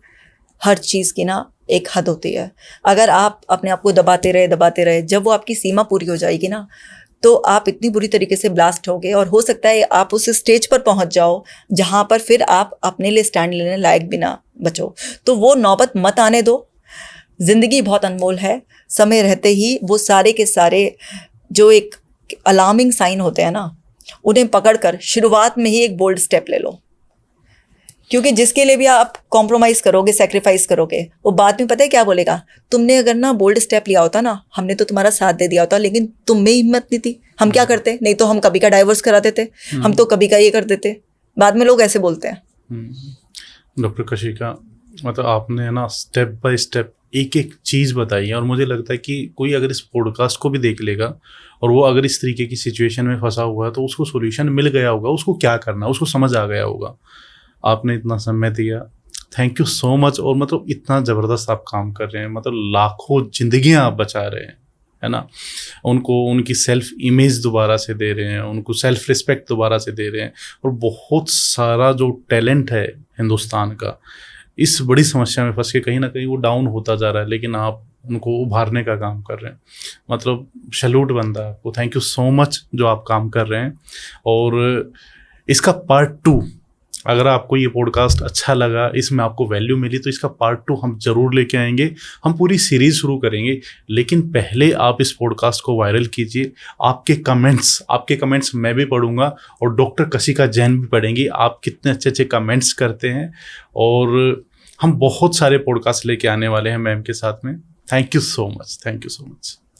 हर चीज़ की ना एक हद होती है। अगर आप अपने आप को दबाते रहे, जब वो आपकी सीमा पूरी हो जाएगी ना, तो आप इतनी बुरी तरीके से ब्लास्ट होगे और हो सकता है आप उस स्टेज पर पहुंच जाओ जहां पर फिर आप अपने लिए स्टैंड लेने लायक भी ना बचो। तो वो नौबत मत आने दो। ज़िंदगी बहुत अनमोल है। समय रहते ही वो सारे के सारे जो एक अलार्मिंग साइन होते हैं ना, उन्हें पकड़कर शुरुआत में ही एक बोल्ड स्टेप ले लो। क्योंकि जिसके लिए भी आप कॉम्प्रोमाइज़ करोगे, सेक्रीफाइस करोगे, वो बाद में पता है क्या बोलेगा, तुमने अगर ना बोल्ड स्टेप लिया होता ना, हमने तो तुम्हारा साथ दे दिया होता, लेकिन तुम में हिम्मत नहीं थी। हम क्या करते, नहीं तो हम कभी का डाइवोर्स करा देते, हम तो कभी का ये कर देते। बाद में लोग ऐसे बोलते हैं। डॉक्टर कशिका, मतलब आपने ना स्टेप बाय स्टेप एक एक चीज़ बताई है, और मुझे लगता है कि कोई अगर इस पॉडकास्ट को भी देख लेगा और वो अगर इस तरीके की सिचुएशन में फंसा हुआ है तो उसको सोल्यूशन मिल गया होगा, उसको क्या करना है उसको समझ आ गया होगा। आपने इतना समय दिया, थैंक यू सो मच। और मतलब इतना ज़बरदस्त आप काम कर रहे हैं, मतलब लाखों जिंदगियां आप बचा रहे हैं, है ना। उनको उनकी सेल्फ इमेज दोबारा से दे रहे हैं, उनको सेल्फ रिस्पेक्ट दोबारा से दे रहे हैं। और बहुत सारा जो टैलेंट है हिंदुस्तान का इस बड़ी समस्या में फंस के कहीं ना कहीं वो डाउन होता जा रहा है, लेकिन आप उनको उभारने का काम कर रहे हैं। मतलब सैल्यूट बनता है आपको। थैंक यू सो मच जो आप काम कर रहे हैं। और इसका पार्ट 2, अगर आपको ये पॉडकास्ट अच्छा लगा, इसमें आपको वैल्यू मिली, तो इसका पार्ट 2 हम ज़रूर लेके आएंगे। हम पूरी सीरीज़ शुरू करेंगे, लेकिन पहले आप इस पॉडकास्ट को वायरल कीजिए। आपके कमेंट्स मैं भी पढ़ूंगा और डॉक्टर कशिका जैन भी पढ़ेंगी। आप कितने अच्छे अच्छे कमेंट्स करते हैं, और हम बहुत सारे पॉडकास्ट लेके आने वाले हैं मैम के साथ में। Thank you so much.